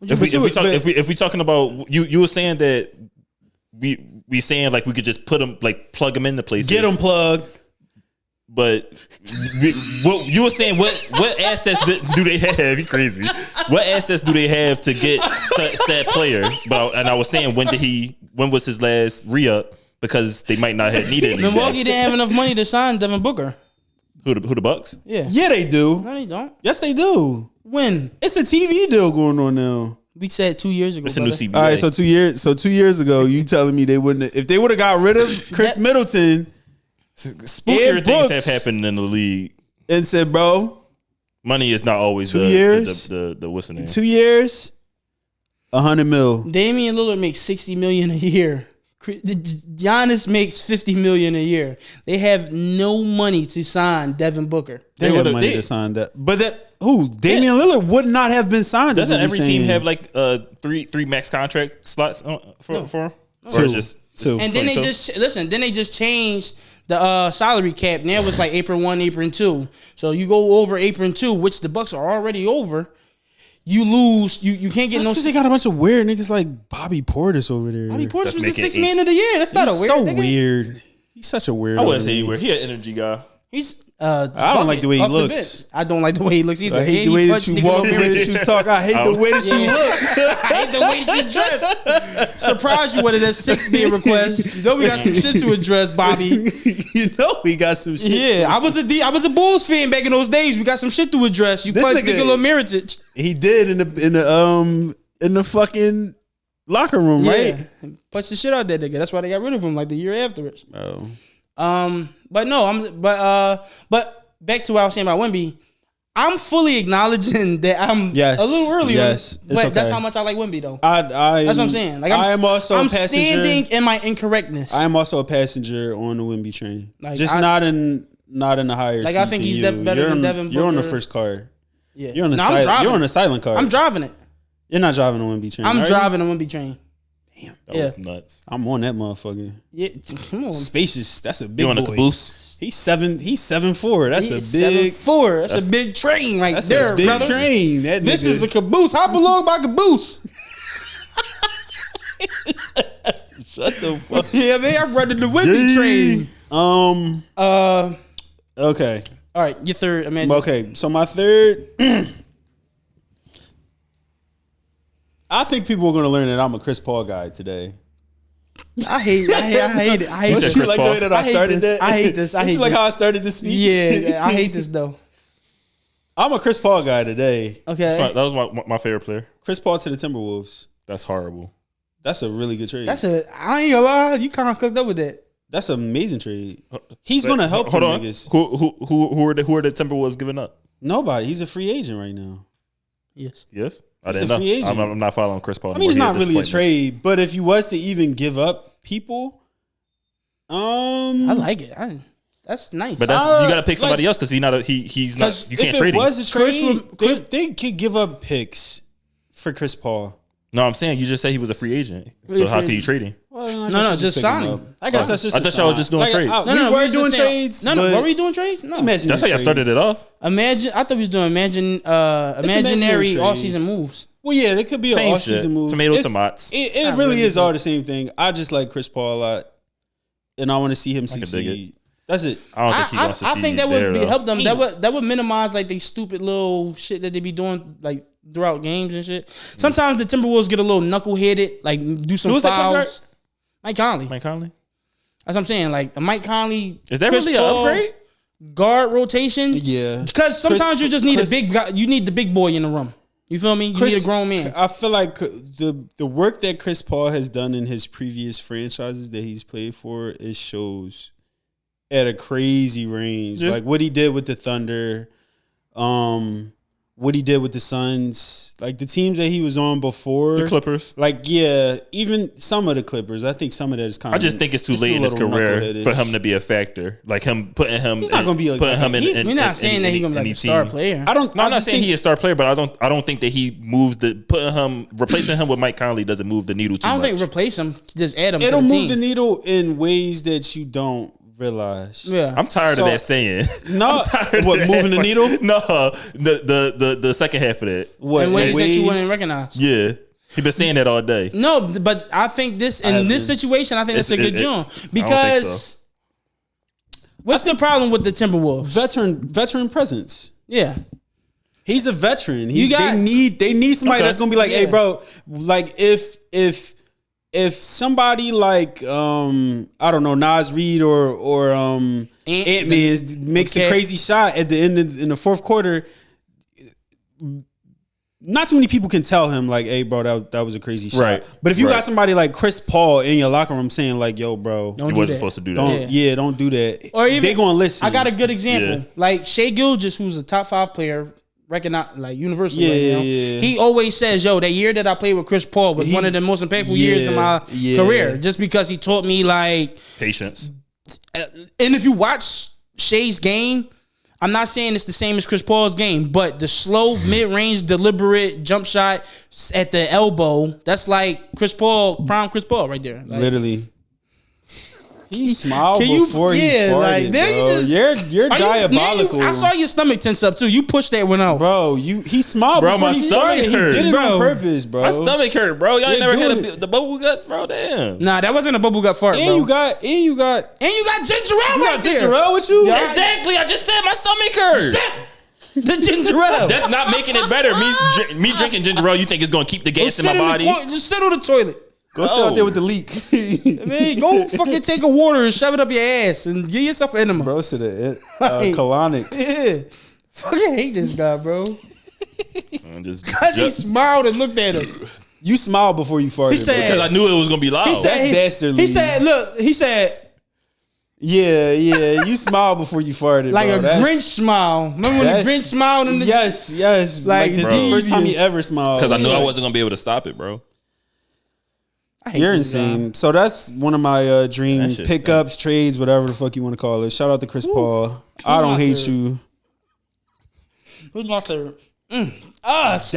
[SPEAKER 3] If we talking about you were saying that we saying like we could just put him like plug him into places,
[SPEAKER 1] get him plugged.
[SPEAKER 3] But what you were saying, what assets do they have? You crazy? What assets do they have to get said player? And I was saying when was his last re-up? Because they might not have needed him.
[SPEAKER 2] Milwaukee didn't have enough money to sign Devin Booker.
[SPEAKER 3] Who the Bucks?
[SPEAKER 1] Yeah, they do.
[SPEAKER 2] No, they don't.
[SPEAKER 1] Yes, they do.
[SPEAKER 2] When?
[SPEAKER 1] It's a TV deal going on now.
[SPEAKER 2] We said 2 years ago.
[SPEAKER 3] It's a new CBA.
[SPEAKER 1] All right, so 2 years. So 2 years ago, you telling me they wouldn't? If they would have got rid of Chris Middleton,
[SPEAKER 3] spookier things have happened in the league,
[SPEAKER 1] and said, "Bro,
[SPEAKER 3] money is not always
[SPEAKER 1] 2 years.
[SPEAKER 3] The what's the name?
[SPEAKER 1] 2 years, $100 million.
[SPEAKER 2] Damian Lillard makes $60 million a year. Giannis makes $50 million a year. They have no money to sign Devin Booker.
[SPEAKER 1] They have money to sign that, but Damian Lillard would not have been signed.
[SPEAKER 3] Doesn't every team have like three max contract slots for him? Or just two?
[SPEAKER 2] And then Then they just changed the salary cap. Now it's like April 1, April 2. So you go over April 2, which the Bucks are already over. You lose. You can't get
[SPEAKER 1] because they got a bunch of weird niggas like Bobby Portis over there.
[SPEAKER 2] Bobby Portis was the sixth man of the year. That's not a weird.
[SPEAKER 1] So
[SPEAKER 2] nigga.
[SPEAKER 1] weird. He's such a weird.
[SPEAKER 3] I wouldn't say he weird. He an energy guy.
[SPEAKER 2] He's.
[SPEAKER 1] I don't like the way he looks.
[SPEAKER 2] I don't like the way he looks either.
[SPEAKER 1] I hate the way that you walk, the way that you talk. I hate the way that you look.
[SPEAKER 2] I hate the way that you dress. Surprise you with it. That 6-man request. You know we got some shit to address, Bobby.
[SPEAKER 1] You know we got some shit.
[SPEAKER 2] Yeah, I was a Bulls fan back in those days. We got some shit to address. You punched Nikola Mirotic.
[SPEAKER 1] He did in the fucking locker room, right?
[SPEAKER 2] Punched the shit out that nigga. That's why they got rid of him like the year afterwards.
[SPEAKER 1] Oh.
[SPEAKER 2] But no, but back to what I was saying about Wemby. I'm fully acknowledging that I'm a little early.
[SPEAKER 1] Yes,
[SPEAKER 2] but that's how much I like Wemby though.
[SPEAKER 1] That's what
[SPEAKER 2] I'm saying. Like I'm standing in my incorrectness.
[SPEAKER 1] I am also a passenger on the Wemby train.
[SPEAKER 2] Like,
[SPEAKER 1] just not in the higher.
[SPEAKER 2] Like
[SPEAKER 1] seat
[SPEAKER 2] I think he's better than Devin Booker.
[SPEAKER 1] You're on the first car.
[SPEAKER 2] Yeah,
[SPEAKER 1] you're on the silent car.
[SPEAKER 2] I'm driving it.
[SPEAKER 1] You're not driving the Wemby train.
[SPEAKER 2] I'm driving the Wemby train.
[SPEAKER 3] Damn, that was nuts.
[SPEAKER 1] I'm on that motherfucker.
[SPEAKER 2] Yeah, come on.
[SPEAKER 1] Spacious. That's a big
[SPEAKER 3] boy. You on a caboose?
[SPEAKER 1] He's 7'4". That's a big
[SPEAKER 2] 7'4". That's a big train right there,
[SPEAKER 1] a big
[SPEAKER 2] brother.
[SPEAKER 1] train.
[SPEAKER 2] This is a caboose. Hop along by caboose.
[SPEAKER 1] Shut the fuck.
[SPEAKER 2] Yeah, man, I'm running the Wemby train.
[SPEAKER 1] Okay.
[SPEAKER 2] All right, your third. Imagine.
[SPEAKER 1] Okay, so my third. I think people are going to learn that I'm a Chris Paul guy today.
[SPEAKER 2] I hate it. I hate
[SPEAKER 1] Don't you like the way that I started that?
[SPEAKER 2] I hate this.
[SPEAKER 1] You like how I started the speech?
[SPEAKER 2] Yeah, I hate this though.
[SPEAKER 1] I'm a Chris Paul guy today.
[SPEAKER 2] Okay.
[SPEAKER 3] That was my favorite player.
[SPEAKER 1] Chris Paul to the Timberwolves.
[SPEAKER 3] That's horrible.
[SPEAKER 1] That's a really good trade.
[SPEAKER 2] I ain't gonna lie, you kind of cooked up with that.
[SPEAKER 1] That's an amazing trade. He's going to help
[SPEAKER 3] hold on.
[SPEAKER 1] niggas.
[SPEAKER 3] Who are the Timberwolves giving up?
[SPEAKER 1] Nobody. He's a free agent right now.
[SPEAKER 2] Yes.
[SPEAKER 3] I
[SPEAKER 1] He's
[SPEAKER 3] didn't
[SPEAKER 1] a free
[SPEAKER 3] know.
[SPEAKER 1] agent.
[SPEAKER 3] I'm not following Chris Paul.
[SPEAKER 1] I mean, it's not really a trade, but if you was to even give up people,
[SPEAKER 2] I like it. That's nice.
[SPEAKER 3] But you got to pick somebody else because he's not. You can't trade him.
[SPEAKER 1] If it was a trade, they could give up picks for Chris Paul.
[SPEAKER 3] No, I'm saying you just said he was a free agent. So how can you trade him?
[SPEAKER 1] Well,
[SPEAKER 2] no, just sign him.
[SPEAKER 1] I guess that's just.
[SPEAKER 3] I thought y'all was just doing trades.
[SPEAKER 1] We were doing trades.
[SPEAKER 2] No, were we doing trades? No.
[SPEAKER 3] That's how y'all started it off.
[SPEAKER 2] I thought we was doing imaginary offseason moves.
[SPEAKER 1] Well, yeah, it could be an offseason move.
[SPEAKER 3] Tomatoes.
[SPEAKER 1] It really is all the same thing. I just like Chris Paul a lot, and I want to see him succeed. That's it.
[SPEAKER 3] I don't think he wants to see.
[SPEAKER 2] I think that would help them. That would minimize like the stupid little shit that they be doing like throughout games and shit. Sometimes the Timberwolves get a little knuckleheaded, like do some fouls. Mike Conley. That's what I'm saying. Like Mike Conley.
[SPEAKER 3] Is that really an upgrade?
[SPEAKER 2] Guard rotation.
[SPEAKER 1] Yeah.
[SPEAKER 2] Because sometimes you just need a big guy. You need the big boy in the room. You feel me? You need a grown man.
[SPEAKER 1] I feel like the work that Chris Paul has done in his previous franchises that he's played for, it shows at a crazy range. Yeah. Like what he did with the Thunder, what what he did with the Suns, like the teams that he was on before,
[SPEAKER 3] The Clippers.
[SPEAKER 1] Like, yeah, even some of the Clippers. I think some of that is kind of.
[SPEAKER 3] I just think it's too late in his career for him to be a factor. Like him putting him.
[SPEAKER 1] He's not going to be like
[SPEAKER 3] putting him in.
[SPEAKER 2] We're not saying that he's going to be like a star player.
[SPEAKER 3] I'm not saying he's a star player, but I don't think that he moves replacing him with Mike Conley doesn't move the needle too much.
[SPEAKER 2] I don't think replace him, just add him.
[SPEAKER 1] It'll
[SPEAKER 2] to the
[SPEAKER 1] move
[SPEAKER 2] team.
[SPEAKER 1] the needle in ways that you don't realize.
[SPEAKER 2] Yeah,
[SPEAKER 3] I'm tired of that saying.
[SPEAKER 1] No, what moving the needle?
[SPEAKER 3] No, the second half of that.
[SPEAKER 1] What
[SPEAKER 2] in ways that you wouldn't recognize?
[SPEAKER 3] Yeah, he been saying that all day.
[SPEAKER 2] No, but I think this situation, I think that's a good job because what's the problem with the Timberwolves?
[SPEAKER 1] Veteran presence.
[SPEAKER 2] Yeah.
[SPEAKER 1] He's a veteran. They need somebody that's gonna be like, hey, bro, like if somebody like I don't know, Nas Reed or Ant-Man makes a crazy shot at the end in the fourth quarter, not too many people can tell him like, hey, bro, that was a crazy shot.
[SPEAKER 3] Right.
[SPEAKER 1] But if you got somebody like Chris Paul in your locker room saying like, yo, bro,
[SPEAKER 3] he wasn't supposed to do that.
[SPEAKER 1] Don't do that.
[SPEAKER 2] Or even
[SPEAKER 1] they gonna listen.
[SPEAKER 2] I got a good example, like Shai Gilgeous, who's a top 5 player. Recognized like universally right now. He always says, yo, that year that I played with Chris Paul was one of the most impactful years of my career, just because he taught me like
[SPEAKER 3] patience.
[SPEAKER 2] And if you watch Shai's game, I'm not saying it's the same as Chris Paul's game, but the slow, mid-range, deliberate jump shot at the elbow, that's like prime Chris Paul right there. Like,
[SPEAKER 1] literally. He smiled before he farted, bro. You're diabolical.
[SPEAKER 2] I saw your stomach tense up too. You pushed that one out,
[SPEAKER 1] bro. He smiled before he farted. He did it on purpose, bro.
[SPEAKER 3] My stomach hurt, bro. Y'all never had the bubble guts, bro. Damn.
[SPEAKER 2] Nah, that wasn't a bubble gut fart, bro.
[SPEAKER 1] And you got ginger ale.
[SPEAKER 2] You got
[SPEAKER 1] ginger ale with you?
[SPEAKER 3] Exactly. I just said my stomach hurt.
[SPEAKER 2] The ginger ale.
[SPEAKER 3] That's not making it better. Me drinking ginger ale, you think it's gonna keep the gas in my body?
[SPEAKER 2] Just sit on the toilet.
[SPEAKER 1] Go sit out there with the leak.
[SPEAKER 2] Man, go fucking take a water and shove it up your ass and give yourself an enema.
[SPEAKER 1] Bro, sit a colonic.
[SPEAKER 2] Yeah. Fucking hate this guy, bro. Because he smiled and looked at us.
[SPEAKER 1] You smiled before you farted.
[SPEAKER 2] He said,
[SPEAKER 3] because I knew it was going to be loud.
[SPEAKER 1] That's dastardly.
[SPEAKER 2] He said,
[SPEAKER 1] yeah, you smiled before you farted,
[SPEAKER 2] like
[SPEAKER 1] bro.
[SPEAKER 2] a Grinch smile. Remember when the Grinch smiled? In the
[SPEAKER 1] yes. Like this is the first time he ever smiled.
[SPEAKER 3] Because I knew I wasn't going to be able to stop it, bro.
[SPEAKER 1] You're insane. So that's one of my dream pickups, trades, whatever the fuck you want to call it. Shout out to Chris Paul. I don't hate you.
[SPEAKER 2] Who's my favorite?
[SPEAKER 1] Damn.
[SPEAKER 2] What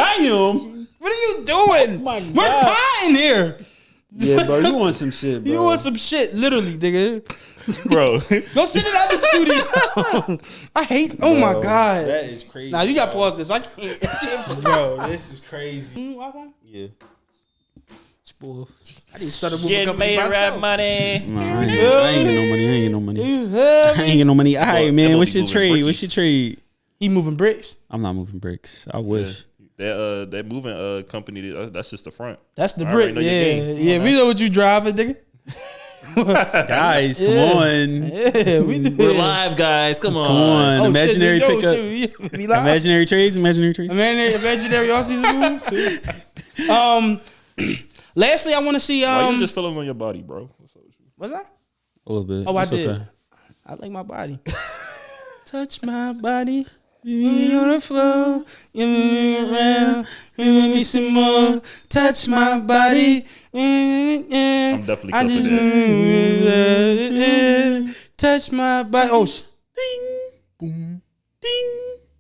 [SPEAKER 2] are you doing? We're potting here.
[SPEAKER 1] Yeah, bro. You want some shit, bro.
[SPEAKER 2] You want some shit, literally, nigga.
[SPEAKER 3] Bro.
[SPEAKER 2] Go sit in the studio. I hate. Oh my god.
[SPEAKER 1] That is crazy.
[SPEAKER 2] Now you got to pause this. I can't.
[SPEAKER 1] Bro, this is crazy. Yeah.
[SPEAKER 2] I didn't start a movie
[SPEAKER 3] Get
[SPEAKER 2] company
[SPEAKER 3] made rap
[SPEAKER 2] myself.
[SPEAKER 3] money.
[SPEAKER 1] No, I ain't getting no money. All right, man. What's your trade?
[SPEAKER 2] He moving bricks.
[SPEAKER 1] I'm not moving bricks. I wish.
[SPEAKER 3] That moving company, that's just the front.
[SPEAKER 2] That's the brick. Yeah. We know what you driving, nigga.
[SPEAKER 1] Guys, come on.
[SPEAKER 2] Yeah,
[SPEAKER 3] We're live, guys. Come on.
[SPEAKER 1] Come on.
[SPEAKER 2] Oh,
[SPEAKER 1] Imaginary
[SPEAKER 2] shit,
[SPEAKER 1] pickup. Imaginary trades.
[SPEAKER 2] Imaginary all-season moves. Lastly, I want to see.
[SPEAKER 3] Why you just feeling on your body, bro?
[SPEAKER 2] What's that?
[SPEAKER 1] A little bit.
[SPEAKER 2] Oh, I did.
[SPEAKER 1] Okay.
[SPEAKER 2] I like my body. Touch my body. Me on the floor. You move me around. You move me some more. Touch my body.
[SPEAKER 3] I'm definitely clipping
[SPEAKER 2] that. Touch my body. Oh,
[SPEAKER 1] Ding,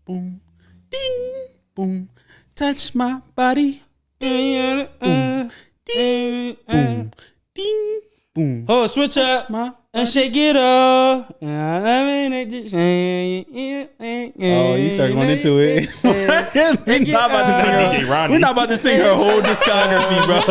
[SPEAKER 1] boom, ding, boom. Touch my body. Boom, ding, boom, ding, boom.
[SPEAKER 2] Oh, switch up and shake it off. Oh,
[SPEAKER 1] you start going into it. We're not about to sing her whole discography, bro.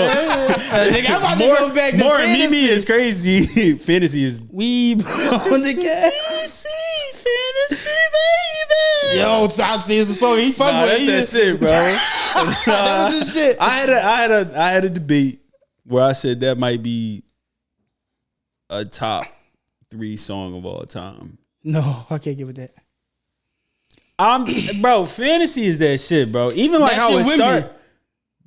[SPEAKER 1] More Mimi is crazy. Fantasy is
[SPEAKER 2] we on the gas.
[SPEAKER 1] Sweet fantasy, baby.
[SPEAKER 2] Yo, I'd say it's a song. He fuck with it.
[SPEAKER 1] That's that shit, bro.
[SPEAKER 2] That was his shit.
[SPEAKER 1] I had a debate where I said that might be a top 3 song of all time.
[SPEAKER 2] No, I can't give it that.
[SPEAKER 1] Bro, fantasy is that shit, bro. Even like how it started.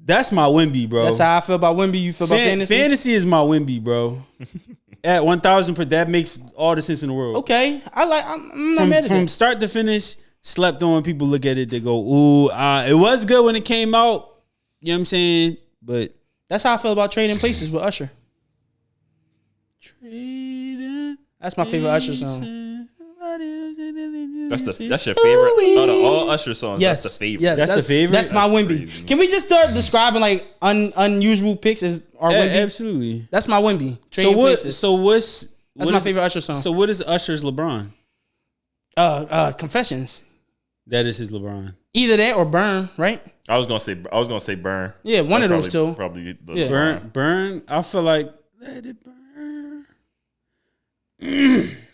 [SPEAKER 1] That's my Wemby, bro.
[SPEAKER 2] That's how I feel about Wemby. You feel about fantasy?
[SPEAKER 1] Fantasy is my Wemby, bro. At 1,000, that makes all the sense in the world.
[SPEAKER 2] Okay, I'm not mad at that.
[SPEAKER 1] From start to finish, slept on. People look at it, they go, "Ooh, it was good when it came out." You know what I'm saying? But
[SPEAKER 2] that's how I feel about Trading Places with Usher. That's my favorite Usher song.
[SPEAKER 3] That's your favorite out of all Usher songs.
[SPEAKER 2] Yes,
[SPEAKER 3] that's the favorite.
[SPEAKER 2] Yes,
[SPEAKER 1] that's the favorite.
[SPEAKER 2] That's my Wimby. Can we just start describing like unusual picks as our Wimby?
[SPEAKER 1] Absolutely.
[SPEAKER 2] That's my Wimby. Trading Places. That's my favorite Usher song.
[SPEAKER 1] So what is Usher's LeBron?
[SPEAKER 2] Confessions.
[SPEAKER 1] That is his LeBron.
[SPEAKER 2] Either that or Burn, right?
[SPEAKER 3] I was gonna say Burn.
[SPEAKER 2] Yeah, one of those two.
[SPEAKER 3] Probably the
[SPEAKER 2] Yeah.
[SPEAKER 1] Burn. I feel like let it burn.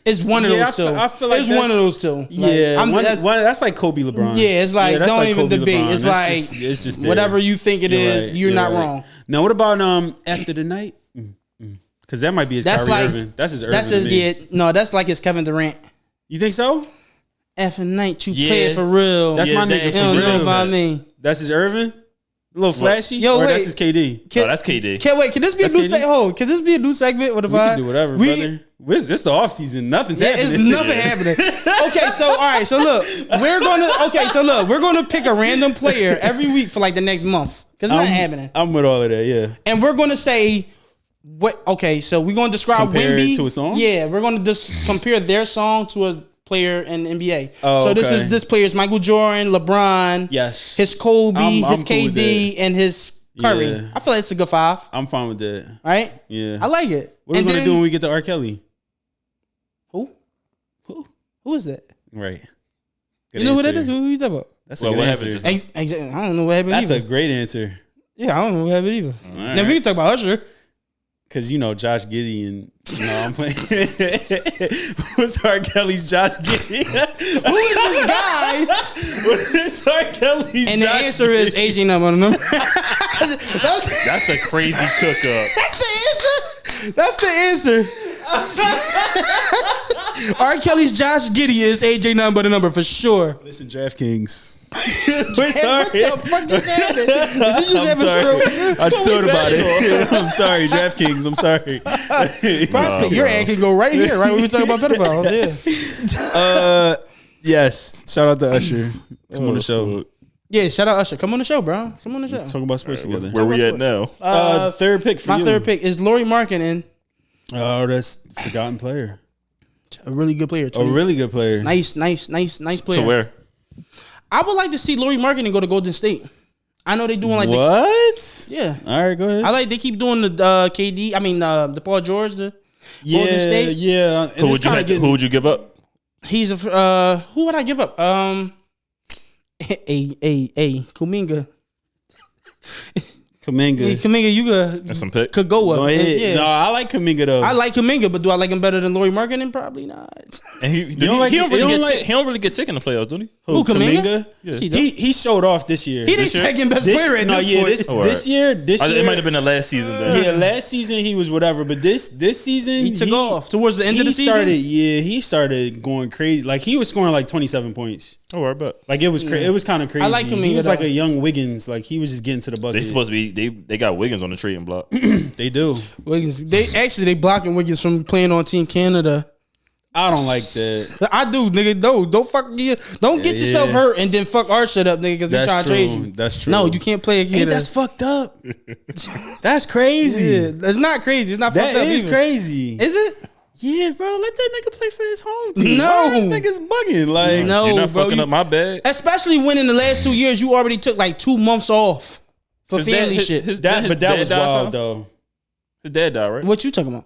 [SPEAKER 2] It's one of those two.
[SPEAKER 1] I feel like
[SPEAKER 2] it's one of those two.
[SPEAKER 1] Yeah, that's like Kobe LeBron.
[SPEAKER 2] Yeah, it's like
[SPEAKER 1] that's
[SPEAKER 2] don't
[SPEAKER 1] like
[SPEAKER 2] even
[SPEAKER 1] Kobe
[SPEAKER 2] debate.
[SPEAKER 1] LeBron.
[SPEAKER 2] It's
[SPEAKER 1] just
[SPEAKER 2] whatever you think it is,
[SPEAKER 1] right,
[SPEAKER 2] you're not
[SPEAKER 1] right.
[SPEAKER 2] wrong.
[SPEAKER 1] Now, what about After the Night? Because that might be his
[SPEAKER 2] That's
[SPEAKER 1] Kyrie
[SPEAKER 2] like
[SPEAKER 1] Irving. That's his Irving.
[SPEAKER 2] That's his
[SPEAKER 1] to me.
[SPEAKER 2] yeah. No, that's like his Kevin Durant.
[SPEAKER 1] You think so?
[SPEAKER 2] After night, you
[SPEAKER 3] Yeah.
[SPEAKER 2] play it for real.
[SPEAKER 1] That's my nigga.
[SPEAKER 2] you
[SPEAKER 1] For
[SPEAKER 2] don't know
[SPEAKER 1] real.
[SPEAKER 2] about me.
[SPEAKER 1] That's his Irving. A little flashy.
[SPEAKER 2] Yo,
[SPEAKER 1] or
[SPEAKER 2] wait.
[SPEAKER 1] that's his KD.
[SPEAKER 3] No, that's KD.
[SPEAKER 2] Can this be
[SPEAKER 1] That's
[SPEAKER 2] a new
[SPEAKER 1] KD?
[SPEAKER 2] segment? Can this be a new segment with the
[SPEAKER 1] We can do whatever, brother. It's the off season. Nothing's happening.
[SPEAKER 2] It's nothing happening. Okay, so all right, so look, we're gonna pick a random player every week for like the next month because it's not happening,
[SPEAKER 1] I'm with all of that. Yeah.
[SPEAKER 2] and we're gonna say what. Okay, so we're gonna describe
[SPEAKER 1] Compare it
[SPEAKER 2] Wemby
[SPEAKER 1] to a song?
[SPEAKER 2] Yeah, we're gonna just compare their song to a player in the NBA.
[SPEAKER 1] Oh,
[SPEAKER 2] so
[SPEAKER 1] okay.
[SPEAKER 2] this player's Michael Jordan, LeBron,
[SPEAKER 1] Yes.
[SPEAKER 2] his Kobe,
[SPEAKER 1] I'm
[SPEAKER 2] his
[SPEAKER 1] cool with
[SPEAKER 2] KD, and his Curry.
[SPEAKER 1] Yeah.
[SPEAKER 2] I feel like it's a good five.
[SPEAKER 1] I'm fine with that.
[SPEAKER 2] Right?
[SPEAKER 1] Yeah.
[SPEAKER 2] I like it.
[SPEAKER 1] What are we gonna do when we get to R. Kelly?
[SPEAKER 2] Who?
[SPEAKER 1] Who?
[SPEAKER 2] Who is that?
[SPEAKER 1] Right.
[SPEAKER 2] You know who that is? Who you talking about?
[SPEAKER 1] That's a
[SPEAKER 3] Well,
[SPEAKER 1] good
[SPEAKER 3] what
[SPEAKER 1] answer.
[SPEAKER 3] happened
[SPEAKER 2] Exactly. I don't know what happened.
[SPEAKER 1] That's
[SPEAKER 2] either.
[SPEAKER 1] a great answer.
[SPEAKER 2] Yeah, I don't know what happened either.
[SPEAKER 1] All
[SPEAKER 2] Then we can talk about Usher.
[SPEAKER 1] Cause Josh Giddey and I'm playing. What's R. Kelly's Josh Giddey?
[SPEAKER 2] Who is this guy?
[SPEAKER 1] What is R. Kelly's
[SPEAKER 2] And the
[SPEAKER 1] Josh
[SPEAKER 2] answer is AJ number.
[SPEAKER 3] That's a crazy cook up.
[SPEAKER 2] That's the answer. That's the answer. R. Kelly's Josh Giddey is AJ number for sure.
[SPEAKER 1] Listen, DraftKings.
[SPEAKER 2] What the fuck just happened? Did you just
[SPEAKER 1] I'm
[SPEAKER 2] have a
[SPEAKER 1] sorry.
[SPEAKER 2] stroke?
[SPEAKER 1] I just thought about it. I'm sorry, DraftKings. I'm sorry.
[SPEAKER 2] Prospect, your ad can go right here, right when we talk about pedophiles. Yeah.
[SPEAKER 1] Yes. Shout out to Usher. Come on the show.
[SPEAKER 2] Yeah, shout out Usher. Come on the show, bro. Come on the show.
[SPEAKER 1] Talk about sports together.
[SPEAKER 3] Where we at now?
[SPEAKER 1] Third pick for
[SPEAKER 2] My
[SPEAKER 1] you.
[SPEAKER 2] third pick is Lauri Markkanen.
[SPEAKER 1] Oh, that's forgotten player.
[SPEAKER 2] A really good player.
[SPEAKER 1] A really good player.
[SPEAKER 2] Nice player.
[SPEAKER 3] To where?
[SPEAKER 2] I would like to see Lauri Markkanen go to Golden State. I know they doing like
[SPEAKER 1] what?
[SPEAKER 2] yeah.
[SPEAKER 1] All right, go ahead.
[SPEAKER 2] They keep doing the KD. I mean the Paul George, the Golden State.
[SPEAKER 1] Yeah. And
[SPEAKER 3] Who would you give up?
[SPEAKER 2] He's a who would I give up? Kuminga. Kuminga, you
[SPEAKER 3] That's some picks.
[SPEAKER 2] could go up.
[SPEAKER 1] Go ahead.
[SPEAKER 2] Yeah.
[SPEAKER 1] No, I like Kuminga though.
[SPEAKER 2] I like Kuminga, but do I like him better than Lauri Markkanen? Probably not.
[SPEAKER 3] And he
[SPEAKER 1] don't like-
[SPEAKER 3] he don't
[SPEAKER 1] you
[SPEAKER 3] really
[SPEAKER 1] don't
[SPEAKER 3] get
[SPEAKER 1] like-
[SPEAKER 3] he don't really get taken in the playoffs, don't he?
[SPEAKER 2] Who, Kuminga?
[SPEAKER 3] Yeah.
[SPEAKER 1] He showed off this year.
[SPEAKER 2] He the
[SPEAKER 3] This year?
[SPEAKER 2] second best player at this point.
[SPEAKER 1] This year,
[SPEAKER 3] It might have been the last season then.
[SPEAKER 1] Yeah, last season he was whatever, but this season
[SPEAKER 2] He took off towards the end of the season.
[SPEAKER 1] He started going crazy. Like he was scoring like 27 points.
[SPEAKER 3] Oh, I bet.
[SPEAKER 1] Like it was it was kind of crazy.
[SPEAKER 2] I like him.
[SPEAKER 1] He was like
[SPEAKER 2] though.
[SPEAKER 1] a young Wiggins. Like he was just getting to the bucket.
[SPEAKER 3] They supposed to be they got Wiggins on the trading block.
[SPEAKER 1] They do.
[SPEAKER 2] Wiggins. They blocking Wiggins from playing on Team Canada.
[SPEAKER 1] I don't like that.
[SPEAKER 2] I do, nigga. No, don't get yourself hurt and then fuck our shit up, nigga. Because we trying
[SPEAKER 1] That's
[SPEAKER 2] to trade
[SPEAKER 1] true.
[SPEAKER 2] you.
[SPEAKER 1] That's true.
[SPEAKER 2] No, you can't play again.
[SPEAKER 1] Ain't that's fucked up. That's crazy.
[SPEAKER 2] Yeah, it's not crazy. It's not
[SPEAKER 1] That
[SPEAKER 2] fucked up.
[SPEAKER 1] is
[SPEAKER 2] either.
[SPEAKER 1] crazy.
[SPEAKER 2] Is it?
[SPEAKER 1] Yeah, bro. Let that nigga play for his home team.
[SPEAKER 2] No.
[SPEAKER 1] Why this nigga's bugging. Like
[SPEAKER 2] No,
[SPEAKER 3] You're not
[SPEAKER 2] bro.
[SPEAKER 3] fucking
[SPEAKER 2] You-
[SPEAKER 3] up my bag.
[SPEAKER 2] Especially when in the last 2 years you already took like 2 months off for
[SPEAKER 3] His dad-
[SPEAKER 2] family
[SPEAKER 3] his-
[SPEAKER 2] shit.
[SPEAKER 3] his
[SPEAKER 1] that,
[SPEAKER 3] dad-
[SPEAKER 1] but that
[SPEAKER 3] his
[SPEAKER 1] was
[SPEAKER 3] dad died,
[SPEAKER 1] wild
[SPEAKER 3] son?
[SPEAKER 1] though.
[SPEAKER 3] His dad died, right?
[SPEAKER 2] What you talking about?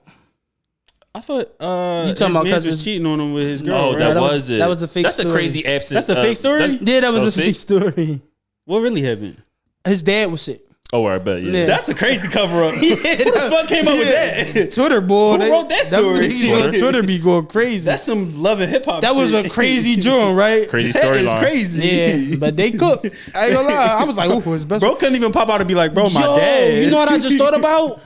[SPEAKER 1] I thought
[SPEAKER 2] You talking
[SPEAKER 1] his
[SPEAKER 2] about
[SPEAKER 1] mans
[SPEAKER 2] 'cause
[SPEAKER 1] was
[SPEAKER 2] it's-
[SPEAKER 1] cheating on him with his girl.
[SPEAKER 3] Oh,
[SPEAKER 1] right?
[SPEAKER 3] that
[SPEAKER 2] that was-
[SPEAKER 3] was it.
[SPEAKER 2] that was a fake
[SPEAKER 3] That's
[SPEAKER 2] story.
[SPEAKER 3] a crazy absence.
[SPEAKER 1] That's a fake story?
[SPEAKER 2] Yeah, that was
[SPEAKER 3] was
[SPEAKER 2] a fake
[SPEAKER 3] fake?
[SPEAKER 2] story.
[SPEAKER 1] What really happened?
[SPEAKER 2] His dad was sick.
[SPEAKER 3] Oh, I bet. Yeah.
[SPEAKER 2] Yeah.
[SPEAKER 1] That's a crazy cover up. Who the fuck came up with that?
[SPEAKER 2] Twitter boy.
[SPEAKER 1] Who wrote that story?
[SPEAKER 2] Twitter be going crazy.
[SPEAKER 1] That's some love and hip hop.
[SPEAKER 2] That was a crazy joint, right?
[SPEAKER 3] Crazy
[SPEAKER 1] That is
[SPEAKER 3] storyline.
[SPEAKER 1] crazy.
[SPEAKER 2] Yeah, but they cooked. I ain't gonna lie. I was like, "Ooh, his best."
[SPEAKER 1] Bro couldn't even pop out and be like, bro, my
[SPEAKER 2] Yo,
[SPEAKER 1] dad.
[SPEAKER 2] you know what I just thought about?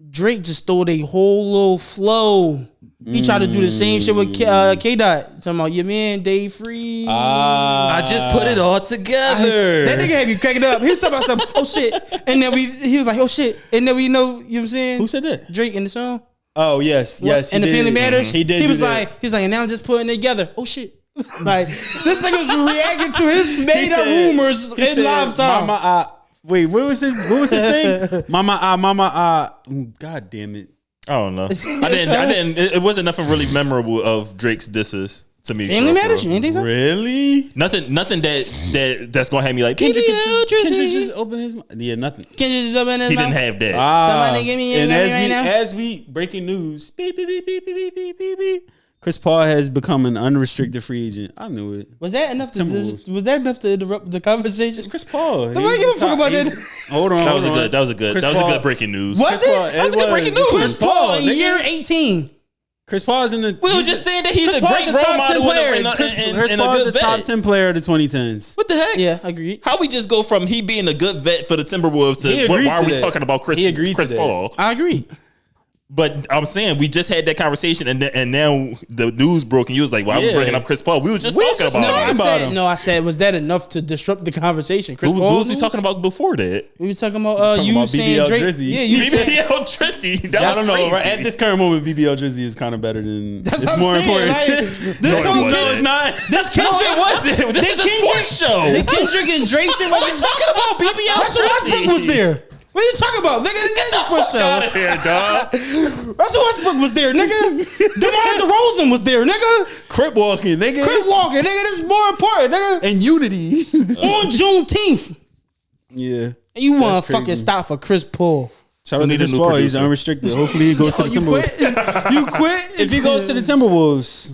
[SPEAKER 2] Drake just stole a whole little flow. He tried to do the same shit with K Dot. Talking about your man, Dave Free.
[SPEAKER 3] I just put it all together.
[SPEAKER 2] That nigga had me cracking up. He was talking about some, oh shit. And then he was like, oh shit. And then we know, you know what I'm saying?
[SPEAKER 1] Who said that?
[SPEAKER 2] Drake in the song.
[SPEAKER 1] Oh, yes. Yes.
[SPEAKER 2] And the
[SPEAKER 1] did.
[SPEAKER 2] Family Matters.
[SPEAKER 1] He did.
[SPEAKER 2] He was
[SPEAKER 1] do that.
[SPEAKER 2] like, and now I'm just putting it together. Oh shit. Like this nigga's reacting to his made up rumors in live time.
[SPEAKER 1] Mama, wait, what was his thing? Mama, God damn it.
[SPEAKER 3] I don't know. I didn't. It wasn't nothing really memorable of Drake's disses to me.
[SPEAKER 2] Family Matters, you ain't think so?
[SPEAKER 1] Really?
[SPEAKER 3] Nothing that's gonna have me like
[SPEAKER 1] Kendrick just open his mouth. Yeah, nothing.
[SPEAKER 2] Kendrick just open his
[SPEAKER 3] he
[SPEAKER 2] mouth.
[SPEAKER 3] didn't have that.
[SPEAKER 2] Somebody give me
[SPEAKER 1] and
[SPEAKER 2] right now.
[SPEAKER 1] as we breaking news, beep, beep, beep, beep, beep, beep, beep, beep. Chris Paul has become an unrestricted free agent. I knew it.
[SPEAKER 2] Was that enough to interrupt the conversation?
[SPEAKER 1] It's Chris Paul.
[SPEAKER 2] Nobody give a fuck about that.
[SPEAKER 1] Hold on.
[SPEAKER 3] That was a good breaking news.
[SPEAKER 2] Was it?
[SPEAKER 3] That was a good breaking news.
[SPEAKER 2] Chris Paul in year 18.
[SPEAKER 1] Chris Paul is in the.
[SPEAKER 3] We were just saying that he's a great role model
[SPEAKER 1] player.
[SPEAKER 3] Chris
[SPEAKER 1] Paul is a top 10 player of the 2010s.
[SPEAKER 3] What the heck?
[SPEAKER 2] Yeah, agreed.
[SPEAKER 3] How we just go from he being a good vet for the Timberwolves to why are we talking about Chris Paul?
[SPEAKER 2] I agree.
[SPEAKER 3] But I'm saying we just had that conversation and now the news broke and you was like, "Why are we bringing up Chris Paul?" We were just talking about him.
[SPEAKER 2] I said, was that enough to disrupt the conversation? Chris Paul.
[SPEAKER 3] What was we talking about before that?
[SPEAKER 2] We were talking about you saying
[SPEAKER 1] BBL
[SPEAKER 2] Drake.
[SPEAKER 1] Drizzy.
[SPEAKER 2] Yeah, you said
[SPEAKER 3] BBL Drizzy. I
[SPEAKER 1] don't know. Right at this current moment, BBL Drizzy is kind of better than.
[SPEAKER 2] That's
[SPEAKER 1] it's more important.
[SPEAKER 2] Like,
[SPEAKER 3] it's
[SPEAKER 1] not.
[SPEAKER 2] This Kendrick
[SPEAKER 3] wasn't. This is a sports show.
[SPEAKER 2] The Kendrick and Drake shit.
[SPEAKER 3] What are we talking about? BBL
[SPEAKER 2] Russell Westbrook was there. What are you talking about, nigga?
[SPEAKER 3] Get the fuck out of here, dog.
[SPEAKER 2] Russell Westbrook was there, nigga. DeMar DeRozan was there, nigga.
[SPEAKER 1] Crip walking, nigga.
[SPEAKER 2] This is more important, nigga.
[SPEAKER 1] And unity.
[SPEAKER 2] On Juneteenth.
[SPEAKER 1] Yeah.
[SPEAKER 2] And you want to fucking stop for Chris Paul.
[SPEAKER 1] Shout out to Chris Paul. He's unrestricted. Hopefully he goes to the Timberwolves.
[SPEAKER 2] You quit?
[SPEAKER 1] If he goes to the Timberwolves,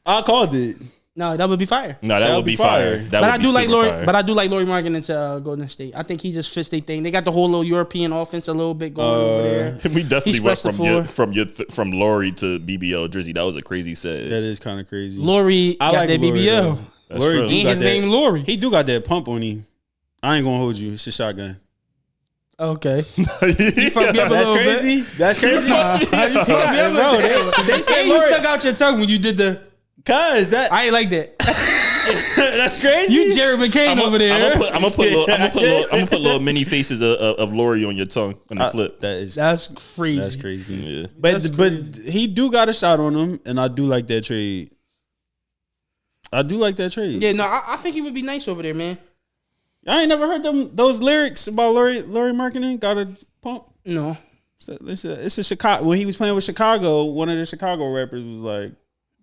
[SPEAKER 1] I called it.
[SPEAKER 2] No, that would be fire.
[SPEAKER 3] No, that would be fire.
[SPEAKER 2] But I do like Laurie. But I do like Laurie Marketing to Golden State. I think he just fits their thing. They got the whole little European offense a little bit going over there.
[SPEAKER 3] We definitely went from Laurie to BBL Drizzy. That was a crazy set.
[SPEAKER 1] That is kind of crazy.
[SPEAKER 2] Laurie got like that BBL.
[SPEAKER 1] Laurie
[SPEAKER 2] and his name Laurie.
[SPEAKER 1] He do got that pump on him. I ain't gonna hold you. It's a shotgun.
[SPEAKER 2] Okay. You fucked me up a little
[SPEAKER 1] crazy.
[SPEAKER 2] bit.
[SPEAKER 1] That's crazy. You fucked me up,
[SPEAKER 2] bro. They say you stuck out your tongue when you did the.
[SPEAKER 1] Cause that
[SPEAKER 2] I ain't like that.
[SPEAKER 1] That's crazy.
[SPEAKER 2] You Jared McCain over there.
[SPEAKER 3] I'm gonna put little mini faces of Laurie on your tongue on the clip.
[SPEAKER 2] That's crazy.
[SPEAKER 1] That's crazy.
[SPEAKER 3] Yeah.
[SPEAKER 1] But he do got a shot on him, and I do like that trade. Yeah, no, I think he would be nice over there, man. I ain't never heard those lyrics about Laurie Marketing. Got a pump.
[SPEAKER 2] No,
[SPEAKER 1] it's a Chicago. When he was playing with Chicago, one of the Chicago rappers was like.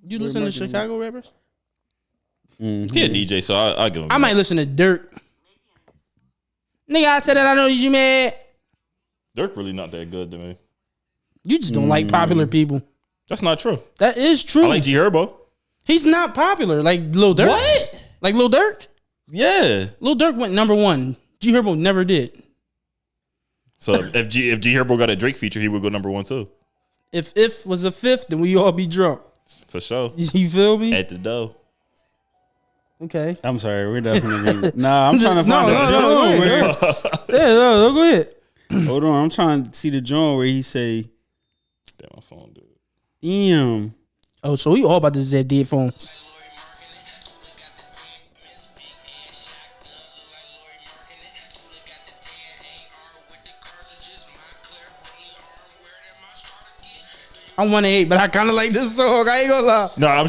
[SPEAKER 2] You listen to Chicago rappers?
[SPEAKER 1] Mm-hmm.
[SPEAKER 3] He a DJ, so I'll give him.
[SPEAKER 2] I might listen to Dirk. Nigga, I said that I know you mad.
[SPEAKER 3] Dirk really not that good to me.
[SPEAKER 2] You just don't like popular people.
[SPEAKER 3] That's not true.
[SPEAKER 2] That is true.
[SPEAKER 3] I like G Herbo.
[SPEAKER 2] He's not popular like Lil Durk.
[SPEAKER 3] What?
[SPEAKER 2] Like Lil Durk?
[SPEAKER 3] Yeah.
[SPEAKER 2] Lil Durk went number one. G Herbo never did.
[SPEAKER 3] So if G Herbo got a Drake feature, he would go number one too.
[SPEAKER 2] If was a fifth, then we all be drunk.
[SPEAKER 3] For sure.
[SPEAKER 2] You feel me?
[SPEAKER 3] At the dough.
[SPEAKER 1] Okay. I'm sorry. We're definitely I'm trying to find a joint.
[SPEAKER 2] No, go ahead.
[SPEAKER 1] Hold on. I'm trying to see the joint where he say,
[SPEAKER 3] damn, my phone, dude.
[SPEAKER 1] Damn.
[SPEAKER 2] Oh, so we all about to Z dead phones. I'm 1-8, but I kind of like this song. I ain't gonna lie.
[SPEAKER 3] No, I'm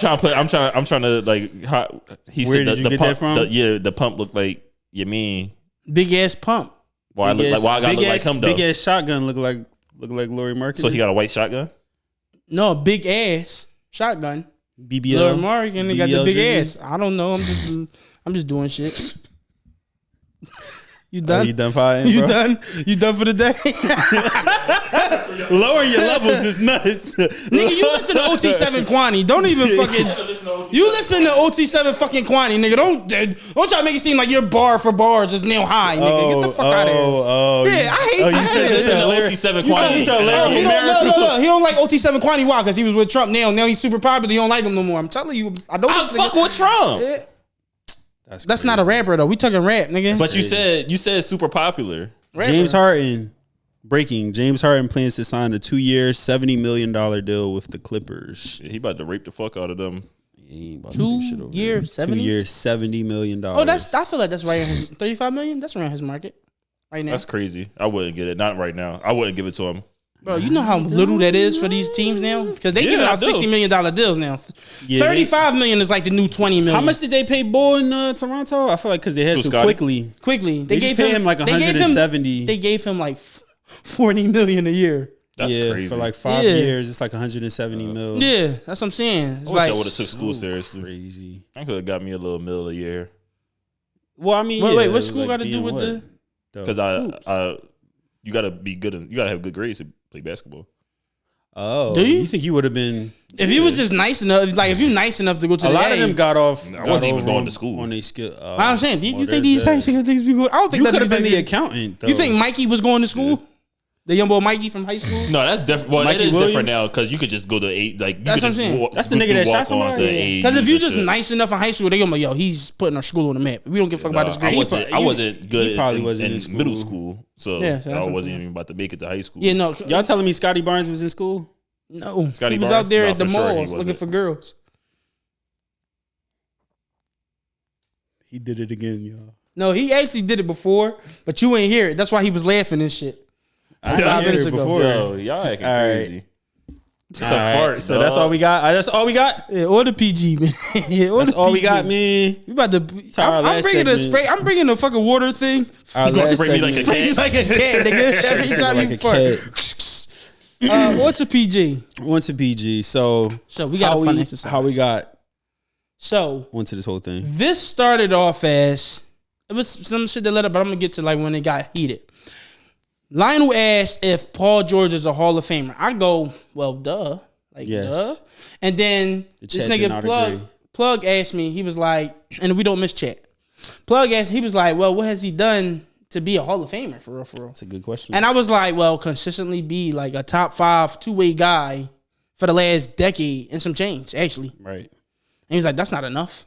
[SPEAKER 3] trying to like. How, he
[SPEAKER 1] Where
[SPEAKER 3] said
[SPEAKER 1] did you
[SPEAKER 3] the
[SPEAKER 1] get
[SPEAKER 3] pump,
[SPEAKER 1] that from?
[SPEAKER 3] The pump looked like you mean
[SPEAKER 2] big ass pump.
[SPEAKER 3] Why I gotta look like him though?
[SPEAKER 1] Big ass shotgun look like Laurie Marketing.
[SPEAKER 3] So he got a white shotgun?
[SPEAKER 2] No, big ass shotgun.
[SPEAKER 1] BBL.
[SPEAKER 2] Laurie Marketing, they got the big
[SPEAKER 1] Drizzy?
[SPEAKER 2] ass. I don't know. I'm just doing shit. You done?
[SPEAKER 1] You done fighting,
[SPEAKER 2] You
[SPEAKER 1] bro?
[SPEAKER 2] done? You done for the day?
[SPEAKER 1] Lowering your levels is nuts.
[SPEAKER 2] Nigga, you listen to OT7 Kwani. Don't even fucking. You listen to OT7 fucking Kwani, nigga. Don't try to make it seem like you're bar for bar just nail high, nigga. Get the fuck out of here. Yeah, I hate that.
[SPEAKER 3] You said this in OT7 Kwani.
[SPEAKER 2] He don't like OT7 Kwani. Why? Because he was with Trump. Now he's super popular. He don't like him no more. I'm telling you. I
[SPEAKER 3] fuck with Trump.
[SPEAKER 2] Yeah. That's not a rapper though. We talking rap, nigga.
[SPEAKER 3] But you said super popular.
[SPEAKER 2] Rapper.
[SPEAKER 1] James Harden. Breaking. James Harden plans to sign a 2-year, $70 million deal with the Clippers.
[SPEAKER 3] Yeah, he about to rape the fuck out of them.
[SPEAKER 1] He ain't about
[SPEAKER 2] 2
[SPEAKER 1] to do shit over
[SPEAKER 2] years,
[SPEAKER 1] there.
[SPEAKER 2] 70?
[SPEAKER 1] 2 years, $70 million.
[SPEAKER 2] Oh, I feel like that's right. 35 million. That's around his market right now.
[SPEAKER 3] That's crazy. I wouldn't get it. Not right now. I wouldn't give it to him.
[SPEAKER 2] Bro, you know how little that is for these teams now? Because they giving out $60 million deals now.
[SPEAKER 1] Yeah,
[SPEAKER 2] $35 million is like the new $20 million.
[SPEAKER 1] How much did they pay Bull in Toronto? I feel like because they had to
[SPEAKER 3] Scotty?
[SPEAKER 1] quickly.
[SPEAKER 2] They
[SPEAKER 1] gave him like 170.
[SPEAKER 2] They gave him like $40 million a year.
[SPEAKER 3] That's crazy.
[SPEAKER 1] For like 5 years, it's like 170 mil.
[SPEAKER 2] Yeah, that's what I'm saying. It's
[SPEAKER 3] I
[SPEAKER 2] like
[SPEAKER 3] wish I would have took school seriously.
[SPEAKER 1] Crazy.
[SPEAKER 3] I could have got me a little mil a year.
[SPEAKER 1] Well, I mean,
[SPEAKER 2] wait, what school got to do with the?
[SPEAKER 3] Because you gotta be good. You gotta have good grades to play basketball.
[SPEAKER 1] Oh,
[SPEAKER 2] do you?
[SPEAKER 1] You think you would have been?
[SPEAKER 2] If you was just nice enough, like if you nice enough to go to
[SPEAKER 1] A lot of them got off.
[SPEAKER 3] I wasn't even going to school
[SPEAKER 1] on their skill.
[SPEAKER 2] I'm saying, do you think these high school things be good? I don't think
[SPEAKER 1] you could have been the
[SPEAKER 2] accountant.
[SPEAKER 1] accountant. Though.
[SPEAKER 2] You think Mikey was going to school? The young boy Mikey from high school?
[SPEAKER 3] No, that's different. Well,
[SPEAKER 1] Mikey
[SPEAKER 3] it is different
[SPEAKER 1] Williams?
[SPEAKER 3] now because you could just go to eight. Like you
[SPEAKER 2] That's
[SPEAKER 3] could
[SPEAKER 2] what I'm
[SPEAKER 3] just
[SPEAKER 2] saying.
[SPEAKER 1] That's the nigga that shot
[SPEAKER 3] walk-ons
[SPEAKER 1] somebody?
[SPEAKER 3] to A's
[SPEAKER 2] Because if you
[SPEAKER 3] and
[SPEAKER 2] just
[SPEAKER 3] shit.
[SPEAKER 2] nice enough in high school, they gonna be like, yo, he's putting our school on the map. We don't give a fuck about his grade.
[SPEAKER 3] I wasn't good.
[SPEAKER 1] He probably
[SPEAKER 3] in,
[SPEAKER 1] wasn't
[SPEAKER 3] in
[SPEAKER 1] in school.
[SPEAKER 3] middle school, so
[SPEAKER 2] Yeah, so that's
[SPEAKER 3] I
[SPEAKER 2] what I'm
[SPEAKER 3] wasn't
[SPEAKER 2] saying.
[SPEAKER 3] even about to make it to high school.
[SPEAKER 2] Yeah, no.
[SPEAKER 1] Y'all telling me Scotty Barnes was in school?
[SPEAKER 2] No.
[SPEAKER 3] Scotty
[SPEAKER 2] He was
[SPEAKER 3] Barnes?
[SPEAKER 2] out there
[SPEAKER 3] No,
[SPEAKER 2] at the
[SPEAKER 3] for sure he
[SPEAKER 2] malls looking
[SPEAKER 3] wasn't.
[SPEAKER 2] for girls.
[SPEAKER 1] He did it again, y'all.
[SPEAKER 2] No, he actually did it before, but you ain't hear it. That's why he was laughing and shit.
[SPEAKER 1] I
[SPEAKER 2] 5 minutes
[SPEAKER 1] it
[SPEAKER 2] ago.
[SPEAKER 1] before.
[SPEAKER 3] Yo, y'all acting
[SPEAKER 1] All right.
[SPEAKER 3] crazy. It's
[SPEAKER 1] All
[SPEAKER 3] a
[SPEAKER 1] right,
[SPEAKER 3] fart.
[SPEAKER 1] so that's all we got. That's all we got.
[SPEAKER 2] Yeah, or the PG, man. Yeah, or
[SPEAKER 1] That's
[SPEAKER 2] the
[SPEAKER 1] all we
[SPEAKER 2] PG.
[SPEAKER 1] got, man.
[SPEAKER 2] We about to.
[SPEAKER 1] our
[SPEAKER 2] I'm
[SPEAKER 1] last
[SPEAKER 2] bringing a
[SPEAKER 1] segment.
[SPEAKER 2] spray. I'm bringing a fucking water thing.
[SPEAKER 1] Our
[SPEAKER 3] You gonna
[SPEAKER 1] last
[SPEAKER 3] spray me like a
[SPEAKER 1] segment.
[SPEAKER 2] Spray you like a cat, nigga. Every time
[SPEAKER 1] Like
[SPEAKER 2] you
[SPEAKER 1] a
[SPEAKER 2] fart. What's a PG?
[SPEAKER 1] Went to PG. So
[SPEAKER 2] We got a fun exercise.
[SPEAKER 1] how we got
[SPEAKER 2] So
[SPEAKER 1] onto this whole thing.
[SPEAKER 2] this started off as it was some shit that led up, but I'm gonna get to like when it got heated. Lionel asked if Paul George is a Hall of Famer. I go, well, duh. Like,
[SPEAKER 1] Yes.
[SPEAKER 2] duh. And then
[SPEAKER 1] The
[SPEAKER 2] this
[SPEAKER 1] chat did
[SPEAKER 2] nigga
[SPEAKER 1] not agree.
[SPEAKER 2] Plug asked me, he was like, and we don't miss chat. Plug asked, he was like, well, what has he done to be a Hall of Famer for real, for real?
[SPEAKER 1] That's a good question.
[SPEAKER 2] And I was like, well, consistently be like a top 5 two-way guy for the last decade and some change, actually.
[SPEAKER 1] right.
[SPEAKER 2] And he was like, that's not enough.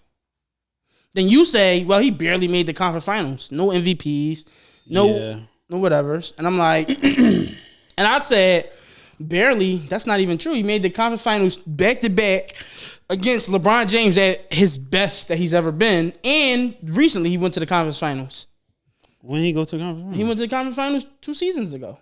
[SPEAKER 2] Then you say, well, he barely made the conference finals. No MVPs, no whatevers. And I'm like, and I said, barely, that's not even true. He made the conference finals back-to-back against LeBron James at his best that he's ever been. And recently he went to the conference finals.
[SPEAKER 1] When he go to the conference?
[SPEAKER 2] He went to the conference finals 2 seasons ago.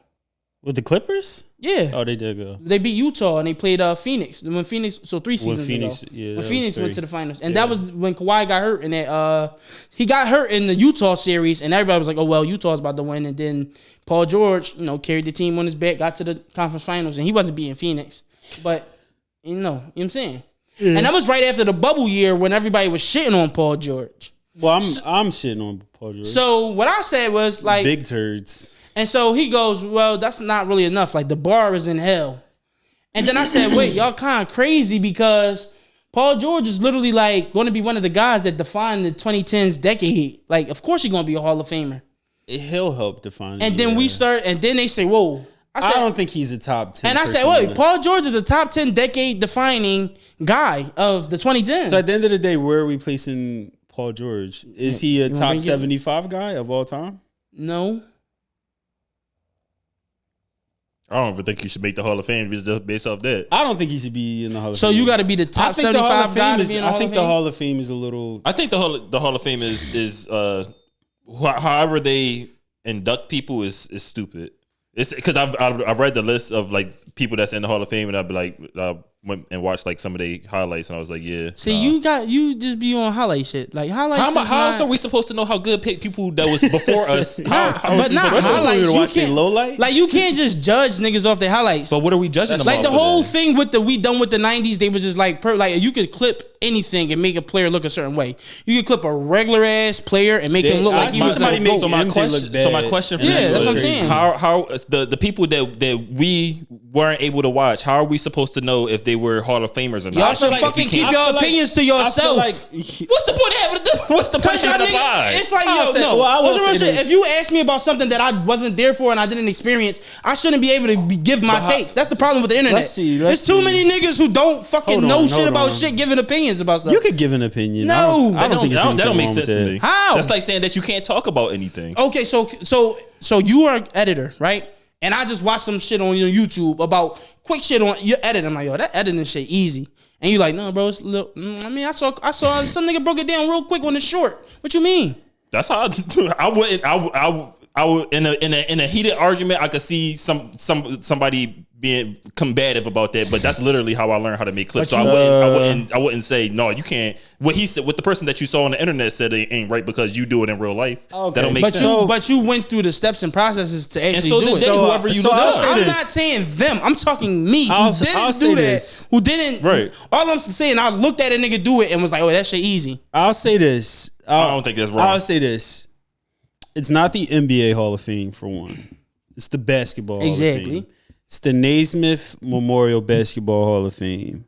[SPEAKER 1] With the Clippers?
[SPEAKER 2] Yeah.
[SPEAKER 1] Oh, they did go.
[SPEAKER 2] They beat Utah and they played Phoenix. When Phoenix, so 3 seasons
[SPEAKER 1] Phoenix,
[SPEAKER 2] ago.
[SPEAKER 1] yeah,
[SPEAKER 2] When
[SPEAKER 1] that
[SPEAKER 2] Phoenix
[SPEAKER 1] was
[SPEAKER 2] went
[SPEAKER 1] 3.
[SPEAKER 2] to the finals. And that was when Kawhi got hurt in that he got hurt in the Utah series and everybody was like, oh well, Utah's about to win. And then Paul George, carried the team on his back, got to the conference finals, and he wasn't beating Phoenix. But you know what I'm saying? Yeah. And that was right after the bubble year when everybody was shitting on Paul George.
[SPEAKER 1] Well, I'm shitting on Paul George.
[SPEAKER 2] So what I said was like
[SPEAKER 1] big turds.
[SPEAKER 2] And so he goes, well, that's not really enough. Like, the bar is in hell. And then I said, wait, y'all kind of crazy because Paul George is literally, like, going to be one of the guys that define the 2010s decade. Like, of course he's going to be a Hall of Famer.
[SPEAKER 1] He'll help define it.
[SPEAKER 2] And then we start, and then they say, whoa.
[SPEAKER 1] I don't think he's a top 10.
[SPEAKER 2] And I said, wait, Paul George is a top 10 decade defining guy of the 2010s.
[SPEAKER 1] So at the end of the day, where are we placing Paul George? Is he a top 75 guy of all time?
[SPEAKER 2] No.
[SPEAKER 3] I don't even think you should make the Hall of Fame just based off that.
[SPEAKER 1] I don't think he should be in the Hall of Fame.
[SPEAKER 2] So you got to be the top 75 guy to be in the Hall of Fame?
[SPEAKER 1] I think the Hall of Fame is a little...
[SPEAKER 3] I think the Hall of Fame is however they induct people is stupid. It's because I've read the list of like people that's in the Hall of Fame and I'd be like went and watched like some of the highlights and I was like, yeah.
[SPEAKER 2] See, you just be on highlight shit. Like highlights.
[SPEAKER 3] How else are we supposed to know how good people that was before us?
[SPEAKER 2] But not
[SPEAKER 1] Highlights.
[SPEAKER 2] highlights.
[SPEAKER 1] Low light.
[SPEAKER 2] Like you can't just judge niggas off their highlights.
[SPEAKER 3] But what are we judging them
[SPEAKER 2] like
[SPEAKER 3] off
[SPEAKER 2] the
[SPEAKER 3] of
[SPEAKER 2] whole
[SPEAKER 3] then?
[SPEAKER 2] thing with the we done with the 90s, they was just like you could clip anything and make a player look a certain way. You could clip a regular ass player and make him look like he was
[SPEAKER 1] somebody
[SPEAKER 2] somebody
[SPEAKER 1] make
[SPEAKER 3] so my
[SPEAKER 1] MJ
[SPEAKER 3] question.
[SPEAKER 1] look bad.
[SPEAKER 3] So my question for you
[SPEAKER 2] that's what I'm
[SPEAKER 3] is
[SPEAKER 2] saying.
[SPEAKER 3] how the people that we weren't able to watch, how are we supposed to know if they were Hall of Famers or not?
[SPEAKER 2] Y'all should
[SPEAKER 3] Like,
[SPEAKER 2] fucking
[SPEAKER 3] if you
[SPEAKER 2] keep
[SPEAKER 3] can't-
[SPEAKER 2] your opinions to yourself.
[SPEAKER 3] What's the point of having to do? What's the point of
[SPEAKER 2] Cause y'all
[SPEAKER 3] having to
[SPEAKER 2] nigga,
[SPEAKER 3] buy?
[SPEAKER 2] it's like
[SPEAKER 1] I'll say-
[SPEAKER 2] no.
[SPEAKER 1] well, I will
[SPEAKER 2] What's the real
[SPEAKER 1] say
[SPEAKER 2] shit?
[SPEAKER 1] this.
[SPEAKER 2] If you ask me about something that I wasn't there for and I didn't experience, I shouldn't be able to give my takes. That's the problem with the internet.
[SPEAKER 1] Let's see.
[SPEAKER 2] There's too many niggas who don't fucking
[SPEAKER 1] Hold on,
[SPEAKER 2] know shit
[SPEAKER 1] hold
[SPEAKER 2] about
[SPEAKER 1] on.
[SPEAKER 2] shit, giving opinions about stuff.
[SPEAKER 1] You could give an opinion.
[SPEAKER 2] No.
[SPEAKER 1] I don't think
[SPEAKER 3] that don't make
[SPEAKER 1] wrong
[SPEAKER 3] sense
[SPEAKER 1] with
[SPEAKER 3] to
[SPEAKER 1] that.
[SPEAKER 3] me.
[SPEAKER 2] How?
[SPEAKER 3] That's like saying that you can't talk about anything.
[SPEAKER 2] Okay, so you are an editor, right? And I just watched some shit on your YouTube about quick shit on your edit. I'm like, yo, that editing shit easy. And you like, no, bro, it's a little, I mean, I saw some nigga broke it down real quick on the short. What you mean?
[SPEAKER 3] That's how I wouldn't. I would in a heated argument, I could see somebody being combative about that, but that's literally how I learned how to make clips. So I wouldn't say no, you can't. What he said, what the person that you saw on the internet said it ain't right because you do it in real life. Okay. That don't make sense.
[SPEAKER 2] But you went through the steps and processes to actually do it.
[SPEAKER 3] So whoever you look up.
[SPEAKER 2] I'm not saying them. I'm talking me who didn't do that. Who didn't?
[SPEAKER 3] Right.
[SPEAKER 2] All I'm saying, I looked at a nigga do it and was like, oh, that shit easy.
[SPEAKER 1] I'll say this.
[SPEAKER 3] I don't think that's wrong.
[SPEAKER 1] I'll say this. It's not the NBA Hall of Fame for one. It's the Basketball Hall of Fame. It's the Naismith Memorial Basketball Hall of Fame.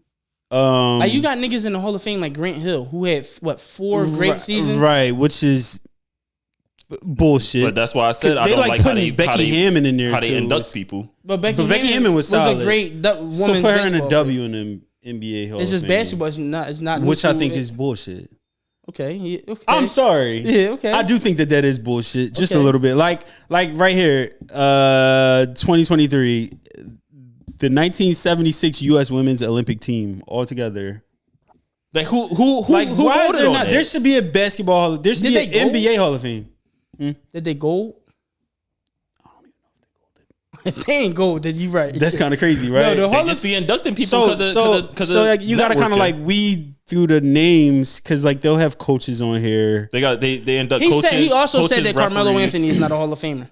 [SPEAKER 2] Like you got niggas in the Hall of Fame like Grant Hill, who had 4 great seasons,
[SPEAKER 1] right? Which is bullshit.
[SPEAKER 3] But that's why I said I
[SPEAKER 1] they
[SPEAKER 3] don't like how
[SPEAKER 1] putting Becky Hammond in there.
[SPEAKER 3] How
[SPEAKER 1] too.
[SPEAKER 3] they induct people.
[SPEAKER 2] But Becky Hammond was
[SPEAKER 1] solid.
[SPEAKER 2] A great woman's
[SPEAKER 1] so put her in a W
[SPEAKER 2] player.
[SPEAKER 1] in the NBA Hall.
[SPEAKER 2] It's just
[SPEAKER 1] of Fame.
[SPEAKER 2] basketball. It's not.
[SPEAKER 1] Which I think is bullshit.
[SPEAKER 2] Okay. Yeah, okay.
[SPEAKER 1] I'm sorry.
[SPEAKER 2] Yeah. Okay.
[SPEAKER 1] I do think that is bullshit. Just a little bit. Like right here, 2023. The 1976 U.S. Women's Olympic team all together.
[SPEAKER 3] Like who
[SPEAKER 1] like
[SPEAKER 3] who
[SPEAKER 1] why is
[SPEAKER 3] voted
[SPEAKER 1] there
[SPEAKER 3] on
[SPEAKER 1] not?
[SPEAKER 3] that?
[SPEAKER 1] There should be a basketball hall. There should be an NBA Hall of Fame.
[SPEAKER 2] Did they gold? I don't even know if they ain't gold, then you right.
[SPEAKER 1] That's kind of crazy, right?
[SPEAKER 3] No, they just be inducting people because
[SPEAKER 1] so like you got to kind of like weed through the names because like they'll have coaches on here.
[SPEAKER 3] They induct
[SPEAKER 2] he
[SPEAKER 3] coaches.
[SPEAKER 2] He also said that Carmelo
[SPEAKER 3] referees.
[SPEAKER 2] Anthony is not a Hall of Famer.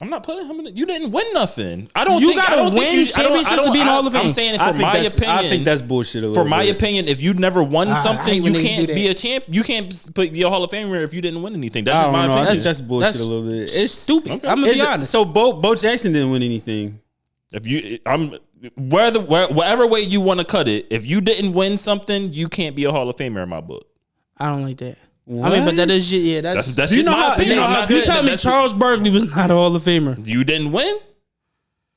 [SPEAKER 3] I'm not putting him in. You didn't win nothing. I don't.
[SPEAKER 2] You gotta win championships to be in the Hall of Fame.
[SPEAKER 3] I'm saying for my opinion.
[SPEAKER 1] I think that's bullshit.
[SPEAKER 3] For my opinion, if you never won something, you can't be a champ. You can't be a Hall of Famer if you didn't win anything. That's just my opinion.
[SPEAKER 1] That's bullshit a little bit. It's
[SPEAKER 2] stupid. Okay. I'm gonna be honest.
[SPEAKER 1] So Bo Jackson didn't win anything.
[SPEAKER 3] If you, whatever way you want to cut it, if you didn't win something, you can't be a Hall of Famer in my book.
[SPEAKER 2] I don't like that. What? I mean, but that is that's
[SPEAKER 3] just my opinion.
[SPEAKER 2] You tell me Charles Barkley was not a Hall of Famer.
[SPEAKER 3] You didn't win.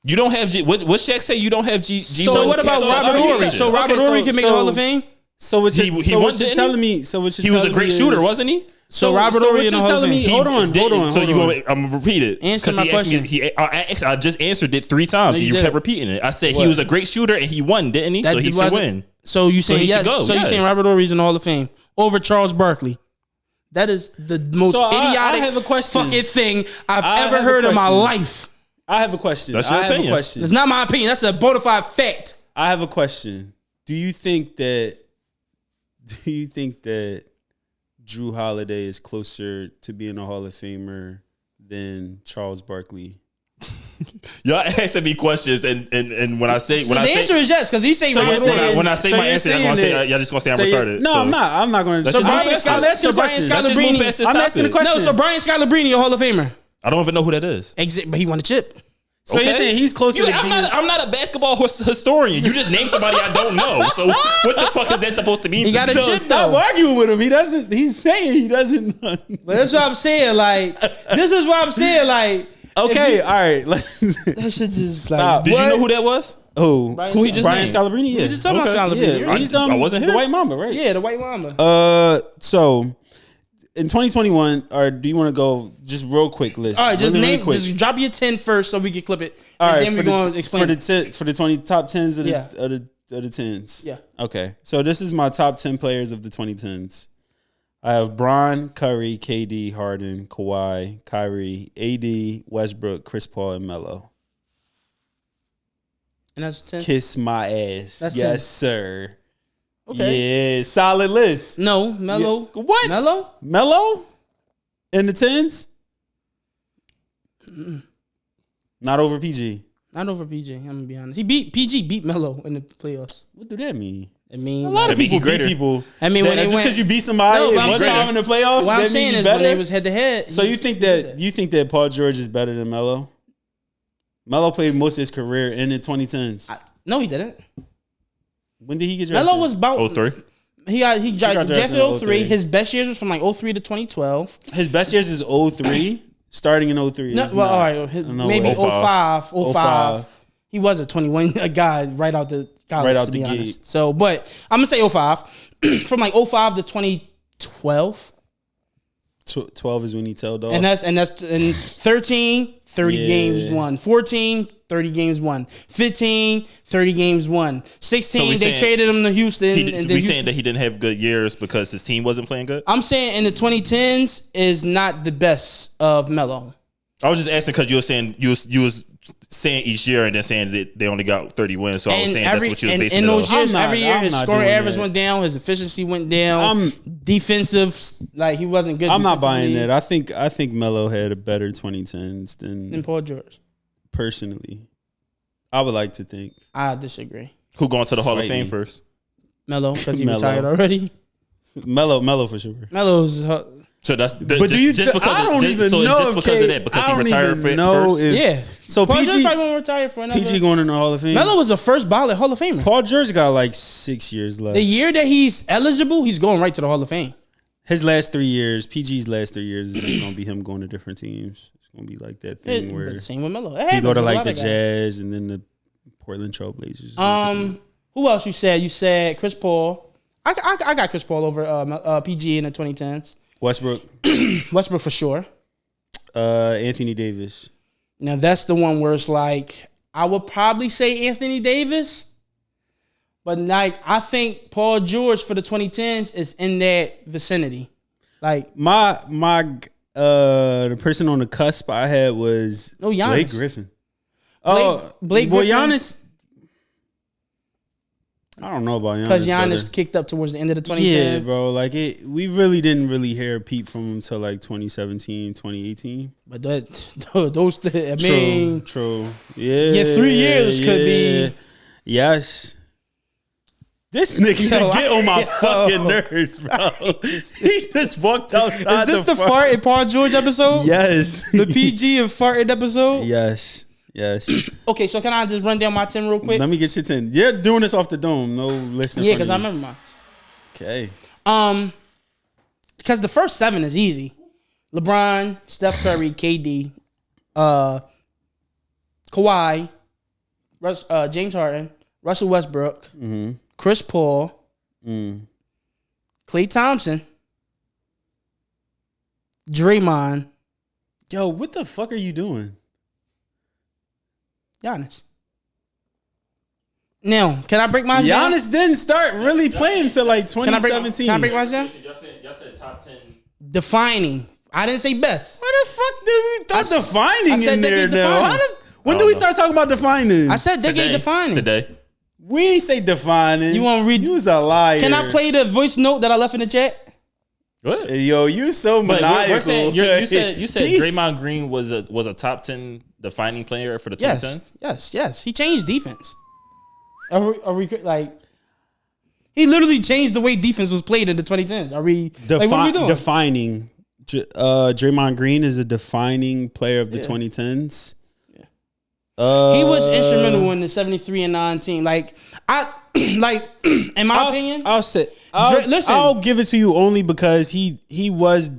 [SPEAKER 3] You don't have What Shaq say? You don't have G.
[SPEAKER 2] So what about Robert Horry? So Robert Horry can make a Hall of Fame.
[SPEAKER 1] So what you're telling me? So what
[SPEAKER 3] he was a great shooter, wasn't he?
[SPEAKER 2] So Robert Horry in the Hall of
[SPEAKER 1] Fame. Hold on.
[SPEAKER 3] So I'm gonna repeat it.
[SPEAKER 2] Answer my question.
[SPEAKER 3] I just answered it 3 times, and you kept repeating it. I said he was a great shooter and he won, didn't he? So he should win.
[SPEAKER 2] So you saying yes? So you saying Robert Horry's in the Hall of Fame over Charles Barkley? That is the most idiotic fucking thing I've ever heard in my life.
[SPEAKER 1] I have a question.
[SPEAKER 3] That's your opinion.
[SPEAKER 2] It's not my opinion. That's a bona fide fact.
[SPEAKER 1] I have a question. Do you think that Drew Holiday is closer to being a Hall of Famer than Charles Barkley?
[SPEAKER 3] Y'all asking me questions, and when I say
[SPEAKER 2] the answer is yes, because he's saying
[SPEAKER 3] when I say my answer, I'm gonna say y'all just gonna say I'm retarded.
[SPEAKER 1] No, I'm not. I'm not going to.
[SPEAKER 2] So Brian Scalabrine.
[SPEAKER 1] I'm asking the question.
[SPEAKER 2] No, so Brian Scalabrine, a Hall of Famer.
[SPEAKER 3] I don't even know who that is.
[SPEAKER 2] But he won a chip.
[SPEAKER 1] So you're saying he's closer to being...
[SPEAKER 3] I'm not a basketball historian. You just named somebody I don't know. So what the fuck is that supposed to mean?
[SPEAKER 2] He got a chip,
[SPEAKER 1] stop arguing with him. He doesn't... He's saying he doesn't...
[SPEAKER 2] But that's what I'm saying. Like, this is what I'm saying. Like...
[SPEAKER 1] Okay, all right. Let's...
[SPEAKER 2] That shit just like...
[SPEAKER 3] Did you know who that was?
[SPEAKER 1] Who?
[SPEAKER 3] Who he just
[SPEAKER 1] Brian
[SPEAKER 3] named?
[SPEAKER 1] Scalabrine? Yeah.
[SPEAKER 2] We just talking about Scalabrine.
[SPEAKER 1] Yeah. He's I wasn't here. The White Mamba, right?
[SPEAKER 2] Yeah, the White Mamba.
[SPEAKER 1] So... In 2021, or do you want to go just real quick list?
[SPEAKER 2] All right, just just drop your 10 first so we can clip it.
[SPEAKER 1] All right,
[SPEAKER 2] then we're going to explain
[SPEAKER 1] for the 20 top 10s of the 10s.
[SPEAKER 2] Yeah.
[SPEAKER 1] Okay. So this is my top 10 players of the 2010s. I have Bron, Curry, KD, Harden, Kawhi, Kyrie, AD, Westbrook, Chris Paul, and Melo.
[SPEAKER 2] And that's 10?
[SPEAKER 1] Kiss my ass.
[SPEAKER 2] That's
[SPEAKER 1] yes,
[SPEAKER 2] 10.
[SPEAKER 1] sir.
[SPEAKER 2] Okay.
[SPEAKER 1] Yeah, solid list.
[SPEAKER 2] No, Melo.
[SPEAKER 1] Yeah. What? Melo? In the 10s? Not over PG.
[SPEAKER 2] Not over PG, I'm going to be honest. PG beat Melo in the playoffs.
[SPEAKER 1] What do that mean?
[SPEAKER 2] I mean,
[SPEAKER 1] a lot of people beat people.
[SPEAKER 2] I mean, when
[SPEAKER 1] just because you beat somebody one time in the playoffs,
[SPEAKER 2] what I'm saying is when they was head to head.
[SPEAKER 1] So you think that Paul George is better than Melo? Melo played most of his career in the 2010s.
[SPEAKER 2] No, he didn't.
[SPEAKER 1] When did he get drafted?
[SPEAKER 2] Melo was about
[SPEAKER 3] 03.
[SPEAKER 2] He got drafted in 03. His best years was from like 03 to 2012.
[SPEAKER 1] His best years is 03. Starting in 03.
[SPEAKER 2] No, well, all right, maybe 05. He was a 21 guy right out the college,
[SPEAKER 1] right out
[SPEAKER 2] to
[SPEAKER 1] the
[SPEAKER 2] be
[SPEAKER 1] gate.
[SPEAKER 2] honest. So, but I'm gonna say 05 from like 05 to 2012.
[SPEAKER 1] 12 is when he tailed off.
[SPEAKER 2] And that's 13, 30 games won. 14, 30 games won. 15, 30 games won. 16, they traded him to Houston.
[SPEAKER 3] We saying that he didn't have good years because his team wasn't playing good?
[SPEAKER 2] I'm saying in the 2010s is not the best of Melo.
[SPEAKER 3] I was just asking because you were saying you was saying each year and then saying that they only got 30 wins. So I was saying that's what you was basing
[SPEAKER 2] in
[SPEAKER 3] it
[SPEAKER 2] those
[SPEAKER 3] on.
[SPEAKER 2] years, every year his scoring average
[SPEAKER 1] that.
[SPEAKER 2] went down, his efficiency went down, defensive, like he wasn't good.
[SPEAKER 1] I'm not buying that. I think Melo had a better 2010s
[SPEAKER 2] than Paul George.
[SPEAKER 1] Personally, I would like to think.
[SPEAKER 2] I disagree.
[SPEAKER 3] Who going to the Hall of Fame first?
[SPEAKER 2] Melo, because he retired already.
[SPEAKER 1] Melo for sure.
[SPEAKER 2] Melo's.
[SPEAKER 3] So that's
[SPEAKER 1] but just because
[SPEAKER 3] I don't even know just because of that because he retired first.
[SPEAKER 2] Yeah.
[SPEAKER 1] So
[SPEAKER 2] Paul
[SPEAKER 1] PG
[SPEAKER 2] George probably won't retire for another.
[SPEAKER 1] PG going in the Hall of Fame.
[SPEAKER 2] Melo was the first ballot Hall of Famer.
[SPEAKER 1] Paul George got like 6 years left.
[SPEAKER 2] The year that he's eligible, he's going right to the Hall of Fame.
[SPEAKER 1] His last 3 years, PG's last 3 years is just gonna be him going to different teams. It's gonna be like that thing where
[SPEAKER 2] same with Melo.
[SPEAKER 1] He go to like the Jazz and then the Portland Trailblazers.
[SPEAKER 2] Who else you said? You said Chris Paul. I got Chris Paul over PG in the 2010s. Westbrook for sure.
[SPEAKER 1] Anthony Davis.
[SPEAKER 2] Now that's the one where it's like I would probably say Anthony Davis, but like I think Paul George for the 2010s is in that vicinity. Like
[SPEAKER 1] the person on the cusp I had was Blake Griffin.
[SPEAKER 2] Blake Griffin.
[SPEAKER 1] Giannis. I don't know about Giannis.
[SPEAKER 2] Because Giannis kicked up towards the end of the 2010s.
[SPEAKER 1] Yeah, bro. Like we really didn't hear a peep from him until like 2017, 2018.
[SPEAKER 2] But those, I mean,
[SPEAKER 1] true. Yeah,
[SPEAKER 2] 3 years could be.
[SPEAKER 1] Yes. This nigga get on my fucking nerves, bro. He just walked outside.
[SPEAKER 2] Is this the fart and Paul George episode?
[SPEAKER 1] Yes.
[SPEAKER 2] The PG and farted episode?
[SPEAKER 1] Yes.
[SPEAKER 2] Okay, so can I just run down my 10 real quick?
[SPEAKER 1] Let me get your 10. You're doing this off the dome. No listening.
[SPEAKER 2] Yeah, because I remember mine.
[SPEAKER 1] Okay.
[SPEAKER 2] Because the first 7 is easy. LeBron, Steph Curry, KD, Kawhi, James Harden, Russell Westbrook, Chris Paul, Klay Thompson, Draymond.
[SPEAKER 1] Yo, what the fuck are you doing?
[SPEAKER 2] Giannis. Now, can I break mine down?
[SPEAKER 1] Giannis didn't start really playing until like 2017.
[SPEAKER 2] Can I break mine down?
[SPEAKER 3] Y'all said top 10.
[SPEAKER 2] Defining. I didn't say best.
[SPEAKER 1] Where the fuck did we throw defining in there now? When do we start talking about defining?
[SPEAKER 2] I said decade defining.
[SPEAKER 3] Today.
[SPEAKER 1] We ain't say defining.
[SPEAKER 2] You want to read?
[SPEAKER 1] You was a liar.
[SPEAKER 2] Can I play the voice note that I left in the chat?
[SPEAKER 3] What?
[SPEAKER 1] Yo, you so maniacal.
[SPEAKER 3] We're saying, you said Draymond Green was a top 10 defining player for the 2010s?
[SPEAKER 2] Yes. He changed defense. He literally changed the way defense was played in the 2010s. What are we doing?
[SPEAKER 1] Defining. Draymond Green is a defining player of the 2010s.
[SPEAKER 2] Yeah. He was instrumental in the 73-9 team. In my opinion,
[SPEAKER 1] I'll give it to you only because he was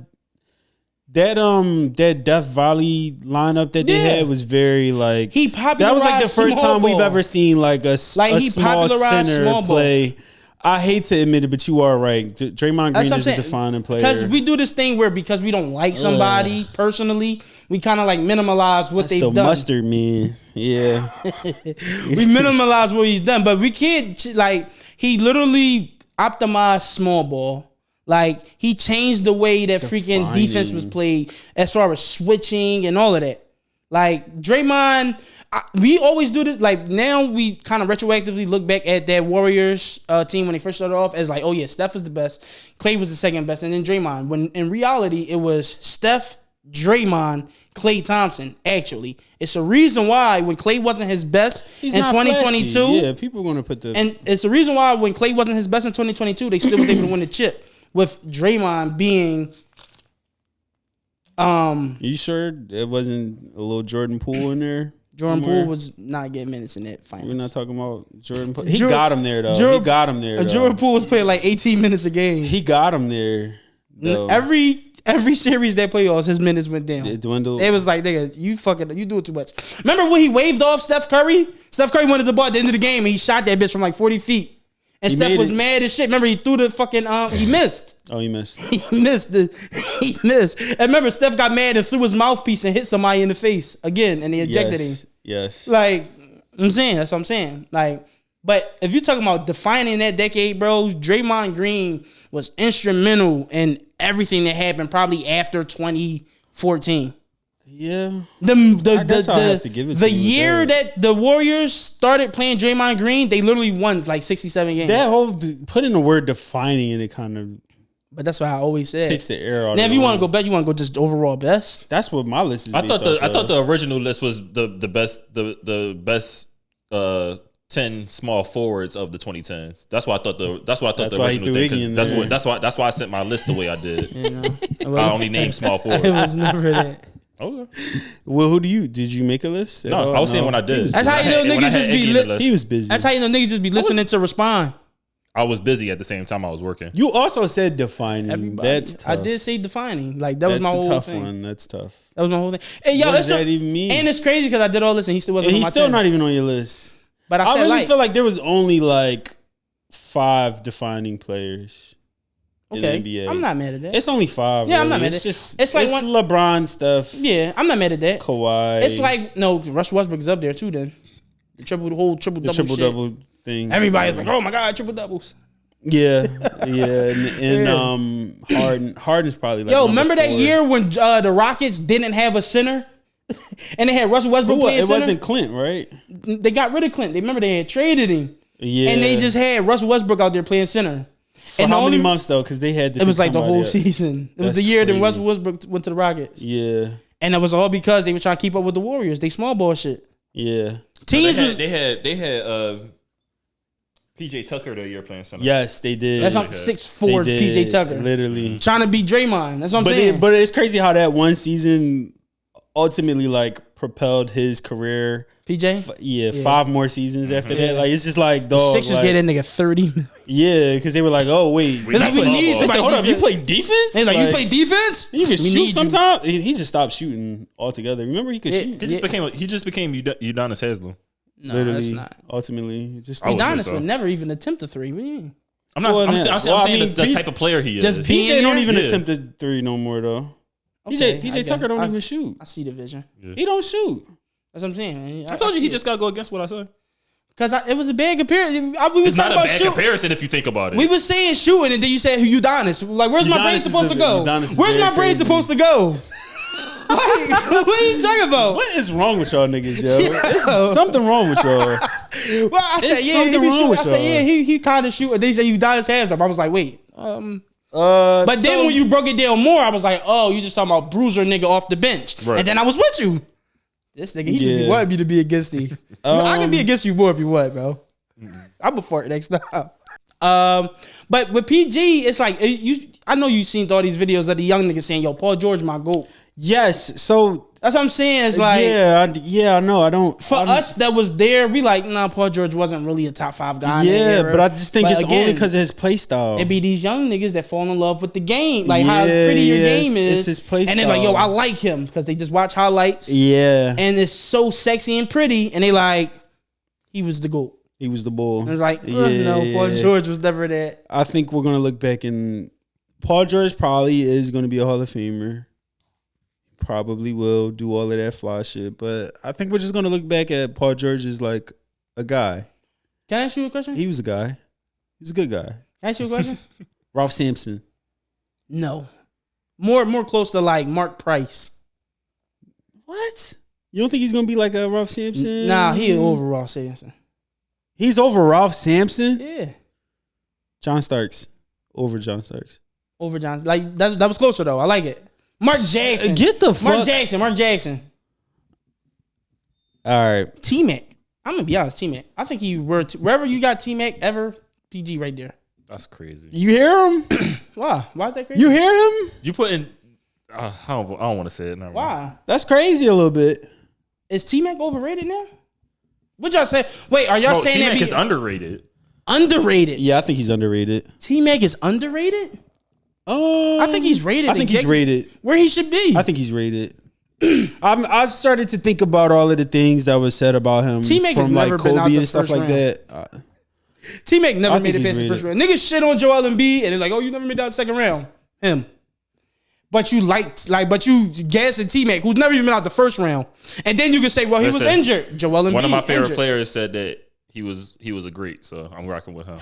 [SPEAKER 1] that Death Valley lineup that they had was very like
[SPEAKER 2] he popularized.
[SPEAKER 1] That was like the first time we've ever seen like a small center play. I hate to admit it, but you are right. Draymond Green is a defining player.
[SPEAKER 2] Because we do this thing where because we don't like somebody personally, we kind of like minimalize what they've done.
[SPEAKER 1] Mustard man, yeah.
[SPEAKER 2] We minimalize what he's done, but we can't he literally optimized small ball. Like he changed the way that freaking defense was played as far as switching and all of that. Like Draymond. We always do this. Like now, we kind of retroactively look back at that Warriors team when they first started off as like, oh yeah, Steph was the best, Klay was the second best, and then Draymond. When in reality, it was Steph, Draymond, Klay Thompson. Actually, it's a reason why when Klay wasn't his best in 2022,
[SPEAKER 1] flashy. Yeah, people are gonna put
[SPEAKER 2] and it's a reason why when Klay wasn't his best in 2022, they still was able to win the chip with Draymond being.
[SPEAKER 1] You sure it wasn't a little Jordan Poole in there?
[SPEAKER 2] Jordan Poole was not getting minutes in that finals.
[SPEAKER 1] We're not talking about Jordan Poole. He got him there, though.
[SPEAKER 2] Jordan Poole was playing like 18 minutes a game.
[SPEAKER 1] He got him there, though.
[SPEAKER 2] Every series that playoffs, his minutes went down.
[SPEAKER 1] It dwindled.
[SPEAKER 2] It was like, nigga, you do it too much. Remember when he waved off Steph Curry? Steph Curry wanted the ball at the end of the game, and he shot that bitch from like 40 feet. And Steph was mad as shit. Remember, he threw the fucking he missed.
[SPEAKER 1] Oh, he missed.
[SPEAKER 2] He missed he missed. And remember, Steph got mad and threw his mouthpiece and hit somebody in the face again, and they ejected him.
[SPEAKER 1] Yes.
[SPEAKER 2] Like, I'm saying, that's what I'm saying. Like, but if you're talking about defining that decade, bro, Draymond Green was instrumental in everything that happened probably after 2014.
[SPEAKER 1] Yeah. I guess I'll have to give it to
[SPEAKER 2] the
[SPEAKER 1] you with
[SPEAKER 2] year that the Warriors started playing Draymond Green, they literally won like 67 games.
[SPEAKER 1] That whole putting the word defining in it kind of,
[SPEAKER 2] but that's what I always said.
[SPEAKER 1] takes the air out.
[SPEAKER 2] Now,
[SPEAKER 1] of
[SPEAKER 2] if you
[SPEAKER 1] it.
[SPEAKER 2] want to go bet, you want to go just overall best.
[SPEAKER 1] That's what my list is.
[SPEAKER 3] I thought the original list was the best 10 small forwards of the 2010s. That's why I thought the original thing. That's why I sent my list the way I did. I only named small forwards.
[SPEAKER 2] It was never that.
[SPEAKER 3] Okay.
[SPEAKER 1] Well, did you make a list?
[SPEAKER 3] No, I was saying when I did.
[SPEAKER 2] That's how you know niggas just be.
[SPEAKER 1] He was busy.
[SPEAKER 2] That's how you know niggas just be listening to respond.
[SPEAKER 3] I was busy at the same time I was working.
[SPEAKER 1] You also said defining.
[SPEAKER 2] Everybody,
[SPEAKER 1] That's tough.
[SPEAKER 2] I did say defining. Like that was my
[SPEAKER 1] That's
[SPEAKER 2] whole
[SPEAKER 1] a tough
[SPEAKER 2] thing.
[SPEAKER 1] one. That's tough.
[SPEAKER 2] That was my whole thing. Hey, yo,
[SPEAKER 1] What does that even mean?
[SPEAKER 2] And it's crazy because I did all this and he still wasn't.
[SPEAKER 1] And
[SPEAKER 2] on
[SPEAKER 1] he's
[SPEAKER 2] my
[SPEAKER 1] still
[SPEAKER 2] 10.
[SPEAKER 1] not even on your list.
[SPEAKER 2] But
[SPEAKER 1] I
[SPEAKER 2] said
[SPEAKER 1] really feel like there was only like 5 defining players in the NBA.
[SPEAKER 2] I'm not mad at that.
[SPEAKER 1] It's only 5.
[SPEAKER 2] Yeah,
[SPEAKER 1] really.
[SPEAKER 2] I'm not mad at
[SPEAKER 1] It's
[SPEAKER 2] it.
[SPEAKER 1] just
[SPEAKER 2] It's like
[SPEAKER 1] it's
[SPEAKER 2] one-
[SPEAKER 1] LeBron stuff.
[SPEAKER 2] Yeah, I'm not mad at that.
[SPEAKER 1] Kawhi.
[SPEAKER 2] It's like no, Russell Westbrook's up there too. Then the whole triple
[SPEAKER 1] the
[SPEAKER 2] double
[SPEAKER 1] triple thing.
[SPEAKER 2] Everybody's like, oh my god, triple doubles.
[SPEAKER 1] Yeah, and Harden's probably like.
[SPEAKER 2] Yo,
[SPEAKER 1] number
[SPEAKER 2] remember that
[SPEAKER 1] 4.
[SPEAKER 2] year when the Rockets didn't have a center, and they had Russell Westbrook playing
[SPEAKER 1] It
[SPEAKER 2] center?
[SPEAKER 1] wasn't Clint, right?
[SPEAKER 2] They got rid of Clint. They remember they had traded him,
[SPEAKER 1] Yeah,
[SPEAKER 2] and they just had Russell Westbrook out there playing center.
[SPEAKER 1] for
[SPEAKER 2] and
[SPEAKER 1] how
[SPEAKER 2] the
[SPEAKER 1] many
[SPEAKER 2] only-
[SPEAKER 1] months though? Because they had to.
[SPEAKER 2] It was
[SPEAKER 1] pick
[SPEAKER 2] like the
[SPEAKER 1] somebody
[SPEAKER 2] whole
[SPEAKER 1] up.
[SPEAKER 2] season. It was
[SPEAKER 1] That's
[SPEAKER 2] the year that
[SPEAKER 1] crazy.
[SPEAKER 2] Russell Westbrook went to the Rockets.
[SPEAKER 1] Yeah,
[SPEAKER 2] And it was all because they were trying to keep up with the Warriors. They small ball shit.
[SPEAKER 1] yeah.
[SPEAKER 2] Teams
[SPEAKER 3] They had PJ Tucker the year playing center.
[SPEAKER 1] Yes, they did.
[SPEAKER 2] that's not
[SPEAKER 1] They
[SPEAKER 2] 6'4"
[SPEAKER 1] did,
[SPEAKER 2] PJ Tucker.
[SPEAKER 1] literally.
[SPEAKER 2] Trying to beat Draymond. That's what I'm saying.
[SPEAKER 1] But it's crazy how that one season ultimately like propelled his career.
[SPEAKER 2] PJ?
[SPEAKER 1] 5 more seasons after
[SPEAKER 2] Yeah.
[SPEAKER 1] that. Like it's just like
[SPEAKER 2] The
[SPEAKER 1] dog.
[SPEAKER 2] Sixers
[SPEAKER 1] like,
[SPEAKER 2] gave that nigga 30 million.
[SPEAKER 1] yeah, because they were like, oh wait,
[SPEAKER 3] We
[SPEAKER 2] like,
[SPEAKER 3] need
[SPEAKER 2] we
[SPEAKER 3] small
[SPEAKER 2] need
[SPEAKER 3] ball.
[SPEAKER 1] They said,
[SPEAKER 2] somebody-
[SPEAKER 1] hold up, you play defense?
[SPEAKER 2] He's like, you play defense?
[SPEAKER 1] You can
[SPEAKER 2] We
[SPEAKER 1] shoot
[SPEAKER 2] need you.
[SPEAKER 1] sometimes. He just stopped shooting altogether. Remember, he could
[SPEAKER 2] Yeah.
[SPEAKER 1] shoot.
[SPEAKER 3] He just became Udonis Haslem.
[SPEAKER 2] No,
[SPEAKER 1] Literally,
[SPEAKER 2] that's not.
[SPEAKER 1] ultimately, just
[SPEAKER 3] I would say
[SPEAKER 2] Udonis
[SPEAKER 3] so.
[SPEAKER 2] would never even attempt a 3. What do you mean?
[SPEAKER 3] I'm not.
[SPEAKER 1] Well,
[SPEAKER 3] I'm
[SPEAKER 1] yeah.
[SPEAKER 3] saying
[SPEAKER 1] I mean,
[SPEAKER 3] the type of player he is.
[SPEAKER 2] Just be-
[SPEAKER 1] PJ don't
[SPEAKER 2] there?
[SPEAKER 1] even
[SPEAKER 3] Yeah.
[SPEAKER 1] attempt a 3 no more though.
[SPEAKER 2] Okay, I
[SPEAKER 1] PJ
[SPEAKER 2] get
[SPEAKER 1] Tucker
[SPEAKER 2] it.
[SPEAKER 1] don't even shoot.
[SPEAKER 2] I see the vision.
[SPEAKER 1] He don't shoot.
[SPEAKER 2] That's what I'm saying.
[SPEAKER 3] I told you he just got to go against what I said.
[SPEAKER 2] Because it was a bad comparison. We was
[SPEAKER 3] It's not
[SPEAKER 2] talking
[SPEAKER 3] a
[SPEAKER 2] about
[SPEAKER 3] bad
[SPEAKER 2] shooting.
[SPEAKER 3] comparison if you think about it.
[SPEAKER 2] We was saying shooting, and then you said Udonis. Like, where's my
[SPEAKER 1] Udonis
[SPEAKER 2] brain
[SPEAKER 1] is
[SPEAKER 2] supposed to go?
[SPEAKER 1] Udonis is
[SPEAKER 2] Where's
[SPEAKER 1] very
[SPEAKER 2] my brain
[SPEAKER 1] crazy.
[SPEAKER 2] supposed to go? Like, what are you talking about?
[SPEAKER 1] What is wrong with y'all niggas, yo?
[SPEAKER 2] Yo.
[SPEAKER 1] There's something wrong with y'all.
[SPEAKER 2] Well, I said,
[SPEAKER 1] There's
[SPEAKER 2] yeah, he
[SPEAKER 1] something
[SPEAKER 2] be
[SPEAKER 1] wrong
[SPEAKER 2] shooting.
[SPEAKER 1] with
[SPEAKER 2] I said,
[SPEAKER 1] y'all.
[SPEAKER 2] yeah, he kind of shoot. And they said Udonis has them. I was like, wait.
[SPEAKER 1] But
[SPEAKER 2] But then when you broke it down more, I was like, oh, you just talking about bruiser nigga off the bench.
[SPEAKER 3] Right.
[SPEAKER 2] And then I was with you. This nigga, he just
[SPEAKER 1] Yeah.
[SPEAKER 2] be wanting me to be against you. I can be against you more if you want, bro. I'm a fart next time. But with PG, it's like I know you seen all these videos of the young niggas saying, "Yo, Paul George, my goat."
[SPEAKER 1] yes, so
[SPEAKER 2] That's what I'm saying. It's like
[SPEAKER 1] I know. I don't.
[SPEAKER 2] for us that was there, we like, nah, Paul George wasn't really a top 5 guy. in that
[SPEAKER 1] Yeah,
[SPEAKER 2] era.
[SPEAKER 1] but I just think
[SPEAKER 2] But
[SPEAKER 1] it's only
[SPEAKER 2] again,
[SPEAKER 1] because of his play style.
[SPEAKER 2] it be these young niggas that fall in love with the game, like how
[SPEAKER 1] Yeah,
[SPEAKER 2] pretty your
[SPEAKER 1] yeah,
[SPEAKER 2] game
[SPEAKER 1] it's
[SPEAKER 2] is,
[SPEAKER 1] his play
[SPEAKER 2] and they're like, "Yo, I
[SPEAKER 1] style.
[SPEAKER 2] like him" because they just watch highlights,
[SPEAKER 1] Yeah,
[SPEAKER 2] and it's so sexy and pretty, and they like, he was the GOAT.
[SPEAKER 1] he was the bull.
[SPEAKER 2] And it's like,
[SPEAKER 1] Yeah,
[SPEAKER 2] no, Paul
[SPEAKER 1] yeah.
[SPEAKER 2] George was never that.
[SPEAKER 1] I think we're gonna look back and Paul George probably is gonna be a Hall of Famer. Probably will do all of that fly shit, but I think we're just gonna look back at Paul George as like a guy.
[SPEAKER 2] Can I ask you a question?
[SPEAKER 1] He was a guy. He was a good guy.
[SPEAKER 2] Can I ask you a question?
[SPEAKER 1] Ralph Sampson.
[SPEAKER 2] No, more close to like Mark Price.
[SPEAKER 1] What? You don't think he's gonna be like a Ralph Sampson?
[SPEAKER 2] Nah, he overall Samson.
[SPEAKER 1] He's over Ralph Sampson.
[SPEAKER 2] Yeah,
[SPEAKER 1] John Starks over John Starks.
[SPEAKER 2] over Johnson. Like that was closer though. I like it. Mark Jackson.
[SPEAKER 1] Get the fuck.
[SPEAKER 2] Mark Jackson.
[SPEAKER 1] All right.
[SPEAKER 2] T-Mac. I'm gonna be honest, T-Mac. I think wherever you got T-Mac ever, PG right there.
[SPEAKER 3] That's crazy.
[SPEAKER 1] You hear him?
[SPEAKER 2] Why? Why is that crazy?
[SPEAKER 1] You hear him?
[SPEAKER 3] You put in. I don't want to say it. Never mind.
[SPEAKER 2] Why?
[SPEAKER 1] That's crazy a little bit.
[SPEAKER 2] Is T-Mac overrated now? What y'all say? Wait, are y'all
[SPEAKER 3] Bro,
[SPEAKER 2] saying
[SPEAKER 3] T-Mac
[SPEAKER 2] that
[SPEAKER 3] is underrated.
[SPEAKER 2] underrated?
[SPEAKER 1] Yeah, I think he's underrated.
[SPEAKER 2] T-Mac is underrated? I think he's rated.
[SPEAKER 1] I think he's rated.
[SPEAKER 2] where he should be.
[SPEAKER 1] I think he's rated. I started to think about all of the things that was said about him
[SPEAKER 2] T-Mac has
[SPEAKER 1] from like
[SPEAKER 2] never been out
[SPEAKER 1] Kobe
[SPEAKER 2] the
[SPEAKER 1] and stuff
[SPEAKER 2] first
[SPEAKER 1] like
[SPEAKER 2] round.
[SPEAKER 1] that.
[SPEAKER 2] T-Mac never
[SPEAKER 1] I
[SPEAKER 2] made it
[SPEAKER 1] think
[SPEAKER 2] past the
[SPEAKER 1] he's
[SPEAKER 2] first round. Niggas shit on Joel Embiid and they're like, oh, you never made that second round. Him. but you but you gassing T-Mac, who's never even been out the first round. And then you can say, well, he was injured. Joel Embiid.
[SPEAKER 3] One of my favorite players said that he was a great, so I'm rocking with him.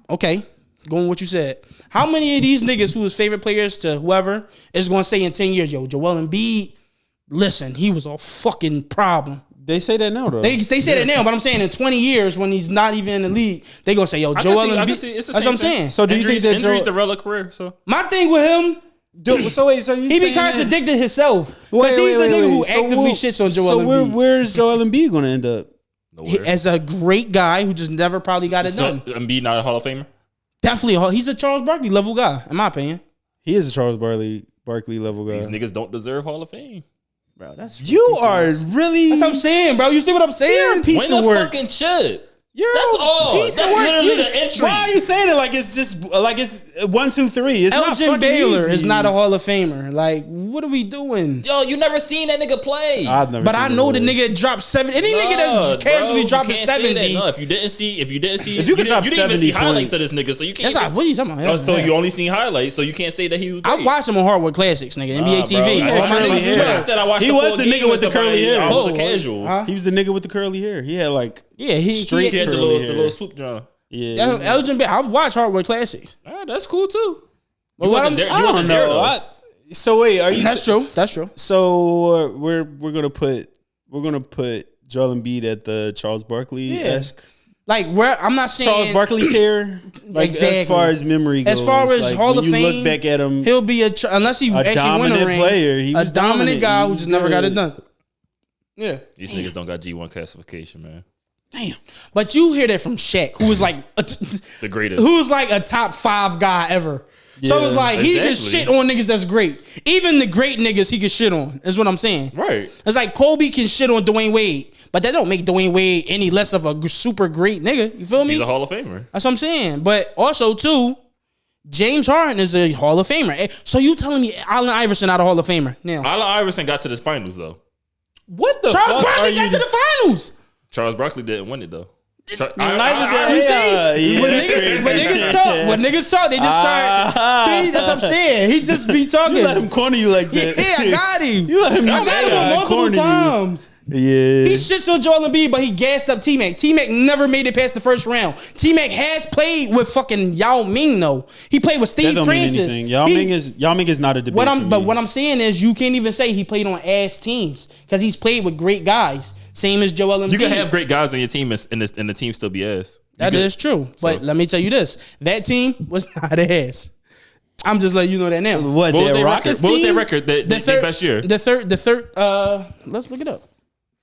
[SPEAKER 2] Okay, going with what you said. How many of these niggas who is favorite players to whoever is going to say in 10 years, yo, Joel Embiid, listen, he was a fucking problem.
[SPEAKER 1] They say that now, though.
[SPEAKER 2] They say that now, but I'm saying in 20 years when he's not even in the league, they gonna say, "Yo, Joel Embiid." That's what I'm saying.
[SPEAKER 1] So do you think that
[SPEAKER 3] injuries derail a career? So
[SPEAKER 2] my thing with him, he be contradicting himself because he's a nigga who actively shits on Joel Embiid.
[SPEAKER 1] So where's Joel Embiid gonna end up?
[SPEAKER 2] As a great guy who just never probably got it done.
[SPEAKER 3] Embiid not a Hall of Famer?
[SPEAKER 2] Definitely, he's a Charles Barkley level guy, in my opinion.
[SPEAKER 1] He is a Charles Barkley level guy.
[SPEAKER 3] These niggas don't deserve Hall of Fame.
[SPEAKER 2] Bro, that's
[SPEAKER 1] you are really.
[SPEAKER 2] That's what I'm saying, bro. You see what I'm saying?
[SPEAKER 1] You're a piece of work.
[SPEAKER 3] Fucking shit.
[SPEAKER 1] That's
[SPEAKER 3] all. That's literally the entry.
[SPEAKER 1] Why are you saying it like it's just like it's 1, 2, 3? It's not fucking
[SPEAKER 2] Baylor
[SPEAKER 1] easy.
[SPEAKER 2] is not a Hall of Famer. Like, what are we doing?
[SPEAKER 3] Yo, you never seen that nigga play.
[SPEAKER 1] I've never.
[SPEAKER 2] But I know the nigga dropped 70. Any nigga that's casually dropping 70.
[SPEAKER 3] No, if you didn't see,
[SPEAKER 1] if you could drop
[SPEAKER 3] you didn't even
[SPEAKER 1] 70
[SPEAKER 3] see highlights
[SPEAKER 1] points
[SPEAKER 3] of this nigga, so you can't.
[SPEAKER 2] That's like, what are you talking about?
[SPEAKER 3] So you only seen highlights, so you can't say that he was great.
[SPEAKER 2] I watched him on Hardwood Classics, nigga. NBA TV.
[SPEAKER 3] I said I watched.
[SPEAKER 1] He was the nigga with the curly hair.
[SPEAKER 3] I was a casual.
[SPEAKER 1] He was the nigga with the curly hair. He had like
[SPEAKER 2] he had
[SPEAKER 3] the little swoop John.
[SPEAKER 1] Yeah,
[SPEAKER 2] Elgin Baylor. I've watched Hardwood Classics.
[SPEAKER 3] That's cool too.
[SPEAKER 1] But I don't know. So wait, are you?
[SPEAKER 2] That's true. That's true.
[SPEAKER 1] So we're gonna put Joel Embiid at the Charles Barkley esque.
[SPEAKER 2] Like where I'm not saying
[SPEAKER 1] Charles Barkley tier. Like
[SPEAKER 2] exactly.
[SPEAKER 1] as far as memory goes,
[SPEAKER 2] as far as
[SPEAKER 1] like,
[SPEAKER 2] Hall of
[SPEAKER 1] when you
[SPEAKER 2] Fame,
[SPEAKER 1] look back at him,
[SPEAKER 2] he'll be unless he actually win a ring.
[SPEAKER 1] Player. He was
[SPEAKER 2] a dominant guy who just never got it done. Yeah,
[SPEAKER 3] these niggas don't got G1 classification, man.
[SPEAKER 2] Damn. But you hear that from Shaq, who was like
[SPEAKER 3] the greatest,
[SPEAKER 2] who's like a top 5 guy ever. Yeah, so it's like he can shit on niggas that's great. Even the great niggas he can shit on, is what I'm saying.
[SPEAKER 3] Right.
[SPEAKER 2] It's like Kobe can shit on Dwayne Wade, but that don't make Dwayne Wade any less of a super great nigga. You feel me?
[SPEAKER 3] He's a Hall of Famer.
[SPEAKER 2] That's what I'm saying. But also too, James Harden is a Hall of Famer. So you telling me Allen Iverson not a Hall of Famer? Now
[SPEAKER 3] Allen Iverson got to the finals though.
[SPEAKER 1] What the
[SPEAKER 2] Charles
[SPEAKER 1] fuck
[SPEAKER 2] Barkley got to the finals.
[SPEAKER 3] Charles Barkley didn't win it though.
[SPEAKER 2] When niggas talk, they just start. See, that's what I'm saying. He just be talking.
[SPEAKER 1] You let him corner you like that.
[SPEAKER 2] Yeah, I got him.
[SPEAKER 1] You let him.
[SPEAKER 2] I got him multiple times.
[SPEAKER 1] Yeah,
[SPEAKER 2] he shits on Joel Embiid, but he gassed up T-Mac. T-Mac never made it past the first round. T-Mac has played with fucking Yao Ming though. He played with Steve Francis.
[SPEAKER 1] Yao Ming is not a debate.
[SPEAKER 2] What I'm saying is, you can't even say he played on ass teams because he's played with great guys. Same as Joel Embiid.
[SPEAKER 3] You can have great guys on your team and the team still be ass.
[SPEAKER 2] That is true. But let me tell you this. That team was not ass. I'm just letting you know that now.
[SPEAKER 3] What was their record? What was their record? The best year?
[SPEAKER 2] The third, let's look it up.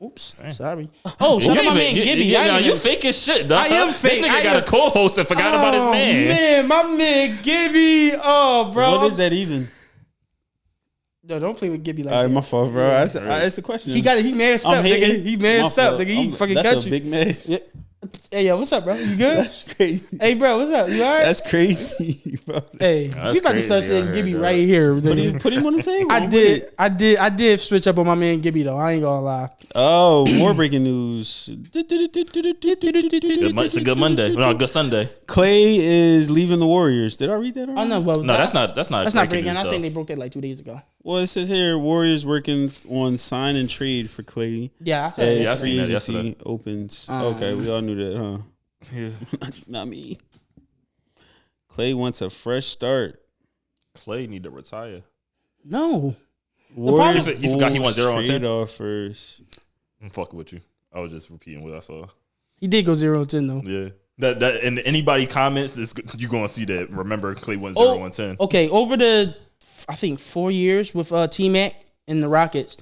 [SPEAKER 2] Oops, sorry. Oh, shout out my man Gibby.
[SPEAKER 3] You fake as shit, dog.
[SPEAKER 2] I am fake.
[SPEAKER 3] This nigga got a co-host and forgot about his man.
[SPEAKER 2] Man, my man Gibby. Oh, bro.
[SPEAKER 1] What is that even?
[SPEAKER 2] No, don't play with Gibby like that.
[SPEAKER 1] All right, my fault, bro. That's the question.
[SPEAKER 2] He masked up, nigga. He masked up, nigga. He fucking got you.
[SPEAKER 1] That's a big mask.
[SPEAKER 2] Yeah. Hey, yo, what's up, bro? You good?
[SPEAKER 1] That's crazy.
[SPEAKER 2] Hey, bro, what's up? You all right?
[SPEAKER 1] That's crazy, bro.
[SPEAKER 2] Hey, you about to start saying Gibby right here.
[SPEAKER 1] Put him on the table.
[SPEAKER 2] I did switch up on my man Gibby though. I ain't gonna lie.
[SPEAKER 1] Oh, more breaking news.
[SPEAKER 3] It's a good Monday. No, good Sunday.
[SPEAKER 1] Clay is leaving the Warriors. Did I read that?
[SPEAKER 2] Oh no, well,
[SPEAKER 3] no, that's not
[SPEAKER 2] breaking. I think they broke that like 2 days ago.
[SPEAKER 1] Well, it says here Warriors working on sign and trade for Clay.
[SPEAKER 2] Yeah,
[SPEAKER 1] as free agency opens. Okay, we all knew that, huh?
[SPEAKER 3] Yeah,
[SPEAKER 1] not me. Clay wants a fresh start.
[SPEAKER 3] Clay need to retire.
[SPEAKER 2] No,
[SPEAKER 1] Warriors.
[SPEAKER 3] You forgot he won 0 on 10
[SPEAKER 1] offers.
[SPEAKER 3] I'm fucking with you. I was just repeating what I saw.
[SPEAKER 2] He did go 0 on 10 though.
[SPEAKER 3] Yeah. That and anybody comments is you gonna see that. Remember, Clay went 0 on 10.
[SPEAKER 2] Okay, over the I think 4 years with T-Mac in the Rockets,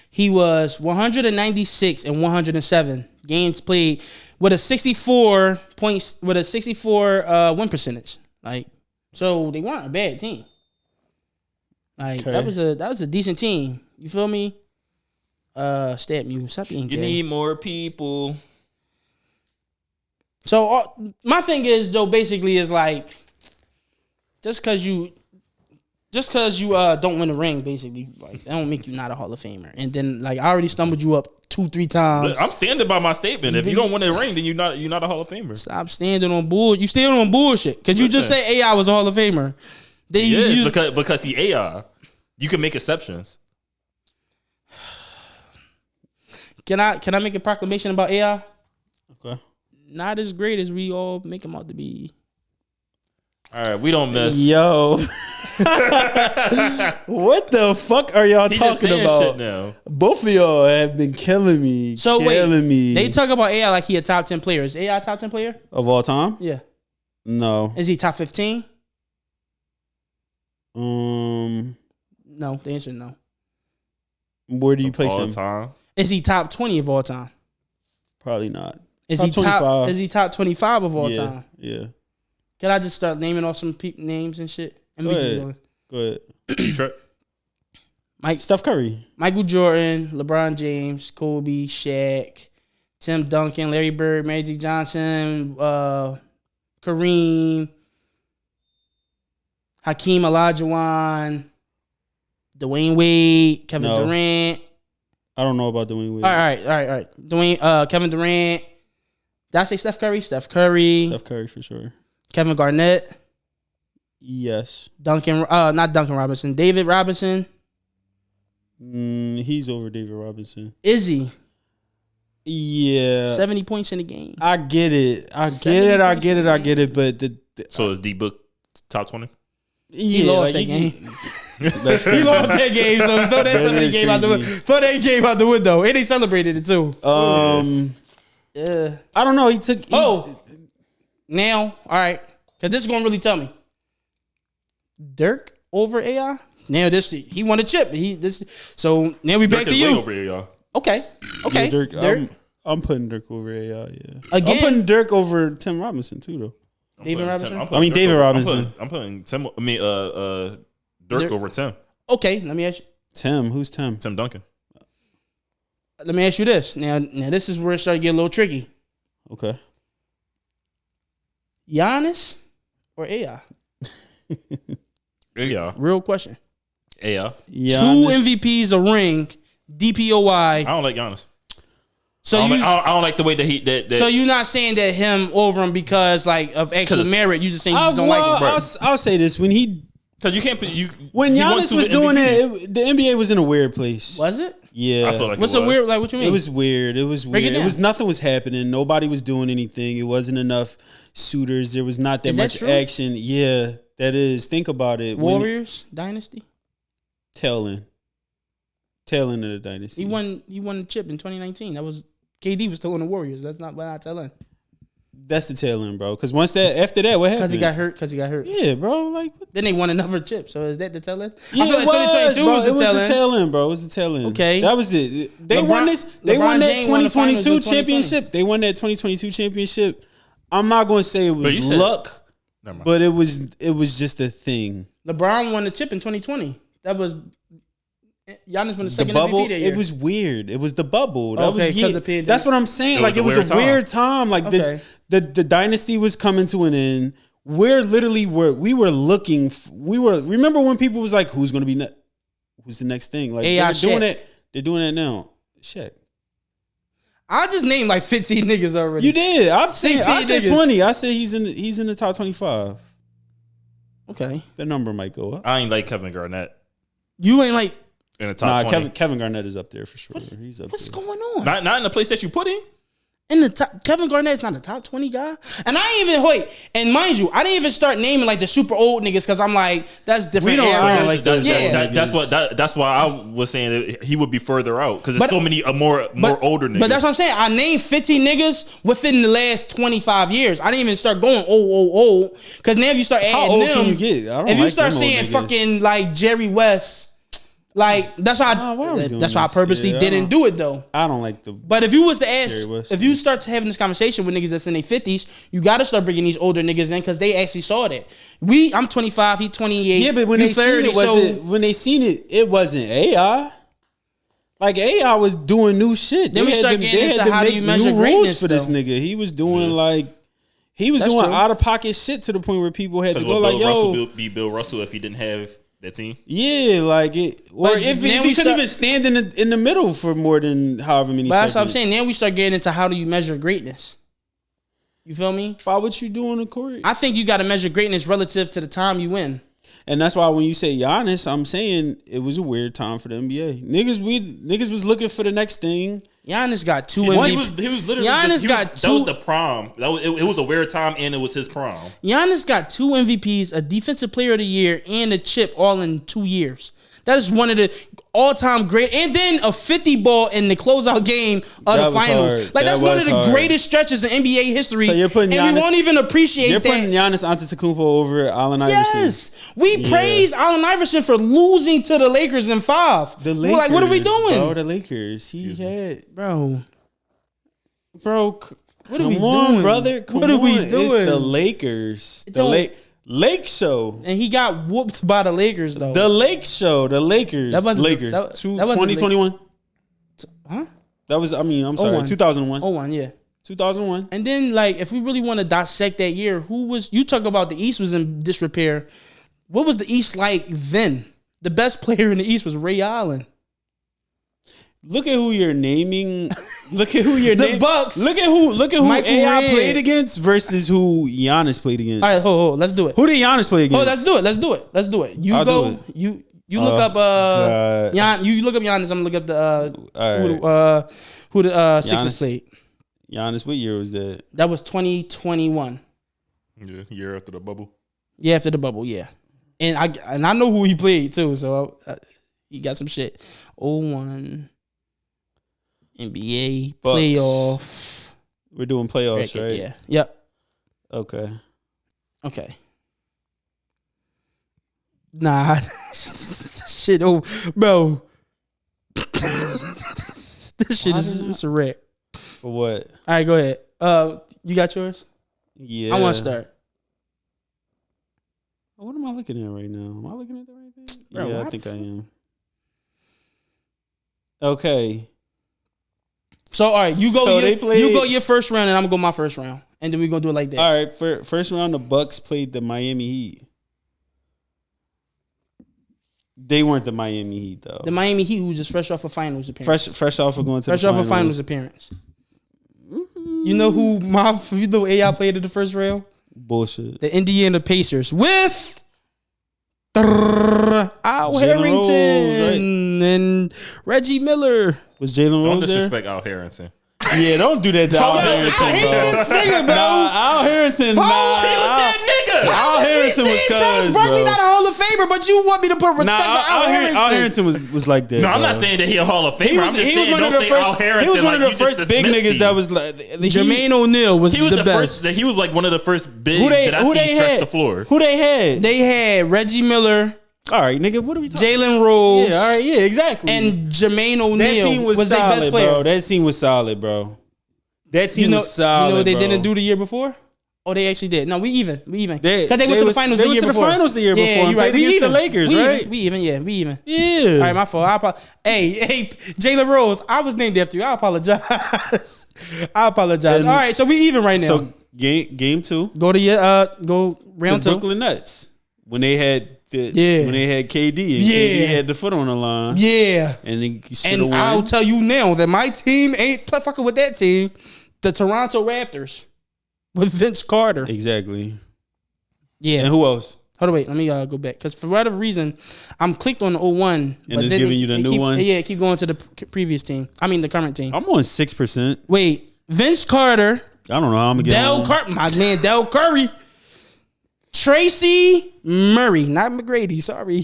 [SPEAKER 2] he was 196 and 107 games played with a 64 win percentage. Like, so they weren't a bad team. Like that was a decent team. You feel me? Stat Muse, stop being gay.
[SPEAKER 3] You need more people.
[SPEAKER 2] So my thing is though, basically is like, just cause you don't win a ring, basically, like that don't make you not a Hall of Famer. And then like I already stumbled you up 2-3 times.
[SPEAKER 3] I'm standing by my statement. If you don't win a ring, then you're not a Hall of Famer.
[SPEAKER 2] Stop standing on bull. You standing on bullshit because you just say AI was a Hall of Famer.
[SPEAKER 3] Because he AI. You can make exceptions.
[SPEAKER 2] Can I make a proclamation about AI?
[SPEAKER 1] Okay.
[SPEAKER 2] Not as great as we all make him out to be.
[SPEAKER 3] All right, we don't miss.
[SPEAKER 1] Yo. What the fuck are y'all
[SPEAKER 3] He just
[SPEAKER 1] talking
[SPEAKER 3] saying
[SPEAKER 1] about?
[SPEAKER 3] shit now.
[SPEAKER 1] Both of y'all have been killing me.
[SPEAKER 2] So
[SPEAKER 1] killing me.
[SPEAKER 2] They talk about AI like he a top 10 player. Is AI a top 10 player?
[SPEAKER 1] Of all time?
[SPEAKER 2] Yeah.
[SPEAKER 1] No.
[SPEAKER 2] Is he top 15?
[SPEAKER 1] Um,
[SPEAKER 2] No. The answer is no.
[SPEAKER 1] where do you place
[SPEAKER 3] All
[SPEAKER 1] him?
[SPEAKER 3] time.
[SPEAKER 2] Is he top 20 of all time?
[SPEAKER 1] Probably not.
[SPEAKER 2] Is
[SPEAKER 1] Top
[SPEAKER 2] he top?
[SPEAKER 1] 25.
[SPEAKER 2] Is he top 25 of all
[SPEAKER 1] Yeah.
[SPEAKER 2] time?
[SPEAKER 1] Yeah.
[SPEAKER 2] Can I just start naming off some names and shit? And we just going.
[SPEAKER 1] Go ahead.
[SPEAKER 3] Detroit.
[SPEAKER 1] Steph Curry.
[SPEAKER 2] Michael Jordan, LeBron James, Kobe, Shaq, Tim Duncan, Larry Bird, Magic Johnson, Kareem, Hakeem Olajuwon, Dwayne Wade, Kevin
[SPEAKER 1] No.
[SPEAKER 2] Durant.
[SPEAKER 1] I don't know about Dwayne Wade.
[SPEAKER 2] All right. Dwayne, Kevin Durant. Did I say Steph Curry? Steph Curry.
[SPEAKER 1] Steph Curry for sure.
[SPEAKER 2] Kevin Garnett.
[SPEAKER 1] Yes.
[SPEAKER 2] Not Duncan Robinson. David Robinson.
[SPEAKER 1] He's over David Robinson.
[SPEAKER 2] Is he?
[SPEAKER 1] Yeah.
[SPEAKER 2] 70 points in the game.
[SPEAKER 1] I get it. I get it. But
[SPEAKER 3] So is D Book top 20?
[SPEAKER 2] He lost that game.
[SPEAKER 1] That's crazy.
[SPEAKER 2] He lost that game, so throw that
[SPEAKER 1] That
[SPEAKER 2] 70
[SPEAKER 1] is
[SPEAKER 2] game out the window.
[SPEAKER 1] crazy.
[SPEAKER 2] Throw that game out the window. And they celebrated it too. Yeah.
[SPEAKER 1] I don't know. He took.
[SPEAKER 2] Now, all right, because this is gonna really tell me. Dirk over AI. Now he won a chip. So now we back
[SPEAKER 3] Dirk
[SPEAKER 2] to
[SPEAKER 3] is
[SPEAKER 2] you.
[SPEAKER 3] way over here, y'all.
[SPEAKER 2] Okay.
[SPEAKER 1] Yeah, Dirk. I'm putting Dirk over AI. Yeah.
[SPEAKER 2] Again?
[SPEAKER 1] I'm putting Dirk over Tim Robinson too, though.
[SPEAKER 2] David Robinson?
[SPEAKER 1] David Robinson.
[SPEAKER 3] I'm putting Tim. Dirk over Tim.
[SPEAKER 2] Okay, let me ask you.
[SPEAKER 1] Tim. Who's Tim?
[SPEAKER 3] Tim Duncan.
[SPEAKER 2] Let me ask you this. Now this is where it started to get a little tricky.
[SPEAKER 1] Okay.
[SPEAKER 2] Giannis or AI?
[SPEAKER 3] Yeah.
[SPEAKER 2] Real question.
[SPEAKER 3] Yeah.
[SPEAKER 2] Two MVPs, a ring, DPOY.
[SPEAKER 3] I don't like Giannis.
[SPEAKER 2] So
[SPEAKER 3] I don't like the way that he that.
[SPEAKER 2] So you're not saying that him over him because like of actual merit. You just saying you just don't like him.
[SPEAKER 1] I'll say this: when
[SPEAKER 3] because you can't put you
[SPEAKER 1] when
[SPEAKER 3] he won
[SPEAKER 1] Giannis
[SPEAKER 3] two
[SPEAKER 1] was doing
[SPEAKER 3] MVPs.
[SPEAKER 1] it, the NBA was in a weird place.
[SPEAKER 2] Was it?
[SPEAKER 1] Yeah.
[SPEAKER 3] I feel like
[SPEAKER 2] What's
[SPEAKER 3] it
[SPEAKER 2] a
[SPEAKER 3] was.
[SPEAKER 2] weird? Like what you mean?
[SPEAKER 1] It was weird. It was
[SPEAKER 2] Break it
[SPEAKER 1] weird. It
[SPEAKER 2] down.
[SPEAKER 1] was nothing was happening. Nobody was doing anything. It wasn't enough suitors. There was not that
[SPEAKER 2] Is that
[SPEAKER 1] much
[SPEAKER 2] true?
[SPEAKER 1] action. Yeah, that is. Think about it.
[SPEAKER 2] Warriors dynasty.
[SPEAKER 1] Tail end of the dynasty.
[SPEAKER 2] He won the chip in 2019. That was KD was still on the Warriors. That's not telling.
[SPEAKER 1] That's the tail end, bro. Because after that, what happened?
[SPEAKER 2] Because he got hurt.
[SPEAKER 1] Yeah, bro. Like,
[SPEAKER 2] Then they won another chip. So is that the tail end?
[SPEAKER 1] yeah,
[SPEAKER 2] I feel like 2022 was the tail end.
[SPEAKER 1] bro. It was the tail end.
[SPEAKER 2] Okay.
[SPEAKER 1] That was it. They
[SPEAKER 2] LeBron-
[SPEAKER 1] won this. They won
[SPEAKER 2] LeBron
[SPEAKER 1] that
[SPEAKER 2] James won the finals
[SPEAKER 1] 2022
[SPEAKER 2] in 2020.
[SPEAKER 1] championship. They won that 2022 championship. I'm not going to say it
[SPEAKER 3] But
[SPEAKER 1] was
[SPEAKER 3] you said-
[SPEAKER 1] luck,
[SPEAKER 3] Never mind.
[SPEAKER 1] but it was just a thing.
[SPEAKER 2] LeBron won the chip in 2020. That was Giannis won the
[SPEAKER 1] The
[SPEAKER 2] second
[SPEAKER 1] bubble,
[SPEAKER 2] MVP that year.
[SPEAKER 1] it was weird. It was the bubble. That
[SPEAKER 2] Okay,
[SPEAKER 1] was
[SPEAKER 2] 'cause of pandemic.
[SPEAKER 1] That's what I'm saying.
[SPEAKER 3] It
[SPEAKER 1] Like
[SPEAKER 3] was
[SPEAKER 1] it
[SPEAKER 3] a
[SPEAKER 1] was
[SPEAKER 3] weird
[SPEAKER 1] a weird time. Like
[SPEAKER 2] Okay.
[SPEAKER 1] the dynasty was coming to an end. We were looking. Remember when people was like, "Who's going to be who's the next thing?" Like
[SPEAKER 2] AI
[SPEAKER 1] they're doing
[SPEAKER 2] Shaq.
[SPEAKER 1] it. They're doing it now. Shaq.
[SPEAKER 2] I just named like 15 niggas already.
[SPEAKER 1] You did. I said
[SPEAKER 2] niggas.
[SPEAKER 1] 20. I said he's in the top 25.
[SPEAKER 2] Okay.
[SPEAKER 1] The number might go up.
[SPEAKER 3] I ain't like Kevin Garnett
[SPEAKER 2] You ain't like,
[SPEAKER 3] in the top 20.
[SPEAKER 1] Kevin Garnett is up there for sure. He's up
[SPEAKER 2] what's
[SPEAKER 1] there.
[SPEAKER 2] going on?
[SPEAKER 3] Not in the place that you put him.
[SPEAKER 2] In the top, Kevin Garnett's not a top 20 guy. And I ain't even, wait, and mind you, I didn't even start naming like the super old niggas because I'm like, that's different.
[SPEAKER 1] I don't
[SPEAKER 2] eras.
[SPEAKER 1] like those.
[SPEAKER 3] That's why I was saying that he would be further out because there's so many more older niggas.
[SPEAKER 2] But that's what I'm saying. I named 15 niggas within the last 25 years. I didn't even start going old. Because now if you start adding
[SPEAKER 1] How old
[SPEAKER 2] them,
[SPEAKER 1] can you get? I don't
[SPEAKER 2] if you
[SPEAKER 1] like
[SPEAKER 2] start
[SPEAKER 1] them old
[SPEAKER 2] saying
[SPEAKER 1] niggas.
[SPEAKER 2] fucking like Jerry West, like that's why
[SPEAKER 1] why are we doing
[SPEAKER 2] that's why I
[SPEAKER 1] this?
[SPEAKER 2] purposely
[SPEAKER 1] Yeah, I
[SPEAKER 2] didn't
[SPEAKER 1] don't-
[SPEAKER 2] do it though.
[SPEAKER 1] I don't like the.
[SPEAKER 2] But if you was to ask,
[SPEAKER 1] Jerry West.
[SPEAKER 2] if you start having this conversation with niggas that's in their 50s, you got to start bringing these older niggas in because they actually saw that. I'm 25, he 28.
[SPEAKER 1] Yeah, but when
[SPEAKER 2] you
[SPEAKER 1] they seen it wasn't AI. Like AI was doing new shit.
[SPEAKER 2] Then we start getting into how do you measure
[SPEAKER 1] new rules
[SPEAKER 2] greatness,
[SPEAKER 1] for this
[SPEAKER 2] though.
[SPEAKER 1] nigga. He was doing doing
[SPEAKER 2] That's true.
[SPEAKER 1] out of pocket shit to the point where people had to
[SPEAKER 3] Because
[SPEAKER 1] go
[SPEAKER 3] would
[SPEAKER 1] like,
[SPEAKER 3] Bill
[SPEAKER 1] yo,
[SPEAKER 3] Russell be Bill Russell if he didn't have that team?
[SPEAKER 1] yeah, like it, or
[SPEAKER 2] But
[SPEAKER 1] if
[SPEAKER 2] now
[SPEAKER 1] he
[SPEAKER 2] we
[SPEAKER 1] couldn't
[SPEAKER 2] start-
[SPEAKER 1] even stand in the middle for more than however many
[SPEAKER 2] But
[SPEAKER 1] seconds.
[SPEAKER 2] that's what I'm saying. Now we start getting into how do you measure greatness. You feel me?
[SPEAKER 1] By what you do on the court.
[SPEAKER 2] I think you got to measure greatness relative to the time you win.
[SPEAKER 1] And that's why when you say Giannis, I'm saying it was a weird time for the NBA. Niggas was looking for the next thing.
[SPEAKER 2] Giannis got 2
[SPEAKER 3] MVP. He was literally
[SPEAKER 2] Giannis got 2.
[SPEAKER 3] That was the prom. It was a weird time, and it was his prom.
[SPEAKER 2] Giannis got 2 MVPs, a Defensive Player of the Year, and a chip all in 2 years. That is one of the all-time great, and then a 50 ball in the closeout game of the finals.
[SPEAKER 1] Hard.
[SPEAKER 2] Like that's one of the greatest stretches in NBA history.
[SPEAKER 1] So you're putting
[SPEAKER 2] and we won't even appreciate
[SPEAKER 1] you're
[SPEAKER 2] that.
[SPEAKER 1] You're putting Giannis Antetokounmpo over Allen Iverson.
[SPEAKER 2] Yes, we praise Allen Iverson for losing to the Lakers in 5.
[SPEAKER 1] The Lakers,
[SPEAKER 2] we're like, what are we doing,
[SPEAKER 1] bro? The Lakers. He had,
[SPEAKER 2] bro.
[SPEAKER 1] What
[SPEAKER 2] are we doing,
[SPEAKER 1] brother? Come
[SPEAKER 2] what are we
[SPEAKER 1] on.
[SPEAKER 2] doing?
[SPEAKER 1] It's the Lakers. The Lake Show.
[SPEAKER 2] And he got whooped by the Lakers, though.
[SPEAKER 1] The Lake Show. The Lakers.
[SPEAKER 2] That wasn't
[SPEAKER 1] Lakers.
[SPEAKER 2] that
[SPEAKER 1] 2021.
[SPEAKER 2] Huh?
[SPEAKER 1] That was, I'm sorry, 2001.
[SPEAKER 2] 01, yeah.
[SPEAKER 1] 2001.
[SPEAKER 2] And then, like, if we really want to dissect that year, you talk about the East was in disrepair. What was the East like then? The best player in the East was Ray Allen.
[SPEAKER 1] Look at who you're naming. Look at who you're naming.
[SPEAKER 2] The Bucks.
[SPEAKER 1] Look at who
[SPEAKER 2] Michael
[SPEAKER 1] AI
[SPEAKER 2] Redd
[SPEAKER 1] played against versus who Giannis played against.
[SPEAKER 2] All right, hold, let's do it.
[SPEAKER 1] Who did Giannis play against?
[SPEAKER 2] Let's do it. You
[SPEAKER 1] I'll
[SPEAKER 2] go.
[SPEAKER 1] do it.
[SPEAKER 2] You look up you look up Giannis. I'm gonna look up the who the Sixers played.
[SPEAKER 1] Giannis, what year was that?
[SPEAKER 2] That was 2021.
[SPEAKER 3] Yeah, year after the bubble.
[SPEAKER 2] Yeah, after the bubble. Yeah, and I know who he played too. So he got some shit. 01 NBA
[SPEAKER 1] Bucks.
[SPEAKER 2] playoff.
[SPEAKER 1] We're doing playoffs, right?
[SPEAKER 2] Yeah. Yep.
[SPEAKER 1] Okay.
[SPEAKER 2] Nah, shit. Oh, bro, this shit is a wreck.
[SPEAKER 1] For what?
[SPEAKER 2] All right, go ahead. You got yours?
[SPEAKER 1] Yeah.
[SPEAKER 2] I want to start.
[SPEAKER 1] What am I looking at right now? Am I looking at the right thing?
[SPEAKER 2] Bro,
[SPEAKER 1] yeah, I think I am. Okay.
[SPEAKER 2] So all right, you go.
[SPEAKER 1] So
[SPEAKER 2] you go your first round, and I'm gonna go my first round, and then we're gonna do it like that.
[SPEAKER 1] All right, first round, the Bucks played the Miami Heat. They weren't the Miami Heat though.
[SPEAKER 2] The Miami Heat was just fresh off a finals appearance.
[SPEAKER 1] Fresh off of going to
[SPEAKER 2] fresh
[SPEAKER 1] the
[SPEAKER 2] off
[SPEAKER 1] finals.
[SPEAKER 2] a finals appearance. You know who AI played in the first round?
[SPEAKER 1] Bullshit.
[SPEAKER 2] The Indiana Pacers with Al Harrington and Reggie Miller.
[SPEAKER 1] Was Jalen Rose
[SPEAKER 3] Don't
[SPEAKER 1] there?
[SPEAKER 3] disrespect Al Harrington.
[SPEAKER 1] Yeah, don't do that to Al Harrington,
[SPEAKER 2] I hate
[SPEAKER 1] bro.
[SPEAKER 2] this nigga, bro.
[SPEAKER 1] Al Harrington,
[SPEAKER 3] He was that nigga.
[SPEAKER 1] Al Harrington was
[SPEAKER 2] Charles
[SPEAKER 1] cuz,
[SPEAKER 2] Barkley
[SPEAKER 1] bro.
[SPEAKER 2] not a Hall of Famer, but you want me to put respect on Al Harrington.
[SPEAKER 1] Al Harrington was like that.
[SPEAKER 3] No, I'm not
[SPEAKER 1] bro.
[SPEAKER 3] saying that he a Hall of Famer.
[SPEAKER 1] He was,
[SPEAKER 3] I'm just
[SPEAKER 1] he was
[SPEAKER 3] saying
[SPEAKER 1] one of
[SPEAKER 3] don't
[SPEAKER 1] the
[SPEAKER 3] say
[SPEAKER 1] first.
[SPEAKER 3] Al Harrington.
[SPEAKER 1] He was one of the
[SPEAKER 3] like you just
[SPEAKER 1] first big
[SPEAKER 3] dismissed
[SPEAKER 1] niggas
[SPEAKER 3] him.
[SPEAKER 1] that was like
[SPEAKER 2] Jermaine O'Neal was
[SPEAKER 3] He was the
[SPEAKER 2] best.
[SPEAKER 3] first. He was like one of the first bigs
[SPEAKER 1] Who they
[SPEAKER 3] that I seen stretch the floor.
[SPEAKER 1] Who they had?
[SPEAKER 2] They had Reggie Miller,
[SPEAKER 1] All right, nigga. What are we talking?
[SPEAKER 2] Jalen Rose,
[SPEAKER 1] Yeah, all right, yeah, exactly.
[SPEAKER 2] and Jermaine O'Neal.
[SPEAKER 1] that team was
[SPEAKER 2] their best
[SPEAKER 1] solid,
[SPEAKER 2] player.
[SPEAKER 1] bro. That team was solid, bro. That team was solid.
[SPEAKER 2] You know what they
[SPEAKER 1] bro.
[SPEAKER 2] didn't do the year before? Oh, they actually did. No, we even. Because
[SPEAKER 1] They
[SPEAKER 2] they went to the finals the year before.
[SPEAKER 1] They went to the finals the year before and
[SPEAKER 2] you're
[SPEAKER 1] played against the
[SPEAKER 2] even.
[SPEAKER 1] Lakers, right?
[SPEAKER 2] We even.
[SPEAKER 1] Yeah.
[SPEAKER 2] All right, my fault. Hey, Jalen Rose, I was named after you. I apologize.
[SPEAKER 1] And
[SPEAKER 2] all right, so we even right now.
[SPEAKER 1] So game 2.
[SPEAKER 2] Go to your go round
[SPEAKER 1] The
[SPEAKER 2] 2.
[SPEAKER 1] Brooklyn Nets when they had KD and KD had the foot on the line.
[SPEAKER 2] Yeah.
[SPEAKER 1] And he should have won.
[SPEAKER 2] I'll tell you now that my team ain't fucking with that team. The Toronto Raptors with Vince Carter.
[SPEAKER 1] Exactly.
[SPEAKER 2] Yeah.
[SPEAKER 1] And who else?
[SPEAKER 2] Hold on, wait. Let me go back. Because for whatever reason, I'm clicked on the 01.
[SPEAKER 1] And it's giving you the new one?
[SPEAKER 2] Yeah, keep going to the previous team. I mean, the current team.
[SPEAKER 1] I'm on 6%.
[SPEAKER 2] Wait. Vince Carter.
[SPEAKER 1] I don't know how I'm going to get on.
[SPEAKER 2] My man, Del Curry. Tracy Murray. Not McGrady. Sorry.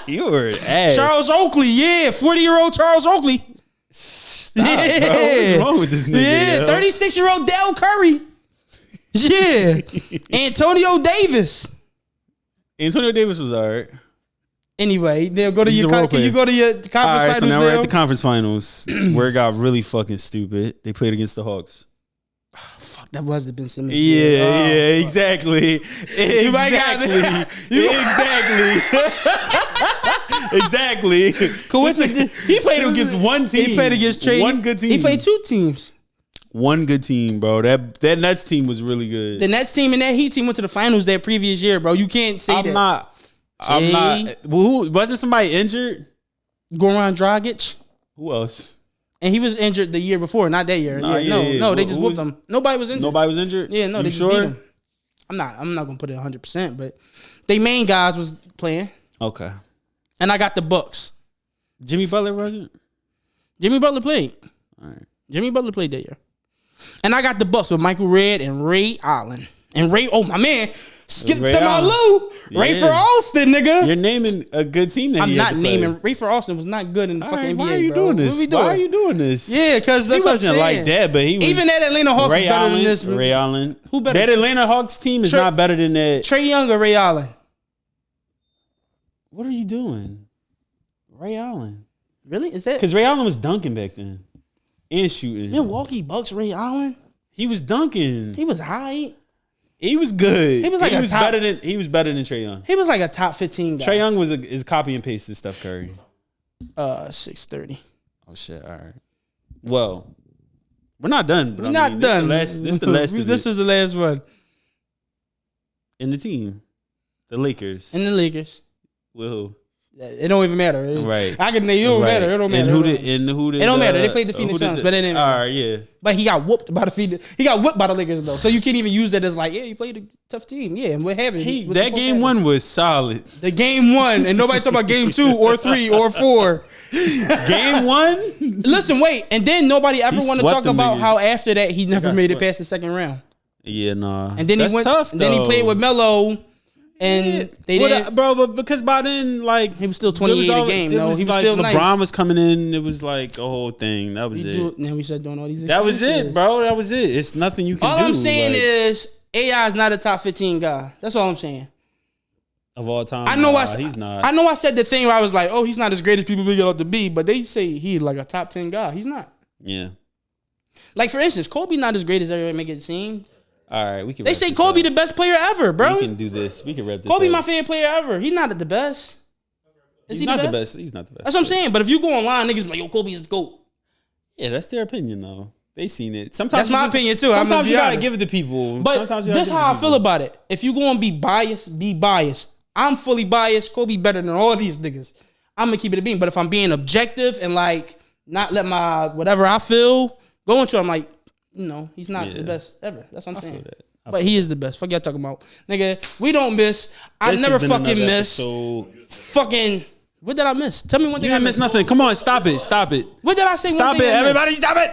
[SPEAKER 1] You were an ass.
[SPEAKER 2] Charles Oakley. Yeah. 40-year-old Charles Oakley.
[SPEAKER 1] Stop, bro. What's wrong with this nigga?
[SPEAKER 2] Yeah.
[SPEAKER 1] yo?
[SPEAKER 2] 36-year-old Del Curry. Yeah. Antonio Davis.
[SPEAKER 1] Antonio Davis was all right.
[SPEAKER 2] Anyway, then go to
[SPEAKER 1] He's
[SPEAKER 2] your
[SPEAKER 1] a role
[SPEAKER 2] can you
[SPEAKER 1] player.
[SPEAKER 2] go to your conference
[SPEAKER 1] All right,
[SPEAKER 2] finals
[SPEAKER 1] so now we're
[SPEAKER 2] now?
[SPEAKER 1] at the conference finals where it got really fucking stupid. They played against the Hawks.
[SPEAKER 2] Fuck, that was the Ben Simmons.
[SPEAKER 1] Yeah, exactly. Exactly.
[SPEAKER 2] Coincidence.
[SPEAKER 1] He played against one team.
[SPEAKER 2] He played against Trey.
[SPEAKER 1] One good team.
[SPEAKER 2] He played 2 teams.
[SPEAKER 1] One good team, bro. That Nets team was really good.
[SPEAKER 2] The Nets team and that Heat team went to the finals that previous year, bro. You can't say that.
[SPEAKER 1] I'm not. Well, who wasn't somebody injured?
[SPEAKER 2] Goran Dragic.
[SPEAKER 1] Who else?
[SPEAKER 2] And he was injured the year before, not that year.
[SPEAKER 1] Nah,
[SPEAKER 2] No, they just
[SPEAKER 1] Who
[SPEAKER 2] whooped
[SPEAKER 1] was-
[SPEAKER 2] him. Nobody was injured.
[SPEAKER 1] Nobody was injured.
[SPEAKER 2] Yeah, no,
[SPEAKER 1] You
[SPEAKER 2] they just
[SPEAKER 1] sure?
[SPEAKER 2] beat him. I'm not gonna put it 100%, but they main guys was playing,
[SPEAKER 1] Okay.
[SPEAKER 2] and I got the Bucks.
[SPEAKER 1] Jimmy Butler wasn't?
[SPEAKER 2] Jimmy Butler played.
[SPEAKER 1] All right.
[SPEAKER 2] Jimmy Butler played that year, and I got the Bucks with Michael Redd and Ray Allen. And Ray, oh my man, skip
[SPEAKER 1] Ray
[SPEAKER 2] to my
[SPEAKER 1] Allen.
[SPEAKER 2] Lou. Ray for Austin, nigga.
[SPEAKER 1] You're naming a good team that
[SPEAKER 2] I'm
[SPEAKER 1] he had
[SPEAKER 2] not
[SPEAKER 1] to play.
[SPEAKER 2] naming Ray for Austin was not good in the
[SPEAKER 1] All
[SPEAKER 2] fucking
[SPEAKER 1] right,
[SPEAKER 2] NBA.
[SPEAKER 1] why are you
[SPEAKER 2] bro.
[SPEAKER 1] doing this?
[SPEAKER 2] What we doing?
[SPEAKER 1] Why are you doing this?
[SPEAKER 2] Yeah, because
[SPEAKER 1] He
[SPEAKER 2] that's what I'm
[SPEAKER 1] wasn't
[SPEAKER 2] saying.
[SPEAKER 1] like that, but he was.
[SPEAKER 2] Even that Atlanta Hawks
[SPEAKER 1] Ray
[SPEAKER 2] is better
[SPEAKER 1] Allen,
[SPEAKER 2] than this.
[SPEAKER 1] Ray Allen.
[SPEAKER 2] Who better?
[SPEAKER 1] That Atlanta Hawks team is
[SPEAKER 2] Trey-
[SPEAKER 1] not better than that.
[SPEAKER 2] Trae Young or Ray Allen?
[SPEAKER 1] What are you doing? Ray Allen.
[SPEAKER 2] Really? Is that
[SPEAKER 1] Because Ray Allen was dunking back then. And shooting.
[SPEAKER 2] Milwaukee Bucks? Ray Allen?
[SPEAKER 1] He was dunking.
[SPEAKER 2] He was high.
[SPEAKER 1] He was good.
[SPEAKER 2] He was like a top-
[SPEAKER 1] better than better than Trae Young.
[SPEAKER 2] He was like a top 15 guy.
[SPEAKER 1] Trae Young is copy and paste to Steph Curry.
[SPEAKER 2] 630.
[SPEAKER 1] Oh shit! All right. Well, we're not done. But
[SPEAKER 2] We're not done.
[SPEAKER 1] This is the last.
[SPEAKER 2] This is the last one.
[SPEAKER 1] In the team, the Lakers.
[SPEAKER 2] And the Lakers.
[SPEAKER 1] Whoa.
[SPEAKER 2] It don't even matter.
[SPEAKER 1] Right.
[SPEAKER 2] I can name. It don't matter. It don't matter.
[SPEAKER 1] And who did?
[SPEAKER 2] It don't matter. They played the Phoenix Suns, but it didn't matter.
[SPEAKER 1] All right. Yeah.
[SPEAKER 2] But he got whooped by the Phoenix. He got whooped by the Lakers though. So you can't even use that as like, yeah, you played a tough team. Yeah, and what happened?
[SPEAKER 1] That game one was solid.
[SPEAKER 2] The game one, and nobody talking about game 2 or 3 or 4.
[SPEAKER 1] Game one.
[SPEAKER 2] Listen, wait, and then nobody ever want to
[SPEAKER 1] swept
[SPEAKER 2] talk
[SPEAKER 1] them
[SPEAKER 2] about
[SPEAKER 1] niggas.
[SPEAKER 2] how after that he never
[SPEAKER 1] got
[SPEAKER 2] made it
[SPEAKER 1] swept.
[SPEAKER 2] past the second round.
[SPEAKER 1] Yeah. Nah.
[SPEAKER 2] And then
[SPEAKER 1] That's
[SPEAKER 2] he went.
[SPEAKER 1] tough.
[SPEAKER 2] And then he played with Melo, and they didn't.
[SPEAKER 1] bro. But because by then, like
[SPEAKER 2] He was still 28 a game,
[SPEAKER 1] It
[SPEAKER 2] though.
[SPEAKER 1] was
[SPEAKER 2] He was
[SPEAKER 1] like
[SPEAKER 2] still
[SPEAKER 1] LeBron
[SPEAKER 2] nice.
[SPEAKER 1] was coming in. It was like a whole thing. That was it.
[SPEAKER 2] Now we start doing all these.
[SPEAKER 1] That was
[SPEAKER 2] excuses.
[SPEAKER 1] it, bro. That was it. It's nothing you can
[SPEAKER 2] All
[SPEAKER 1] do.
[SPEAKER 2] I'm saying
[SPEAKER 1] like,
[SPEAKER 2] is AI is not a top 15 guy. That's all I'm saying.
[SPEAKER 1] of all time.
[SPEAKER 2] I know
[SPEAKER 1] he's not.
[SPEAKER 2] I know I said the thing where I was like, oh, he's not as great as people make it out to be, but they say he's like a top 10 guy. He's not.
[SPEAKER 1] Yeah.
[SPEAKER 2] Like for instance, Kobe not as great as everybody make it seem.
[SPEAKER 1] All right, we can.
[SPEAKER 2] They
[SPEAKER 1] wrap
[SPEAKER 2] say
[SPEAKER 1] this
[SPEAKER 2] Kobe
[SPEAKER 1] up.
[SPEAKER 2] the best player ever, bro.
[SPEAKER 1] We can do this. We can wrap this.
[SPEAKER 2] Kobe
[SPEAKER 1] up.
[SPEAKER 2] my favorite player ever. He's not the best. Is
[SPEAKER 1] He's
[SPEAKER 2] he
[SPEAKER 1] not the best. He's not the best.
[SPEAKER 2] That's what I'm saying. But if you go online, niggas be like, yo, Kobe is the GOAT.
[SPEAKER 1] Yeah, that's their opinion though. They seen it. Sometimes
[SPEAKER 2] That's my
[SPEAKER 1] you just-
[SPEAKER 2] opinion, too. I'm gonna
[SPEAKER 1] Sometimes
[SPEAKER 2] be
[SPEAKER 1] you gotta
[SPEAKER 2] honest.
[SPEAKER 1] give it to people.
[SPEAKER 2] But
[SPEAKER 1] Sometimes you gotta
[SPEAKER 2] this
[SPEAKER 1] give it
[SPEAKER 2] how
[SPEAKER 1] to
[SPEAKER 2] I
[SPEAKER 1] people.
[SPEAKER 2] feel about it. If you gonna be biased, be biased. I'm fully biased. Kobe better than all these niggas. I'm gonna keep it a beam. But if I'm being objective and like not let my whatever I feel go into, I'm like, he's not the best ever. That's what I'm saying.
[SPEAKER 1] feel that.
[SPEAKER 2] But he is the best. Fuck y'all talking about, nigga. We don't miss. I
[SPEAKER 1] This
[SPEAKER 2] never
[SPEAKER 1] has been
[SPEAKER 2] fucking
[SPEAKER 1] another
[SPEAKER 2] miss.
[SPEAKER 1] episode.
[SPEAKER 2] Fucking. What did I miss? Tell me one thing.
[SPEAKER 1] You didn't miss nothing. Come on, stop it. Stop it.
[SPEAKER 2] What did I say?
[SPEAKER 1] Stop
[SPEAKER 2] one thing
[SPEAKER 1] it,
[SPEAKER 2] I missed?
[SPEAKER 1] everybody. Stop it.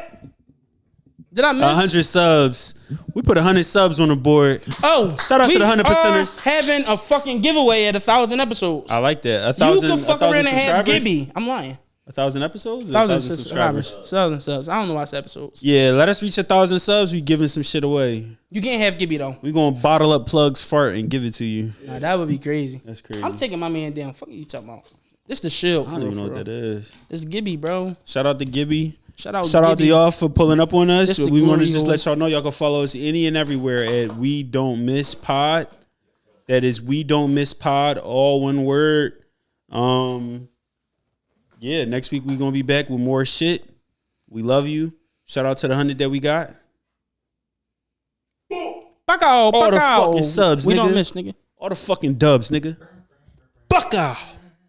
[SPEAKER 2] Did I miss
[SPEAKER 1] 100 subs. We put 100 subs on the board.
[SPEAKER 2] Oh,
[SPEAKER 1] Shout out to the 100%ers.
[SPEAKER 2] We are having a fucking giveaway at 1,000 episodes.
[SPEAKER 1] I like that.
[SPEAKER 2] You can fuck around and have
[SPEAKER 1] subscribers?
[SPEAKER 2] Gibby. I'm lying.
[SPEAKER 1] 1,000 episodes? Or
[SPEAKER 2] 1,000 subscribers. 1,000 subs. I don't know why it's episodes.
[SPEAKER 1] Yeah, let us reach 1,000 subs. We giving some shit away.
[SPEAKER 2] You can't have Gibby though.
[SPEAKER 1] We gonna bottle up Plug's fart and give it to you.
[SPEAKER 2] Nah, that would be crazy.
[SPEAKER 1] That's crazy.
[SPEAKER 2] I'm taking my man down. Fuck you talking about. This the shield.
[SPEAKER 1] I don't even know what that is.
[SPEAKER 2] This Gibby, bro.
[SPEAKER 1] Shout out to Gibby.
[SPEAKER 2] Shout out
[SPEAKER 1] to
[SPEAKER 2] Gibby.
[SPEAKER 1] y'all for pulling up on us.
[SPEAKER 2] This the
[SPEAKER 1] We want to
[SPEAKER 2] glory
[SPEAKER 1] just
[SPEAKER 2] hole.
[SPEAKER 1] let y'all know y'all can follow us any and everywhere at We Don't Miss Pod. That is We Don't Miss Pod, all one word. Yeah, next week we gonna be back with more shit. We love you. Shout out to the 100 that we got.
[SPEAKER 2] Fuck out.
[SPEAKER 1] All
[SPEAKER 2] Fuck
[SPEAKER 1] the
[SPEAKER 2] out.
[SPEAKER 1] fucking subs,
[SPEAKER 2] We
[SPEAKER 1] nigga.
[SPEAKER 2] don't miss, nigga.
[SPEAKER 1] All the fucking dubs, nigga. Buck out.